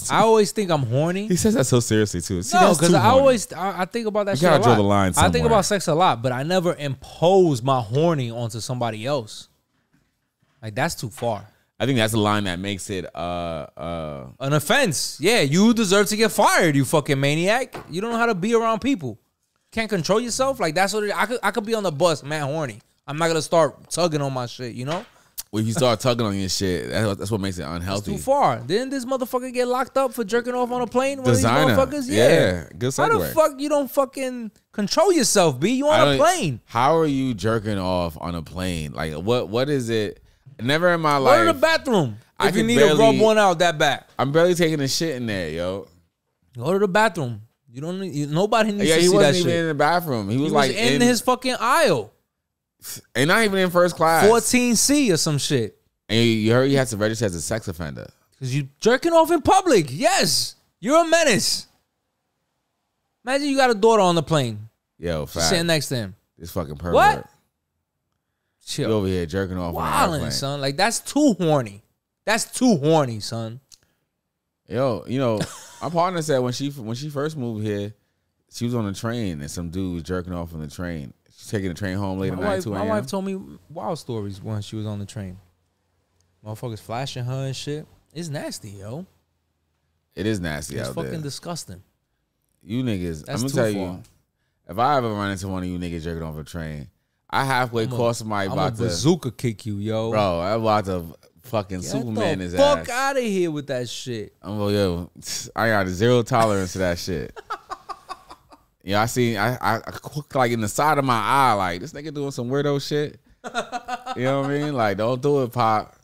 Speaker 4: I always think I'm horny.
Speaker 5: He says that so seriously too. See,
Speaker 4: no, because I think about that shit a lot.
Speaker 5: Draw the line somewhere.
Speaker 4: I think about sex a lot, but I never impose my horny onto somebody else. Like, that's too far.
Speaker 5: I think that's the line that makes it
Speaker 4: an offense. Yeah, you deserve to get fired, you fucking maniac. You don't know how to be around people. Can't control yourself. Like, that's what I could be on the bus, man, horny. I'm not gonna start tugging on my shit, you know?
Speaker 5: Well, if you start tugging on your shit, that's what makes it unhealthy.
Speaker 4: It's too far. Didn't this motherfucker get locked up for jerking off on a plane?
Speaker 5: Designer.
Speaker 4: One of these motherfuckers?
Speaker 5: Yeah. Good segue.
Speaker 4: How the fuck you don't fucking control yourself, B? You on a plane.
Speaker 5: How are you jerking off on a plane? Like, what is it? Never in my life.
Speaker 4: Go to the bathroom if you need to rub one out that back.
Speaker 5: I'm barely taking a shit in there, yo.
Speaker 4: Go to the bathroom. You don't need, nobody needs to see that shit.
Speaker 5: He wasn't even in the bathroom. He was like
Speaker 4: in his fucking aisle.
Speaker 5: And not even in first class.
Speaker 4: 14C or some shit.
Speaker 5: And you heard he had to register as a sex offender.
Speaker 4: Because you jerking off in public. Yes. You're a menace. Imagine you got a daughter on the plane.
Speaker 5: Yo, fact.
Speaker 4: Sitting next to him.
Speaker 5: This fucking pervert.
Speaker 4: What? Chill.
Speaker 5: You over here jerking off on the airplane.
Speaker 4: Son. Like, that's too horny. That's too horny, son.
Speaker 5: Yo, you know, my partner said when she first moved here, she was on a train and some dude was jerking off on the train. She's taking the train home late at night, 2 a.m.
Speaker 4: My wife told me wild stories when she was on the train. Motherfuckers flashing her and shit. It's nasty, yo.
Speaker 5: It is nasty
Speaker 4: it's
Speaker 5: out there.
Speaker 4: It's fucking disgusting.
Speaker 5: You niggas,
Speaker 4: That's
Speaker 5: I'm gonna tell you, if I ever run into one of you niggas jerking off a train, I halfway caught somebody about to
Speaker 4: bazooka kick you, yo.
Speaker 5: Bro, I'm about to fucking Superman his ass.
Speaker 4: Fuck out of here with that shit.
Speaker 5: I'm like, yo, I got zero tolerance to that shit. Yeah, I cooked like in the side of my eye, like this nigga doing some weirdo shit. You know what I mean? Like, don't do it, Pop.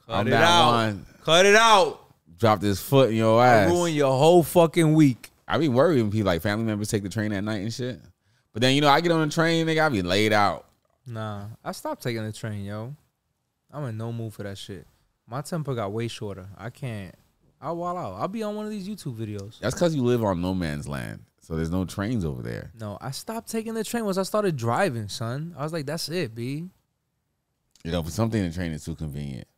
Speaker 4: Cut it out. Cut it out.
Speaker 5: Drop this foot in your ass.
Speaker 4: Ruin your whole fucking week.
Speaker 5: I be worried when people like family members take the train at night and shit. But then, you know, I get on the train, nigga, I be laid out.
Speaker 4: Nah, I stopped taking the train, yo. I'm in no mood for that shit. My temper got way shorter. I can't. I'll wall out. I'll be on one of these YouTube videos.
Speaker 5: That's because you live on no man's land. So there's no trains over there.
Speaker 4: No, I stopped taking the train once I started driving, son. I was like, that's it, B.
Speaker 5: You know, for something, the train is too convenient.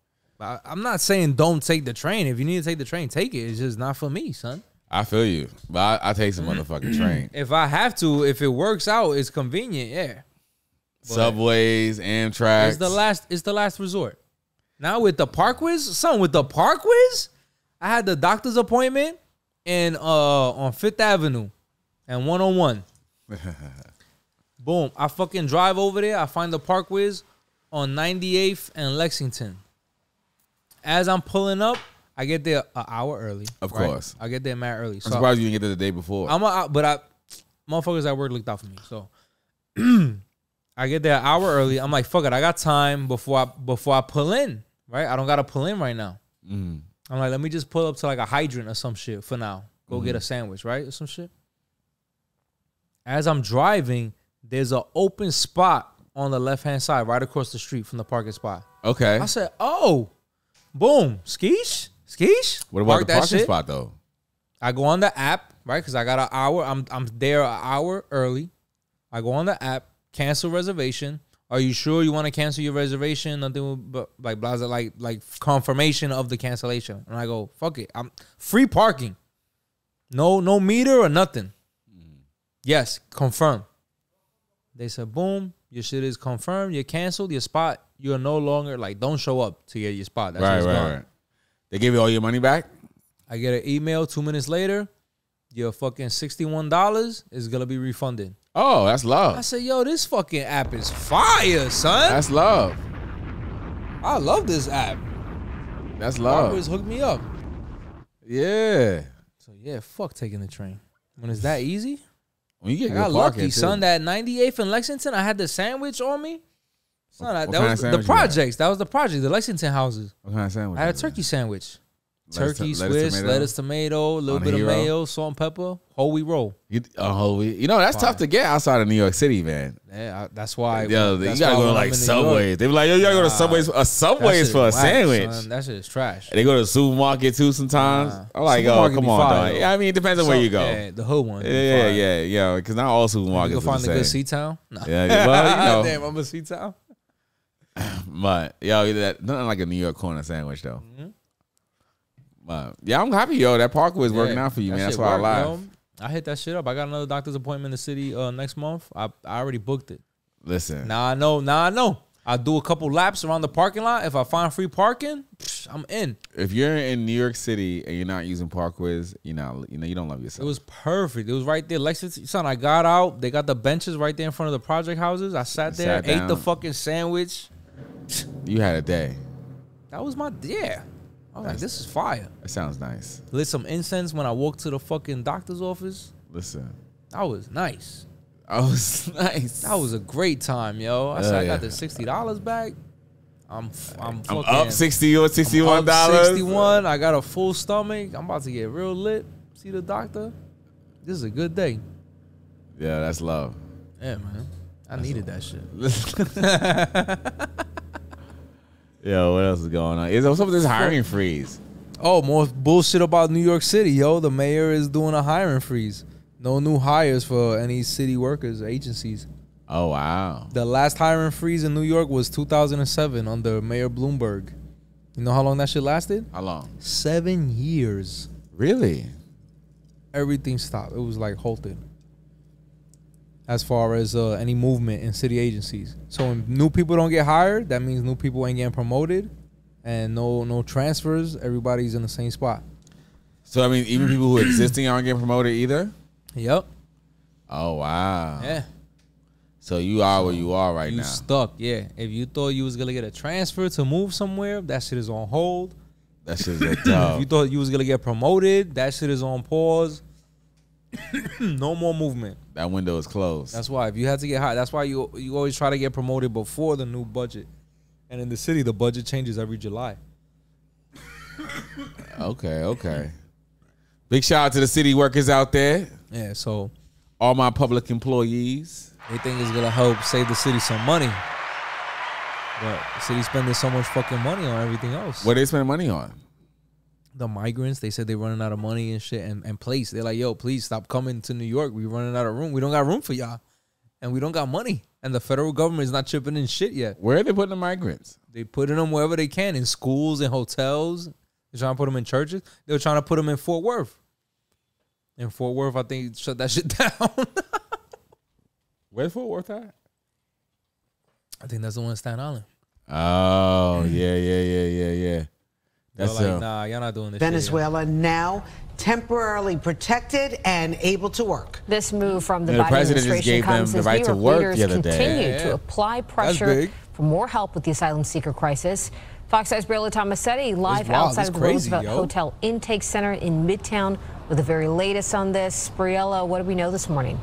Speaker 4: I'm not saying don't take the train. If you need to take the train, take it. It's just not for me, son.
Speaker 5: I feel you. But I take some motherfucking train.
Speaker 4: If I have to, if it works out, it's convenient, yeah. But
Speaker 5: Subways, Amtrak.
Speaker 4: It's the last resort. Now with the park whiz, with the park whiz, I had the doctor's appointment and on 5th Avenue and 101. Boom. I fucking drive over there. I find the park whiz on 98th and Lexington. As I'm pulling up, I get there an hour early.
Speaker 5: Of course.
Speaker 4: I get there mad early.
Speaker 5: I'm surprised you didn't get there the day before.
Speaker 4: Motherfuckers at work looked out for me. So I get there an hour early. I'm like, fuck it. I got time before I pull in, right? I don't got to pull in right now. I'm like, let me just pull up to like a hydrant or some shit for now. Go get a sandwich, right? Or some shit. As I'm driving, there's an open spot on the left-hand side right across the street from the parking spot.
Speaker 5: Okay.
Speaker 4: I said, oh. Boom. Skeesh?
Speaker 5: What about the parking spot, though?
Speaker 4: I go on the app, right? Because I got an hour. I'm there an hour early. I go on the app, cancel reservation. Are you sure you want to cancel your reservation? Nothing but like blah, like confirmation of the cancellation. And I go, fuck it. I'm free parking. No meter or nothing. Yes, confirm. They said, boom, your shit is confirmed. You're canceled. Your spot, you're no longer, like, don't show up to get your spot. That's
Speaker 5: right. They give you all your money back?
Speaker 4: I get an email 2 minutes later. Your fucking $61 is going to be refunded.
Speaker 5: Oh, that's love.
Speaker 4: I said, yo, this fucking app is fire, son.
Speaker 5: That's love.
Speaker 4: I love this app.
Speaker 5: That's love.
Speaker 4: Marcus hooked me up.
Speaker 5: Yeah.
Speaker 4: So, yeah, fuck taking the train. When it's that easy.
Speaker 5: When you get
Speaker 4: I got lucky, son. That 98th in Lexington, I had the sandwich on me. Son, that was the projects. That was the project, the Lexington houses.
Speaker 5: What kind of sandwich?
Speaker 4: I had a turkey sandwich. Turkey, Swiss, lettuce, tomato, a little bit of mayo, salt and pepper, whole wheat roll.
Speaker 5: Whole wheat. You know, that's tough to get outside of New York City, man.
Speaker 4: Yeah, that's why.
Speaker 5: Yo, you gotta go to like Subways. They be like, yo, you gotta go to Subways for a sandwich.
Speaker 4: Son. That shit is trash.
Speaker 5: And they go to the supermarket too sometimes. I'm like, oh, come on, dog. Yeah, I mean, it depends on where you go.
Speaker 4: Yeah, the hood one.
Speaker 5: Yeah. Because not all supermarkets.
Speaker 4: You go find a good C-Town. No.
Speaker 5: Yeah, well, you know.
Speaker 4: Damn, I'm a C-Town.
Speaker 5: But yo, nothing like a New York corner sandwich though. But yeah, I'm happy, yo. That Parkway is working out for you, man. That's why I laugh.
Speaker 4: I hit that shit up. I got another doctor's appointment in the city next month. I already booked it.
Speaker 5: Listen.
Speaker 4: Now I know. I'll do a couple laps around the parking lot. If I find free parking, I'm in.
Speaker 5: If you're in New York City and you're not using Parkways, you don't love yourself.
Speaker 4: It was perfect. It was right there. Lexington, son, I got out. They got the benches right there in front of the project houses. I sat there, ate the fucking sandwich.
Speaker 5: You had a day.
Speaker 4: That was my I was like, this is fire.
Speaker 5: That sounds nice.
Speaker 4: Lit some incense when I walked to the fucking doctor's office.
Speaker 5: Listen.
Speaker 4: That was nice.
Speaker 5: That was nice.
Speaker 4: That was a great time, yo. I said I got the $60 back. I'm
Speaker 5: up 60 or $61.
Speaker 4: Up 61. I got a full stomach. I'm about to get real lit. See the doctor. This is a good day.
Speaker 5: Yeah, that's love.
Speaker 4: Yeah, man. I needed that shit.
Speaker 5: Yo, what else is going on? Is there something this hiring freeze?
Speaker 4: Oh, more bullshit about New York City, yo. The mayor is doing a hiring freeze. No new hires for any city workers, agencies.
Speaker 5: Oh, wow.
Speaker 4: The last hiring freeze in New York was 2007 under Mayor Bloomberg. You know how long that shit lasted?
Speaker 5: How long?
Speaker 4: 7 years.
Speaker 5: Really?
Speaker 4: Everything stopped. It was like halted. As far as any movement in city agencies. So when new people don't get hired, that means new people ain't getting promoted and no transfers. Everybody's in the same spot.
Speaker 5: So, I mean, even people who are existing aren't getting promoted either?
Speaker 4: Yep.
Speaker 5: Oh, wow.
Speaker 4: Yeah.
Speaker 5: So you are where you are right now.
Speaker 4: You stuck, yeah. If you thought you was going to get a transfer to move somewhere, that shit is on hold.
Speaker 5: That shit is tough.
Speaker 4: If you thought you was going to get promoted, that shit is on pause. No more movement.
Speaker 5: That window is closed.
Speaker 4: That's why if you had to get hired, that's why you always try to get promoted before the new budget. And in the city, the budget changes every July.
Speaker 5: Okay. Big shout out to the city workers out there.
Speaker 4: Yeah, so
Speaker 5: all my public employees.
Speaker 4: They think it's gonna help save the city some money. But the city's spending so much fucking money on everything else.
Speaker 5: What are they spending money on?
Speaker 4: The migrants, they said they're running out of money and shit and place. They're like, yo, please stop coming to New York. We're running out of room. We don't got room for y'all. And we don't got money. And the federal government is not chipping in shit yet.
Speaker 5: Where are they putting the migrants?
Speaker 4: They putting them wherever they can, in schools, in hotels. They're trying to put them in churches. They were trying to put them in Fort Worth. In Fort Worth, I think, shut that shit down.
Speaker 5: Where's Fort Worth at?
Speaker 4: I think that's the one in Staten Island.
Speaker 5: Oh, yeah.
Speaker 4: That's like, nah, y'all not doing this
Speaker 11: Venezuela
Speaker 4: shit,
Speaker 11: now temporarily protected and able to work.
Speaker 12: This move from the Biden administration comes as New York leaders continue to apply pressure for more help with the asylum seeker crisis. Fox 9's Briella Tomasetti live outside of the Roosevelt Hotel Intake Center in Midtown with the very latest on this. Briella, what do we know this morning?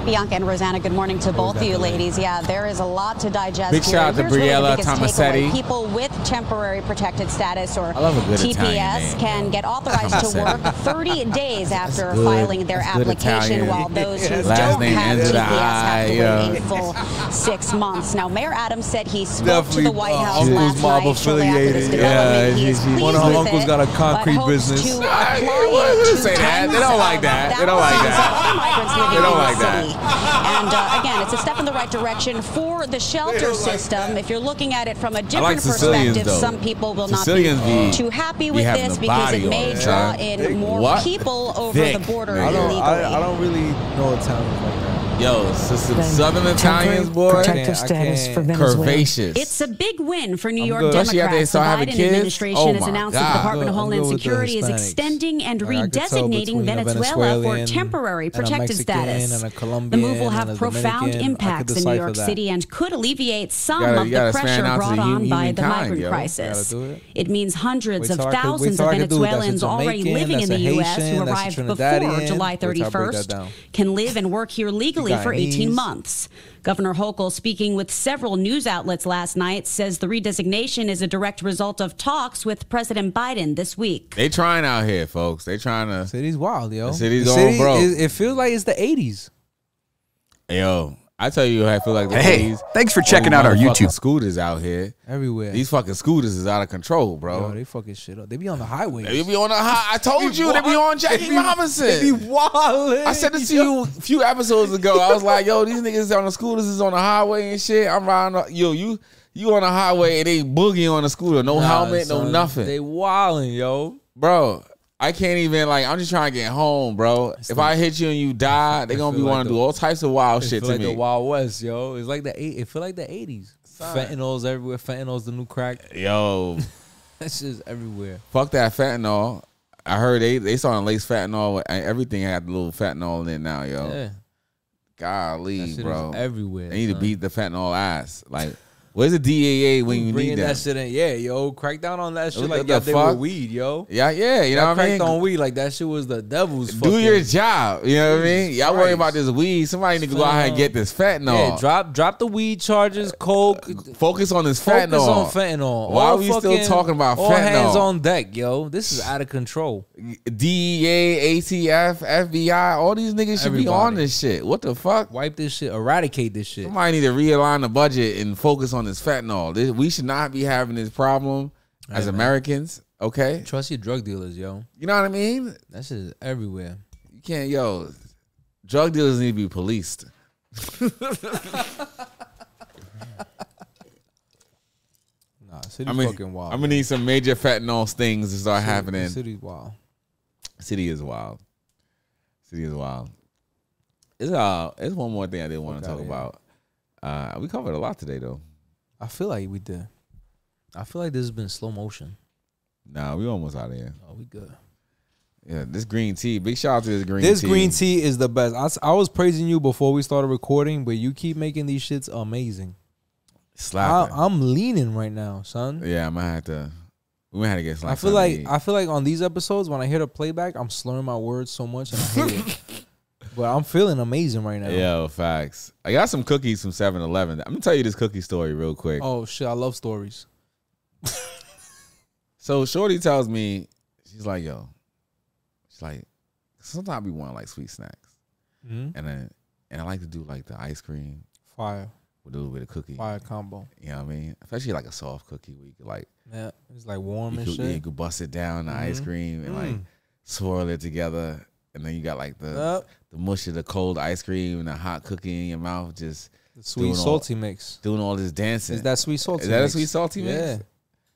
Speaker 13: Bianca and Rosanna, good morning to both of you ladies. Yeah, there is a lot to digest.
Speaker 5: Big shout out to Briella Tomasetti.
Speaker 13: People with temporary protected status or TPS can get authorized to work 30 days after filing their application, while those who don't have TPS have to wait a full 6 months. Now, Mayor Adams said he spoke to the White House last night shortly after this development. He is pleased
Speaker 4: one of her uncles got a concrete business.
Speaker 5: Say that. They don't like that. They don't like that. They don't like that.
Speaker 13: And again, it's a step in the right direction for the shelter system. If you're looking at it from a different perspective, some people will not be too happy with this because it may draw in more people over the border illegally.
Speaker 4: I don't really know Italians like that.
Speaker 5: Yo, some Southern Italians, boy.
Speaker 11: Protective status for Venezuela.
Speaker 5: Curvaceous.
Speaker 13: It's a big win for New York Democrats. The Biden administration has announced that the Department of Homeland Security is extending and redesignating Venezuela for temporary protected status. The move will have profound impacts in New York City and could alleviate some of the pressure brought on by the migrant crisis. It means hundreds of thousands of Venezuelans already living in the U.S. who arrived before July 31st can live and work here legally illegally for 18 months. Governor Hochul, speaking with several news outlets last night, says the redesignation is a direct result of talks with President Biden this week.
Speaker 5: They trying out here, folks. They trying to.
Speaker 4: City's wild, yo.
Speaker 5: The city's going broke.
Speaker 4: It feels like it's the 80s.
Speaker 5: Yo, I tell you, I feel like the 80s.
Speaker 14: Thanks for checking out our YouTube.
Speaker 5: Scooters out here.
Speaker 4: Everywhere.
Speaker 5: These fucking scooters is out of control, bro.
Speaker 4: Yo, they fucking shit up. They be on the highway.
Speaker 5: They be on the high. I told you, they be on Jackie Robinson.
Speaker 4: They be wildin'.
Speaker 5: I said this to you a few episodes ago. I was like, yo, these niggas on the scooters is on the highway and shit. I'm riding. Yo, you on the highway and they boogie on the scooter. No helmet, son, no nothing.
Speaker 4: They wildin', yo.
Speaker 5: Bro, I can't even, like, I'm just trying to get home, bro. If I hit you and you die, they gonna be wanting to do all types of wild shit to me.
Speaker 4: It's like the Wild West, yo. It's like it feel like the 80s. Fentanyl's everywhere. Fentanyl's the new crack.
Speaker 5: Yo.
Speaker 4: That's just everywhere.
Speaker 5: Fuck that fentanyl. I heard they starting to lace fentanyl. Everything had a little fentanyl in it now, yo.
Speaker 4: Yeah.
Speaker 5: Golly, bro.
Speaker 4: Everywhere.
Speaker 5: They need to beat the fentanyl ass. Like, where's the DAA when you need
Speaker 4: that shit in? Yeah, yo, crack down on that shit like
Speaker 5: y'all
Speaker 4: did with weed, yo.
Speaker 5: Yeah, you know what I mean?
Speaker 4: Cracked on weed like that shit was the devil's
Speaker 5: Do
Speaker 4: fucking.
Speaker 5: your job, you know what I mean? Y'all worry about this weed. Somebody need to go out here and get this fentanyl.
Speaker 4: Yeah, drop the weed charges, coke.
Speaker 5: Focus on this fentanyl.
Speaker 4: Focus on fentanyl.
Speaker 5: Why are we still talking about fentanyl?
Speaker 4: All hands on deck, yo. This is out of control.
Speaker 5: DEA, ATF, FBI, all these niggas should be on this shit. What the fuck?
Speaker 4: Wipe this shit, eradicate this shit.
Speaker 5: Somebody need to realign the budget and focus on this fentanyl. We should not be having this problem as Americans, okay?
Speaker 4: Trust your drug dealers, yo.
Speaker 5: You know what I mean?
Speaker 4: That shit is everywhere.
Speaker 5: You can't, yo. Drug dealers need to be policed.
Speaker 4: City fucking wild.
Speaker 5: I'm gonna need some major fentanyl stings to start happening.
Speaker 4: City's wild.
Speaker 5: City is wild. City is wild. It's one more thing I did want to talk about. We covered a lot today, though.
Speaker 4: I feel like we did. I feel like this has been slow motion.
Speaker 5: Nah, we almost out of here.
Speaker 4: Oh, we good.
Speaker 5: Yeah, this green tea. Big shout out to this green tea.
Speaker 4: This green tea is the best. I was praising you before we started recording, but you keep making these shits amazing.
Speaker 5: Slapping.
Speaker 4: I'm leaning right now, son.
Speaker 5: Yeah, I'm gonna have to. We might have to get slapped.
Speaker 4: I feel like on these episodes when I hear the playback, I'm slurring my words so much and I hate it. But I'm feeling amazing right now.
Speaker 5: Yo, facts. I got some cookies from 7-Eleven. I'm gonna tell you this cookie story real quick.
Speaker 4: Oh shit, I love stories.
Speaker 5: So Shorty tells me, she's like, yo, she's like, sometimes we want like sweet snacks, and I like to do like the ice cream,
Speaker 4: fire,
Speaker 5: with a little bit of cookie,
Speaker 4: fire combo.
Speaker 5: You know what I mean? Especially like a soft cookie where you could like,
Speaker 4: yeah, it's like warm and shit.
Speaker 5: Yeah, you could bust it down the ice cream and like swirl it together. And then you got like the mush of the cold ice cream and the hot cookie in your mouth, just
Speaker 4: the sweet salty mix.
Speaker 5: Doing all this dancing.
Speaker 4: Is that sweet salty?
Speaker 5: Is that
Speaker 4: mix?
Speaker 5: A sweet salty mix?
Speaker 4: Yeah.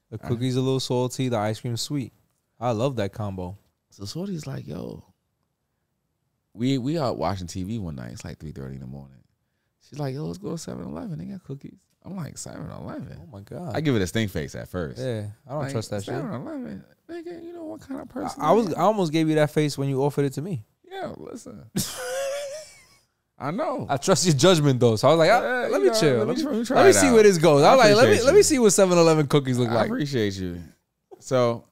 Speaker 4: The cookie's a little salty, the ice cream's sweet. I love that combo.
Speaker 5: So Shorty's like, yo, we out watching TV one night. It's like 3:30 in the morning. She's like, yo, let's go to 7-Eleven. They got cookies. I'm like, 7-Eleven?
Speaker 4: Oh my God.
Speaker 5: I give it a stink face at first.
Speaker 4: Yeah, I don't trust that
Speaker 5: 7-Eleven. Nigga, you know what kind of person
Speaker 4: I almost gave you that face when you offered it to me.
Speaker 5: Yeah, listen. I know.
Speaker 4: I trust your judgment though, so I was like, let me chill. Let me see
Speaker 5: out.
Speaker 4: where this goes. I was like, let me see what 7-Eleven cookies look like.
Speaker 5: I appreciate you. So,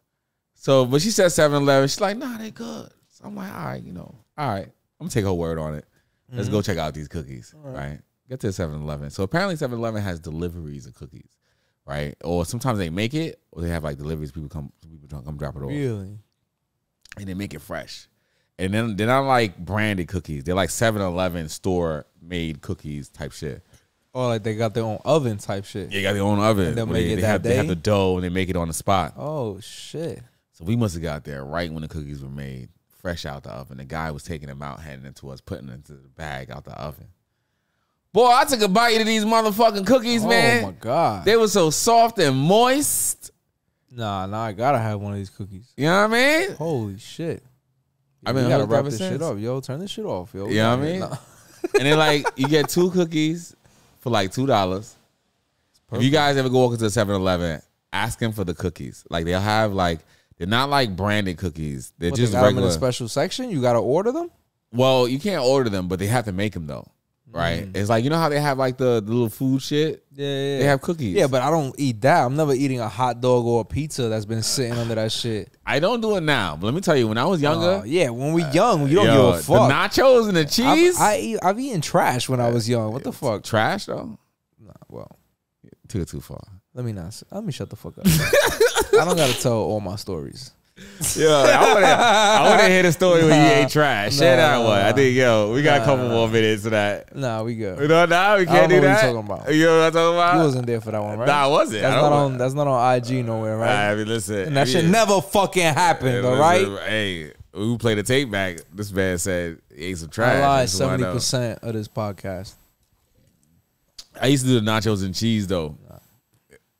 Speaker 5: but she said 7-Eleven. She's like, nah, they good. So I'm like, all right, all right. I'm gonna take her word on it. Let's go check out these cookies. Right. Get to 7-Eleven. So apparently 7-Eleven has deliveries of cookies. Right, or sometimes they make it, or they have like deliveries. People come drop it off.
Speaker 4: Really,
Speaker 5: and they make it fresh. And then they're not like branded cookies. They're like 7-Eleven store made cookies type shit.
Speaker 4: Oh, like they got their own oven type shit.
Speaker 5: Yeah, they got their own oven.
Speaker 4: And they'll make it that day.
Speaker 5: They have the dough and they make it on the spot.
Speaker 4: Oh shit!
Speaker 5: So we must have got there right when the cookies were made, fresh out the oven. The guy was taking them out, handing them to us, putting them into the bag out the oven. Boy, I took a bite of these motherfucking cookies, man.
Speaker 4: Oh my God.
Speaker 5: They were so soft and moist.
Speaker 4: Nah, I gotta have one of these cookies.
Speaker 5: You know what I mean?
Speaker 4: Holy shit.
Speaker 5: I mean,
Speaker 4: you gotta wrap this shit up, yo. Turn this shit off, yo.
Speaker 5: You know what I mean? Nah. And then like you get 2 cookies for like $2. If you guys ever go walk into a 7-Eleven, ask them for the cookies. Like they'll have like, they're not like branded cookies. They're just
Speaker 4: they got
Speaker 5: regular.
Speaker 4: Them in a special section? You gotta order them?
Speaker 5: Well, you can't order them, but they have to make them though. right? It's like, you know how they have like the little food shit?
Speaker 4: Yeah.
Speaker 5: They have cookies.
Speaker 4: Yeah, but I don't eat that. I'm never eating a hot dog or a pizza that's been sitting under that shit.
Speaker 5: I don't do it now, but let me tell you, when I was younger.
Speaker 4: Yeah, when we young, you don't give a fuck.
Speaker 5: The nachos and the cheese.
Speaker 4: I've eaten trash when I was young. What the fuck?
Speaker 5: Trash, though?
Speaker 4: Nah, well.
Speaker 5: Took it too far.
Speaker 4: Let me shut the fuck up. I don't got to tell all my stories.
Speaker 5: Yo, I want to hear the story when you ate trash. Share that one. I think, we got a couple more minutes of that.
Speaker 4: Nah, we good.
Speaker 5: We can't do that.
Speaker 4: What you talking about?
Speaker 5: You know what I'm talking about?
Speaker 4: You wasn't there for that one, right?
Speaker 5: Nah, I wasn't.
Speaker 4: That's not on IG nowhere, right?
Speaker 5: I mean, listen.
Speaker 4: And that shit never fucking happened, all right?
Speaker 5: Hey, we play the tape back. This man said he ate some trash.
Speaker 4: I lied 70% of this podcast.
Speaker 5: I used to do the nachos and cheese, though.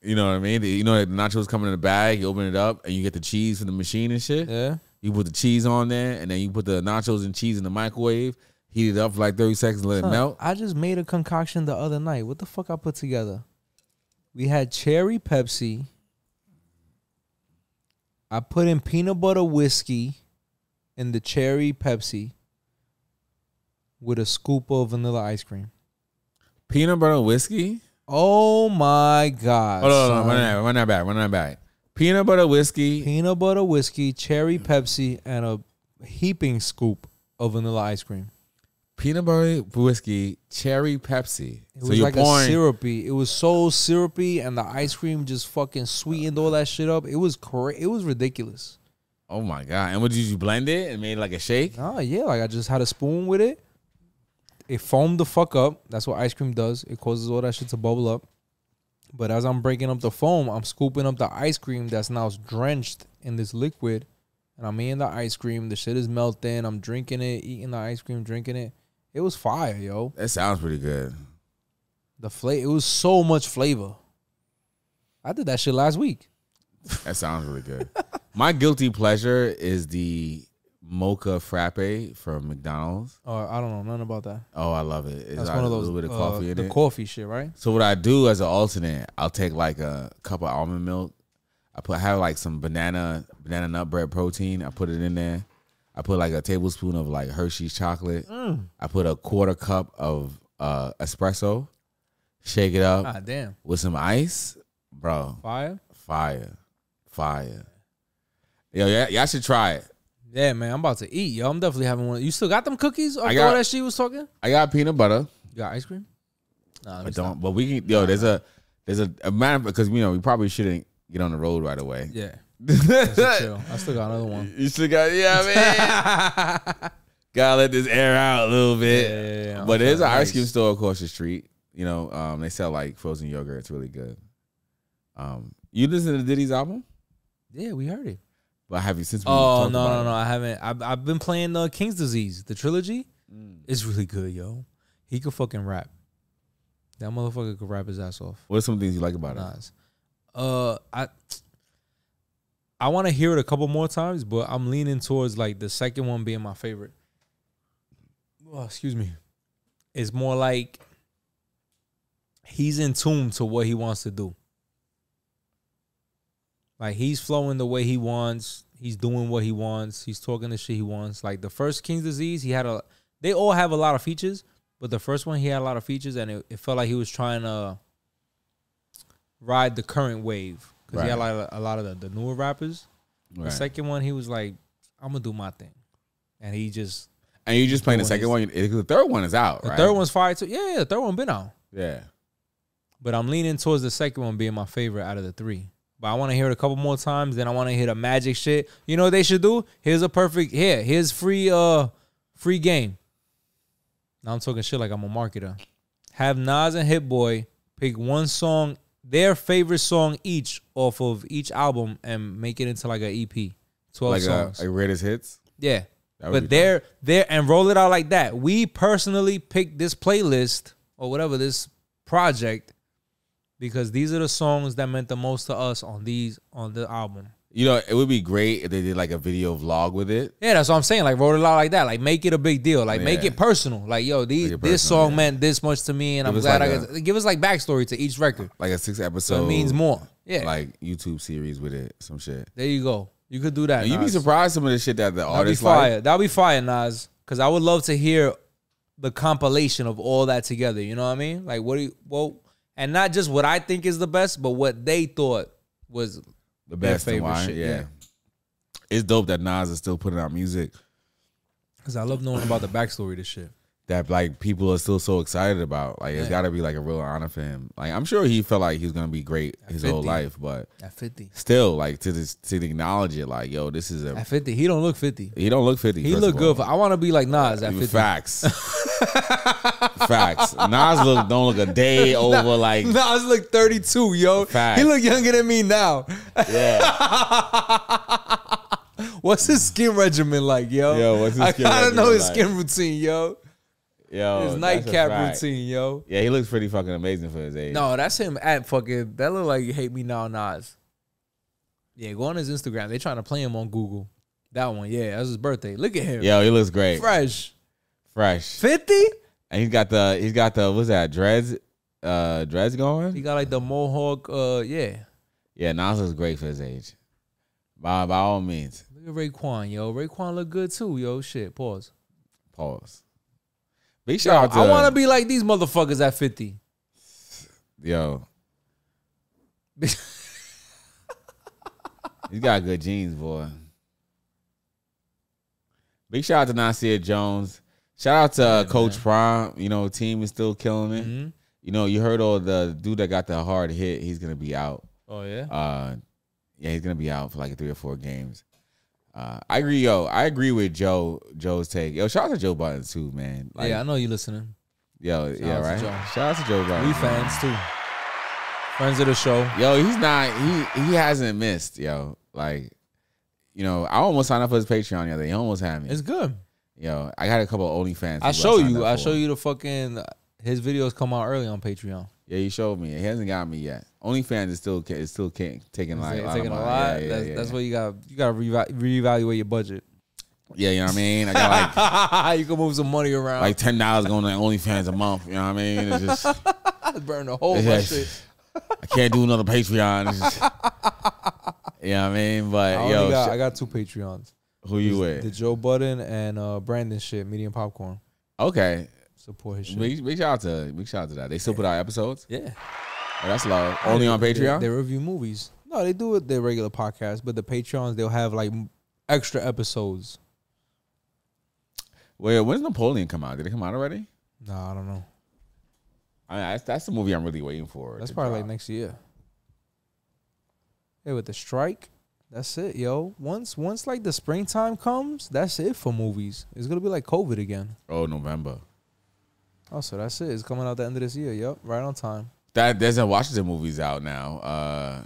Speaker 5: You know what I mean? You know, the nachos come in a bag, you open it up, and you get the cheese from the machine and shit.
Speaker 4: Yeah.
Speaker 5: You put the cheese on there, and then you put the nachos and cheese in the microwave, heat it up for like 30 seconds, let it melt.
Speaker 4: I just made a concoction the other night. What the fuck I put together? We had cherry Pepsi. I put in peanut butter whiskey in the cherry Pepsi with a scoop of vanilla ice cream.
Speaker 5: Peanut butter whiskey?
Speaker 4: Oh my God.
Speaker 5: Hold on. Run that back. Peanut butter whiskey, cherry
Speaker 4: Pepsi, and a heaping scoop of vanilla ice cream.
Speaker 5: Peanut butter whiskey, cherry Pepsi.
Speaker 4: It was like a syrupy. It was so syrupy, and the ice cream just fucking sweetened all that shit up. It was it was ridiculous.
Speaker 5: Oh my God. And what did you blend it and made like a shake?
Speaker 4: Oh yeah, like I just had a spoon with it. It foamed the fuck up. That's what ice cream does. It causes all that shit to bubble up. But as I'm breaking up the foam, I'm scooping up the ice cream that's now drenched in this liquid. And I'm eating the ice cream. The shit is melting. I'm drinking it, eating the ice cream, drinking it. It was fire, yo.
Speaker 5: That sounds pretty good.
Speaker 4: It was so much flavor. I did that shit last week.
Speaker 5: That sounds really good. My guilty pleasure is the mocha frappe from McDonald's.
Speaker 4: Oh, I don't know nothing about that.
Speaker 5: Oh, I love it. It's
Speaker 4: That's one of those.
Speaker 5: A little bit of coffee in
Speaker 4: the
Speaker 5: it.
Speaker 4: Coffee shit, right?
Speaker 5: So what I do as an alternate, I'll take like a cup of almond milk. I have like some banana nut bread protein. I put it in there. I put like a tablespoon of like Hershey's chocolate. I put a quarter cup of espresso. Shake it up.
Speaker 4: Ah, damn.
Speaker 5: With some ice, bro. Fire. Yo, y'all should try it.
Speaker 4: Yeah, man, I'm about to eat, yo. I'm definitely having one. You still got them cookies? All that shit was talking?
Speaker 5: I got peanut butter.
Speaker 4: You got ice cream?
Speaker 5: Nah, I don't. But we can. Yo, there's a matter because we probably shouldn't get on the road right away.
Speaker 4: Yeah. Chill. I still got another one.
Speaker 5: You still got? Yeah, man. Gotta let this air out a little bit.
Speaker 4: Yeah.
Speaker 5: But there's an ice cream store across the street. You know, they sell like frozen yogurt. It's really good. You listen to Diddy's album?
Speaker 4: Yeah, we heard it.
Speaker 5: But have you since?
Speaker 4: Oh no, I haven't. I've been playing King's Disease, the trilogy. It's really good, yo. He could fucking rap. That motherfucker could rap his ass off.
Speaker 5: What are some things you like about it?
Speaker 4: I want to hear it a couple more times, but I'm leaning towards like the second one being my favorite. Oh, excuse me. It's more like he's in tune to what he wants to do. Like, he's flowing the way he wants. He's doing what he wants. He's talking the shit he wants. Like, the first King's Disease, they all have a lot of features, but the first one, he had a lot of features, and it felt like he was trying to ride the current wave. Because he had a lot of the newer rappers. Right. The second one, he was like, I'm going to do my thing. And he just...
Speaker 5: And you just playing the second one? The third one is out, right?
Speaker 4: The third one's fire, too. Yeah, the third one been out.
Speaker 5: Yeah.
Speaker 4: But I'm leaning towards the second one being my favorite out of the three. But I want to hear it a couple more times. Then I want to hear the magic shit. You know what they should do? Here's free game. Now I'm talking shit like I'm a marketer. Have Nas and Hit Boy pick one song, their favorite song each off of each album, and make it into like an EP. 12 songs.
Speaker 5: Like greatest hits?
Speaker 4: Yeah. But they're and roll it out like that. We personally picked this playlist or whatever, this project, because these are the songs that meant the most to us on the album.
Speaker 5: You know, it would be great if they did like a video vlog with it.
Speaker 4: Yeah, that's what I'm saying. Like, roll it out like that. Like, make it a big deal. Like, make it personal. Like, yo, this song meant this much to me, and I'm glad give us like backstory to each record.
Speaker 5: Like a 6-episode.
Speaker 4: So it means more. Yeah.
Speaker 5: Like YouTube series with it, some shit.
Speaker 4: There you go. You could do that.
Speaker 5: And you'd be surprised some of the shit that the artists
Speaker 4: like.
Speaker 5: Like.
Speaker 4: That'll be fire, Nas. Because I would love to hear the compilation of all that together. You know what I mean? Like, and not just what I think is the best, but what they thought was
Speaker 5: the best
Speaker 4: favorite shit.
Speaker 5: Yeah. It's dope that Nas is still putting out music.
Speaker 4: Because I love knowing about the backstory of this shit.
Speaker 5: That like people are still so excited about. Like it's gotta be like a real honor for him. Like I'm sure he felt like he was gonna be great his whole life, but
Speaker 4: at 50.
Speaker 5: Still like to acknowledge it, like, yo, this is
Speaker 4: at 50. He don't look 50.
Speaker 5: He don't look 50.
Speaker 4: He look good. I wanna be like Nas at 50.
Speaker 5: Facts. Facts. Nas don't look a day over like
Speaker 4: Nas look 32, yo.
Speaker 5: Facts.
Speaker 4: He look younger than me now.
Speaker 5: Yeah.
Speaker 4: What's his skin regimen like, yo?
Speaker 5: What's his skin
Speaker 4: I gotta know his
Speaker 5: like?
Speaker 4: Skin routine, yo.
Speaker 5: Yo,
Speaker 4: his nightcap routine, yo.
Speaker 5: Yeah, he looks pretty fucking amazing for his age.
Speaker 4: No, that's him at fucking. That look like You Hate Me Now, Nas. Yeah, go on his Instagram. They trying to play him on Google. That one, yeah, that's his birthday. Look at him.
Speaker 5: Yo, he looks great.
Speaker 4: Fresh.
Speaker 5: 50? And he's got the what's that, dreads going?
Speaker 4: He got like the mohawk, yeah.
Speaker 5: Yeah, Nas looks great for his age. By all means.
Speaker 4: Look at Raekwon, yo. Raekwon look good too, yo. Shit, pause.
Speaker 5: Big shout out to
Speaker 4: I want to be like these motherfuckers at 50.
Speaker 5: Yo. He's got good genes, boy. Big shout out to Nasir Jones. Shout out to Coach Prime. You know, team is still killing it.
Speaker 4: Mm-hmm.
Speaker 5: You know, you heard all the dude that got the hard hit. He's going to be out.
Speaker 4: Oh, yeah?
Speaker 5: Yeah, he's going to be out for like 3 or 4 games. I agree with Joe's take. Yo, shout out to Joe Budden too, man. Like,
Speaker 4: yeah, I know you listening.
Speaker 5: Yo, yeah, right. Shout out to Joe Budden.
Speaker 4: We fans too. Friends of the show.
Speaker 5: Yo, he hasn't missed, yo. Like, you know, I almost signed up for his Patreon the other day. He almost had me.
Speaker 4: It's good.
Speaker 5: Yo, I got a couple of OnlyFans.
Speaker 4: I show you the fucking his videos come out early on Patreon.
Speaker 5: Yeah, you showed me. He hasn't got me yet. OnlyFans is still taking like
Speaker 4: taking a lot. That's what you got to reevaluate your budget.
Speaker 5: Yeah, you know what I mean. I got like
Speaker 4: you can move some money around.
Speaker 5: Like $10 going to OnlyFans a month. You know what I mean? It's just
Speaker 4: burn the whole shit.
Speaker 5: I can't do another Patreon. You know what I mean? But
Speaker 4: I got 2 Patreons.
Speaker 5: Who you with?
Speaker 4: The Joe Budden and Brandon shit, Medium Popcorn.
Speaker 5: Okay.
Speaker 4: Support his shit.
Speaker 5: Big shout out to that. They still put out episodes?
Speaker 4: Yeah.
Speaker 5: Oh, that's love. Only on Patreon?
Speaker 4: They review movies. No, they do it their regular podcast, but the Patreons, they'll have like extra episodes.
Speaker 5: Wait, when's Napoleon come out? Did it come out already?
Speaker 4: No, I don't know.
Speaker 5: I mean, that's the movie I'm really waiting for.
Speaker 4: That's probably like next year. Hey, with the strike, that's it, yo. Once like the springtime comes, that's it for movies. It's gonna be like COVID again.
Speaker 5: Oh, November.
Speaker 4: Oh, so that's it. It's coming out the end of this year. Yep, right on time.
Speaker 5: There's a Washington movies out now.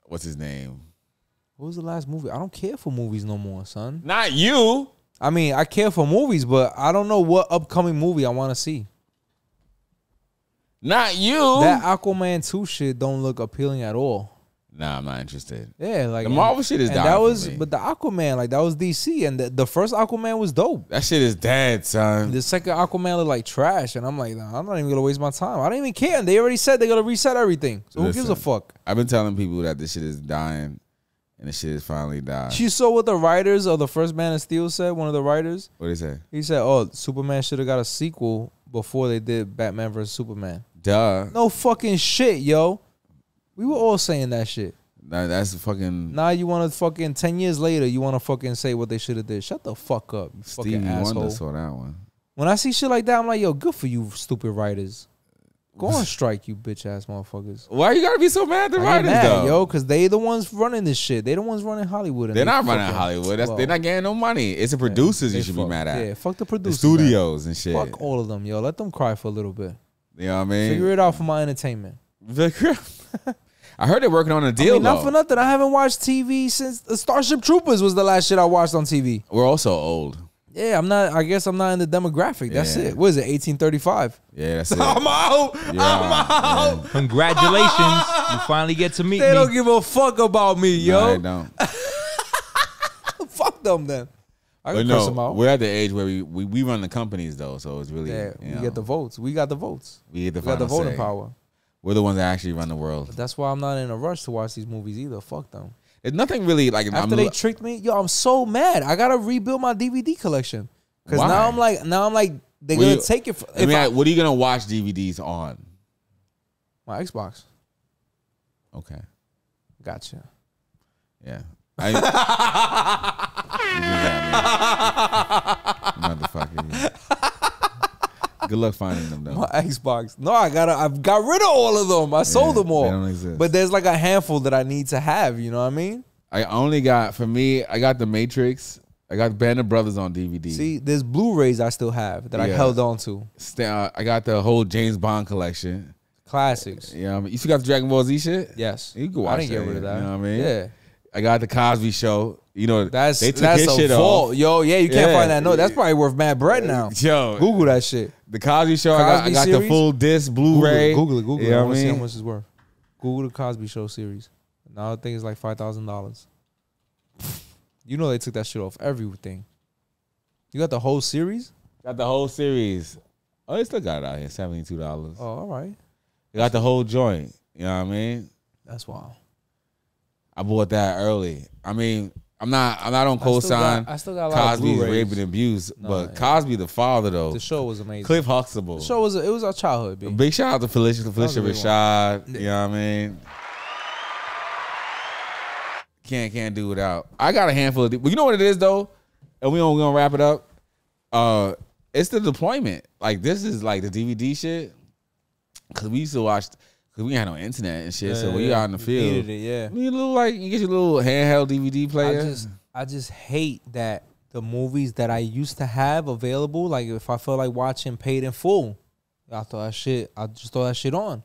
Speaker 5: What's his name?
Speaker 4: What was the last movie? I don't care for movies no more, son.
Speaker 5: Not you.
Speaker 4: I mean, I care for movies, but I don't know what upcoming movie I want to see.
Speaker 5: Not you.
Speaker 4: That Aquaman 2 shit don't look appealing at all.
Speaker 5: Nah, I'm not interested.
Speaker 4: Yeah, like
Speaker 5: the Marvel shit is dying.
Speaker 4: That was,
Speaker 5: for me.
Speaker 4: But the Aquaman, like that was DC, and the first Aquaman was dope.
Speaker 5: That shit is dead, son.
Speaker 4: The second Aquaman looked like trash, and I'm like, nah, I'm not even gonna waste my time. I don't even care. And they already said they're gonna reset everything. So who gives a fuck?
Speaker 5: I've been telling people that this shit is dying, and this shit is finally dying.
Speaker 4: You saw what the writers of the first Man of Steel said. One of the writers.
Speaker 5: What did he say?
Speaker 4: He said, "Oh, Superman should have got a sequel before they did Batman vs Superman."
Speaker 5: Duh.
Speaker 4: No fucking shit, yo. We were all saying that shit.
Speaker 5: That's fucking.
Speaker 4: Now you want to fucking 10 years later, you want to fucking say what they should have did. Shut the fuck up, you fucking asshole.
Speaker 5: Wonder saw that one.
Speaker 4: When I see shit like that, I'm like, yo, good for you, stupid writers. Go on strike, you bitch ass motherfuckers.
Speaker 5: Why you gotta be so mad at the writers, though?
Speaker 4: Yo, because they the ones running this shit. They the ones running Hollywood.
Speaker 5: They're not running Hollywood. They're not getting no money. It's the producers you should be mad at.
Speaker 4: Yeah, fuck the producers.
Speaker 5: The studios and shit.
Speaker 4: Fuck all of them, yo. Let them cry for a little bit.
Speaker 5: You know what I mean?
Speaker 4: Figure it out for my entertainment.
Speaker 5: I heard they're working on a deal,
Speaker 4: not for nothing. I haven't watched TV since Starship Troopers was the last shit I watched on TV.
Speaker 5: We're also old.
Speaker 4: Yeah, I'm not. I guess I'm not in the demographic. That's it. What is it? 1835.
Speaker 5: Yeah, that's it.
Speaker 4: I'm out.
Speaker 5: You're
Speaker 4: I'm out.
Speaker 5: Yeah.
Speaker 6: Congratulations, you finally get to meet me.
Speaker 4: They don't give a fuck about me, yo.
Speaker 5: No, they don't.
Speaker 4: Fuck them then. I
Speaker 5: But
Speaker 4: can curse them out.
Speaker 5: we're at the age where we run the companies though, so it's really
Speaker 4: we get the votes. We got the votes.
Speaker 5: We get
Speaker 4: the voting
Speaker 5: say.
Speaker 4: power.
Speaker 5: We're the ones that actually run the world.
Speaker 4: But that's why I'm not in a rush to watch these movies either. Fuck them.
Speaker 5: There's nothing really like
Speaker 4: after they tricked me. Yo, I'm so mad. I gotta rebuild my DVD collection because now I'm like they're gonna take it.
Speaker 5: What are you gonna watch DVDs on?
Speaker 4: My Xbox.
Speaker 5: Okay.
Speaker 4: Gotcha.
Speaker 5: Yeah. Motherfucker. Good luck finding them though.
Speaker 4: My Xbox. No, I've got rid of all of them. I sold them all.
Speaker 5: They don't exist.
Speaker 4: But there's like a handful that I need to have. You know what I mean?
Speaker 5: I got The Matrix. I got Band of Brothers on DVD.
Speaker 4: See, there's Blu-rays I still have that I held on to.
Speaker 5: I got the whole James Bond collection.
Speaker 4: Classics.
Speaker 5: Yeah, I mean, you still got the Dragon Ball Z shit?
Speaker 4: Yes.
Speaker 5: You can watch
Speaker 4: I didn't get rid of that.
Speaker 5: You know what I mean?
Speaker 4: Yeah.
Speaker 5: I got the Cosby Show. You know,
Speaker 4: that's
Speaker 5: his shit
Speaker 4: vault.
Speaker 5: off.
Speaker 4: Yo, yeah, you can't find that. No, that's probably worth mad bread now.
Speaker 5: Yo,
Speaker 4: Google that shit.
Speaker 5: The Cosby Show. I got the full disc Blu-ray.
Speaker 4: Google it.
Speaker 5: You know
Speaker 4: I want to see how much it's worth. Google the Cosby Show series. Now I think it's like $5,000. You know they took that shit off everything. You got the whole series?
Speaker 5: Got the whole series. Oh, they still got it out here. $72.
Speaker 4: Oh, all right.
Speaker 5: They got the whole joint. You know what I mean?
Speaker 4: That's wild.
Speaker 5: I bought that early. I mean, I'm not on co-sign.
Speaker 4: I still got a lot
Speaker 5: Cosby's
Speaker 4: of Blu-rays.
Speaker 5: rape and abuse, but Cosby the father though.
Speaker 4: The show was amazing.
Speaker 5: Cliff Huxtable.
Speaker 4: The show was our childhood. B.
Speaker 5: Big shout out to Felicia Rashad. You know what I mean? Can't do without. I got a handful of. But you know what it is though, and we're gonna wrap it up. It's the deployment. Like this is like the DVD shit. Cause we used to watch. Cause we had no internet and shit. So when you out in the field,
Speaker 4: you
Speaker 5: need a little you get your little handheld DVD player.
Speaker 4: I just hate that the movies that I used to have available, like if I feel like watching paid in full, I just throw that shit on.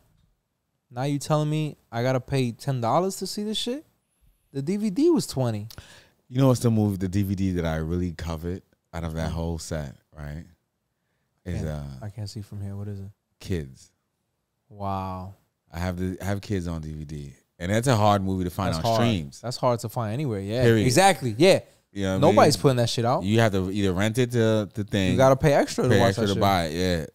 Speaker 4: Now you telling me I gotta pay $10 to see this shit? The DVD was $20.
Speaker 5: You know what's the DVD that I really covet out of that whole set, right? Is
Speaker 4: I can't see from here. What is it?
Speaker 5: Kids.
Speaker 4: Wow.
Speaker 5: I have Kids on DVD, and that's a hard movie to find on streams.
Speaker 4: That's hard to find anywhere. Yeah,
Speaker 5: period.
Speaker 4: Exactly. Yeah,
Speaker 5: you know
Speaker 4: nobody's putting that shit out.
Speaker 5: You have to either rent it to the thing.
Speaker 4: You gotta pay extra to watch that shit.
Speaker 5: Buy it.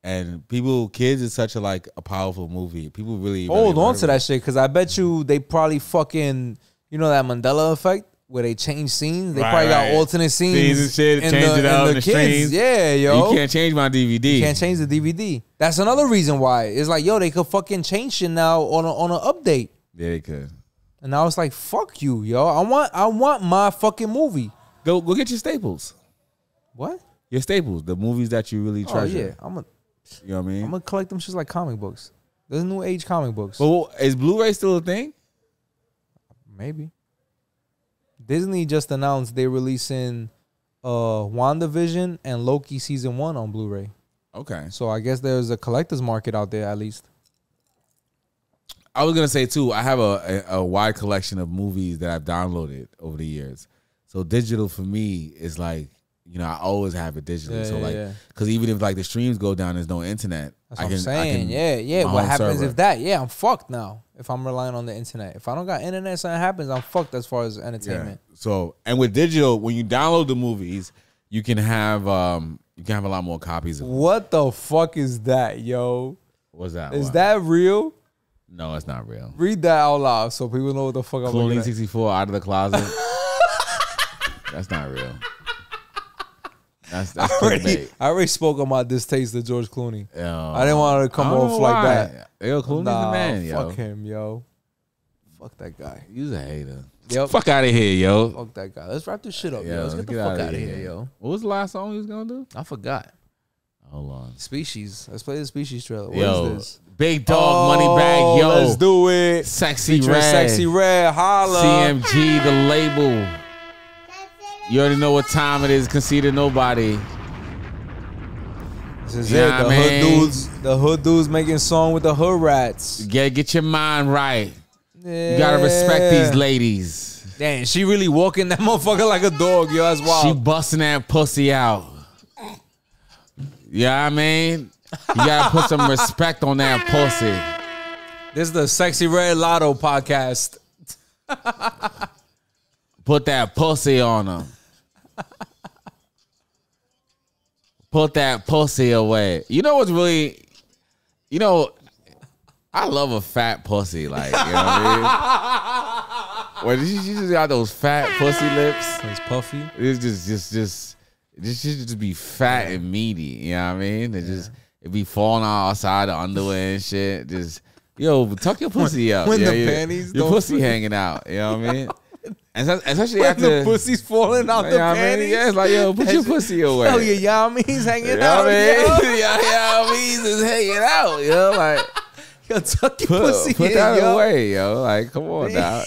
Speaker 5: Yeah, and Kids is such a powerful movie. People really
Speaker 4: hold on to that shit because I bet you they probably fucking that Mandela effect. Where they change scenes, they probably got alternate scenes
Speaker 5: and shit, change it out in the streams.
Speaker 4: Yeah, yo,
Speaker 5: you can't change my DVD.
Speaker 4: You can't change the DVD. That's another reason why it's like, yo, they could fucking change shit now on an update.
Speaker 5: Yeah, they could.
Speaker 4: And now it's like, fuck you, yo. I want my fucking movie.
Speaker 5: Go get your staples.
Speaker 4: What?
Speaker 5: Your staples, the movies that you really treasure.
Speaker 4: Oh yeah,
Speaker 5: you know what I mean?
Speaker 4: I'm gonna collect them shits like comic books. There's new age comic books.
Speaker 5: Well, is Blu-ray still a thing?
Speaker 4: Maybe. Disney just announced they're releasing WandaVision and Loki season 1 on Blu-ray.
Speaker 5: Okay.
Speaker 4: So I guess there's a collector's market out there at least.
Speaker 5: I was gonna say too, I have a wide collection of movies that I've downloaded over the years. So digital for me is like, I always have it digitally. Because even if the streams go down, there's no internet.
Speaker 4: That's what I'm saying. Yeah. What happens if that? Yeah, I'm fucked now. If I'm relying on the internet, if I don't got internet, something happens, I'm fucked as far as entertainment.
Speaker 5: Yeah. So, and with digital, when you download the movies, you can have a lot more copies of them.
Speaker 4: What the fuck is that, yo?
Speaker 5: What's that?
Speaker 4: Is that real?
Speaker 5: No, it's not real.
Speaker 4: Read that out loud so people know what the fuck I'm looking at.
Speaker 5: Clooney 64 out of the closet. That's not real. That's
Speaker 4: I already spoke on my distaste to George Clooney.
Speaker 5: Yo,
Speaker 4: I didn't want to come off like that.
Speaker 5: Yo, Clooney's the man, yo.
Speaker 4: Fuck him, yo. Fuck that guy.
Speaker 5: You's a hater.
Speaker 4: Yep.
Speaker 5: Fuck out of here, yo.
Speaker 4: Fuck that guy. Let's wrap this shit up, yo. Let's get the fuck out of here, yo.
Speaker 5: What was the last song you was gonna do?
Speaker 4: I forgot.
Speaker 5: Hold on.
Speaker 4: Species. Let's play the Species trailer. What is this?
Speaker 5: Big Dog, Money Bag, yo.
Speaker 4: Let's do it.
Speaker 5: Sexy Red.
Speaker 4: Holla.
Speaker 5: CMG, the label. You already know what time it is. Conceitednobodi.
Speaker 4: This is it. The hood dudes making song with the hood rats.
Speaker 5: Get your mind right. Yeah. You gotta respect these ladies.
Speaker 4: Damn, she really walking that motherfucker like a dog, yo. That's wild.
Speaker 5: She busting that pussy out. Yeah, I mean, you gotta put some respect on that pussy.
Speaker 4: This is the Sexy Red Lotto podcast.
Speaker 5: Put that pussy on her. Put that pussy away. You know what's really, I love a fat pussy. Like, you know what I mean? When you just got those fat pussy lips.
Speaker 4: It's puffy.
Speaker 5: It's just This shit just be fat and meaty. You know what I mean? It be falling outside the underwear and shit. Just yo, tuck your pussy up.
Speaker 4: When the panties,
Speaker 5: your pussy hanging out. You know what I mean? And especially
Speaker 4: when
Speaker 5: after
Speaker 4: the pussy's falling out the panties.
Speaker 5: I mean? Yeah, it's like yo, put your pussy away.
Speaker 4: Oh, your yummies hanging
Speaker 5: you
Speaker 4: out.
Speaker 5: Your yummies is hanging out. Yo, like
Speaker 4: yo, tuck your pussy
Speaker 5: put
Speaker 4: in,
Speaker 5: that
Speaker 4: yo.
Speaker 5: away, yo. Like, come on now.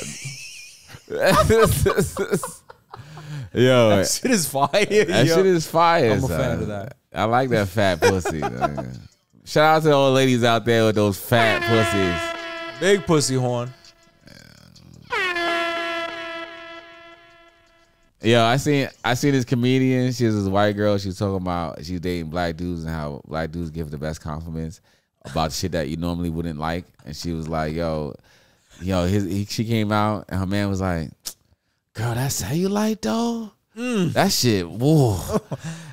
Speaker 5: Yo,
Speaker 4: that shit is fire.
Speaker 5: That shit is fire.
Speaker 4: I'm a fan of that.
Speaker 5: I like that fat pussy. Shout out to the old ladies out there with those fat pussies.
Speaker 4: Big pussy horn.
Speaker 5: Yo, I seen this comedian. She was this white girl. She was talking about she's dating black dudes and how black dudes give the best compliments about shit that you normally wouldn't like. And she was like, she came out and her man was like, girl, that's cellulite though? That shit, whoa.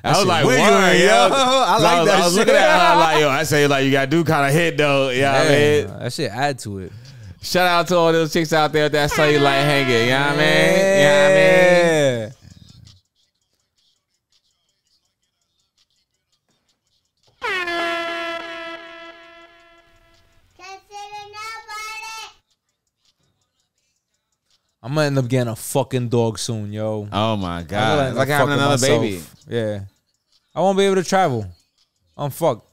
Speaker 5: I was like, what? Yo.
Speaker 4: I like that shit.
Speaker 5: I was looking at her like, yo, I say like you gotta do kind of hit though. You know what I mean?
Speaker 4: That shit add to it.
Speaker 5: Shout out to all those chicks out there with that cellulite hanging. You know what I mean? You know what I mean?
Speaker 4: I'm gonna end up getting a fucking dog soon, yo.
Speaker 5: Oh my god. It's like having another baby.
Speaker 4: Yeah. I won't be able to travel. I'm fucked.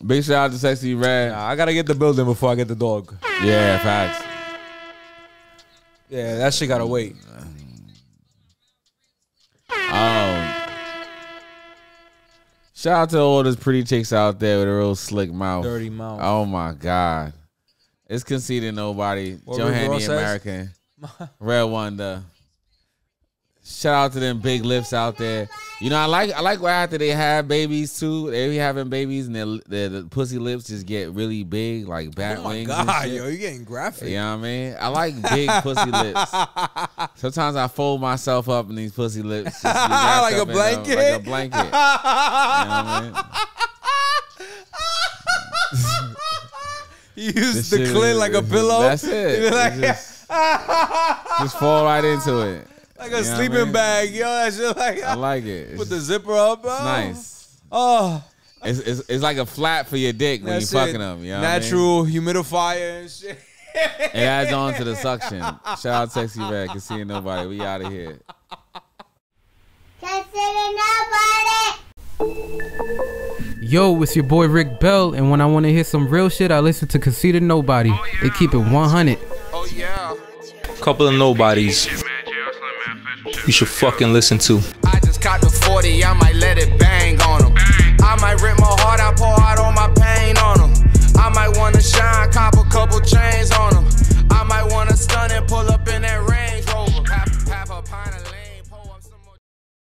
Speaker 5: Big shout out to Sexy Red.
Speaker 4: Nah, I gotta get the building before I get the dog.
Speaker 5: Yeah, facts.
Speaker 4: Yeah, that shit gotta wait.
Speaker 5: Shout out to all those pretty chicks out there with a real slick mouth.
Speaker 4: Dirty mouth.
Speaker 5: Oh my god. It's Conceitednobodi. Johantheamerican. Red1der. Shout out to them big lips out there. You know, I like where after they have babies too, they be having babies and the pussy lips just get really big, like bat wings.
Speaker 4: Oh my god, yo, you getting graphic.
Speaker 5: You know what I mean? I like big pussy lips. Sometimes I fold myself up in these pussy lips.
Speaker 4: Like a blanket?
Speaker 5: Like a blanket. You know what I mean?
Speaker 4: You use the clit like a pillow?
Speaker 5: That's it.
Speaker 4: Like,
Speaker 5: just fall right into it.
Speaker 4: Like a sleeping bag, yo. That shit like
Speaker 5: I like it.
Speaker 4: Put the zipper up, bro.
Speaker 5: It's nice.
Speaker 4: Oh,
Speaker 5: it's like a flap for your dick when you fucking them. You know
Speaker 4: natural
Speaker 5: what I mean?
Speaker 4: humidifier and shit.
Speaker 5: It adds on to the suction. Shout out Sexy Red. Conceitednobodi. We out of here.
Speaker 1: Yo, it's your boy Rick Bell, and when I want to hear some real shit, I listen to Conceitednobodi. They keep it 100.
Speaker 2: Oh yeah. Couple of nobodies you should fucking listen to.
Speaker 3: I just caught the 40, I might